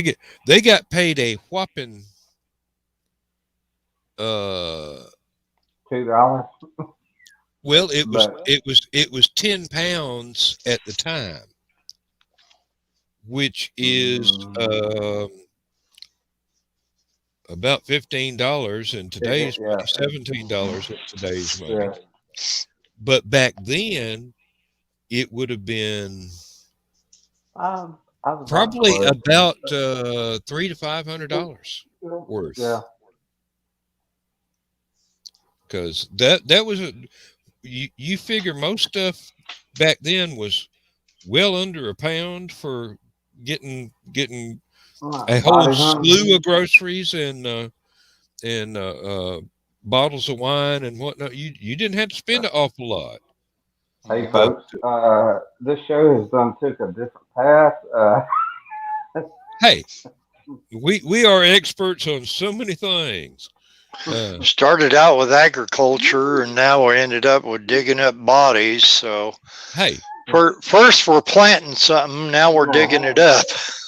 [SPEAKER 1] they got paid a whopping uh
[SPEAKER 3] $2,
[SPEAKER 1] well
[SPEAKER 3] but
[SPEAKER 1] it was £10 at the time, which is
[SPEAKER 3] mm,
[SPEAKER 1] about $15 in today's
[SPEAKER 3] yeah,
[SPEAKER 1] money, $17 in today's money.
[SPEAKER 3] yeah.
[SPEAKER 1] But back then, it would have been
[SPEAKER 3] Um, I was about
[SPEAKER 1] Probably
[SPEAKER 3] close.
[SPEAKER 1] about $300 to $500 worth.
[SPEAKER 3] Yeah.
[SPEAKER 1] Because that was you figure most stuff back then was well under a pound for getting a whole
[SPEAKER 3] Body hunting.
[SPEAKER 1] slew of groceries and bottles of wine and whatnot. You didn't have to spend an awful lot.
[SPEAKER 3] Hey,
[SPEAKER 1] But
[SPEAKER 3] folks, this show has done took a different path.
[SPEAKER 1] hey, we are experts on so many things.
[SPEAKER 2] Started out with agriculture, and now we ended up with digging up bodies. So,
[SPEAKER 1] Hey,
[SPEAKER 2] first we're planting something. Now we're digging it up.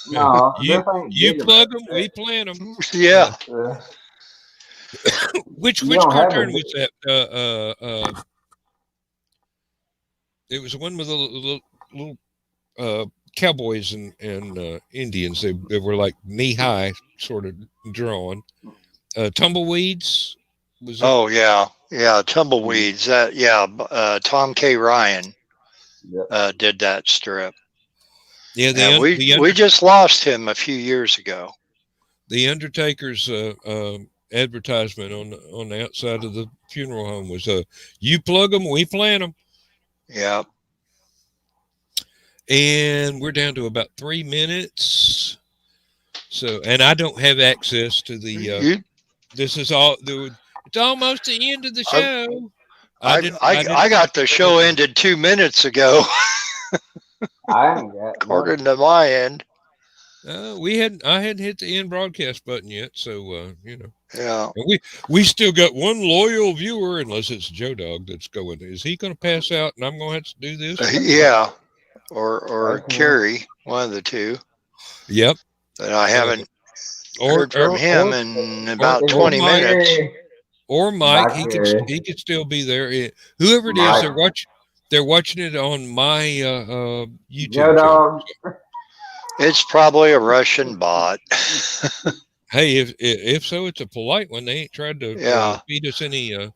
[SPEAKER 3] No, this ain't
[SPEAKER 1] you
[SPEAKER 3] digging
[SPEAKER 1] plug
[SPEAKER 3] it.
[SPEAKER 1] them, we plant them.
[SPEAKER 2] Yeah.
[SPEAKER 1] Which
[SPEAKER 3] You don't have
[SPEAKER 1] cartoon
[SPEAKER 3] a-
[SPEAKER 1] was that? It was the one with the little cowboys and Indians. They were like knee high, sort of drawn. Tumbleweeds was it?
[SPEAKER 2] Oh yeah, tumbleweeds. Tom K. Ryan
[SPEAKER 3] Yep.
[SPEAKER 2] did that strip.
[SPEAKER 1] Yeah,
[SPEAKER 2] And we just lost him a few years ago.
[SPEAKER 1] the Undertaker's advertisement on the outside of the funeral home was you plug them, we plant them.
[SPEAKER 2] Yeah.
[SPEAKER 1] And we're down to about 3 minutes. So, and I don't have access to the. This is all. It's almost the end of the show.
[SPEAKER 2] I got the show ended 2 minutes ago.
[SPEAKER 3] I ain't got
[SPEAKER 2] according to my end.
[SPEAKER 1] I hadn't hit the end broadcast button yet, so
[SPEAKER 2] Yeah.
[SPEAKER 1] And we still got one loyal viewer, unless it's Joe Dog that's going. Is he going to pass out, and I'm going to have to do this?
[SPEAKER 2] Yeah, or Kerry, one of the two.
[SPEAKER 1] Yep.
[SPEAKER 2] But I haven't heard from him in about 20 minutes.
[SPEAKER 1] Or Mike, he could still be there. Whoever it is, they're watching it on my YouTube channel.
[SPEAKER 2] It's probably a Russian bot.
[SPEAKER 1] Hey, if so, it's a polite one. They ain't tried to feed us any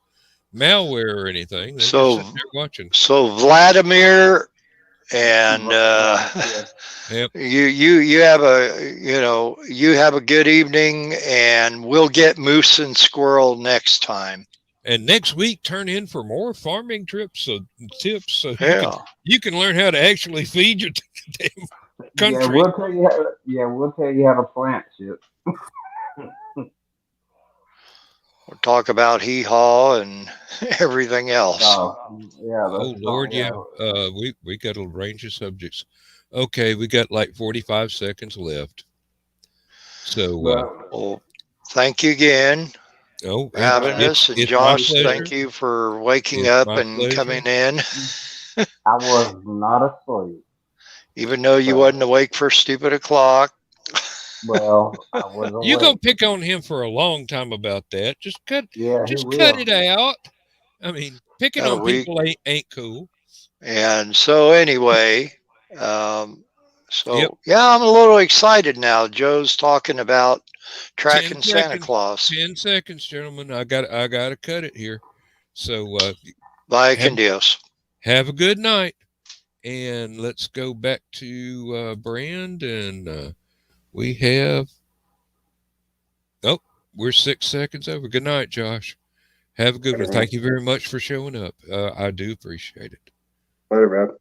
[SPEAKER 1] malware or anything. They're just sitting there watching.
[SPEAKER 2] So Vladimir and
[SPEAKER 1] yep.
[SPEAKER 2] you have a good evening, and we'll get moose and squirrel next time.
[SPEAKER 1] And next week, turn in for more farming tips so you can learn how to actually feed your damn country.
[SPEAKER 3] Yeah, we'll tell you how to plant shit.
[SPEAKER 2] We'll talk about hee-haw and everything else.
[SPEAKER 1] Oh Lord, yeah. We got a range of subjects. Okay, we got like 45 seconds left. So
[SPEAKER 2] well, thank you again for having us. And Josh, thank you for waking up and coming in.
[SPEAKER 3] I was not asleep.
[SPEAKER 2] Even though you wasn't awake for stupid o'clock.
[SPEAKER 3] Well, I was awake.
[SPEAKER 1] You're gonna pick on him for a long time about that. Just cut it out. I mean, picking on people ain't cool.
[SPEAKER 2] And so anyway, I'm a little excited now. Joe's talking about tracking Santa Claus.
[SPEAKER 1] 10 seconds, gentlemen. I gotta cut it here. So
[SPEAKER 2] bye, con Dios.
[SPEAKER 1] Have a good night. And let's go back to Brand, and we have. Oh, we're 6 seconds over. Good night, Josh. Have a good one. Thank you very much for showing up. I do appreciate it.
[SPEAKER 5] Later, man.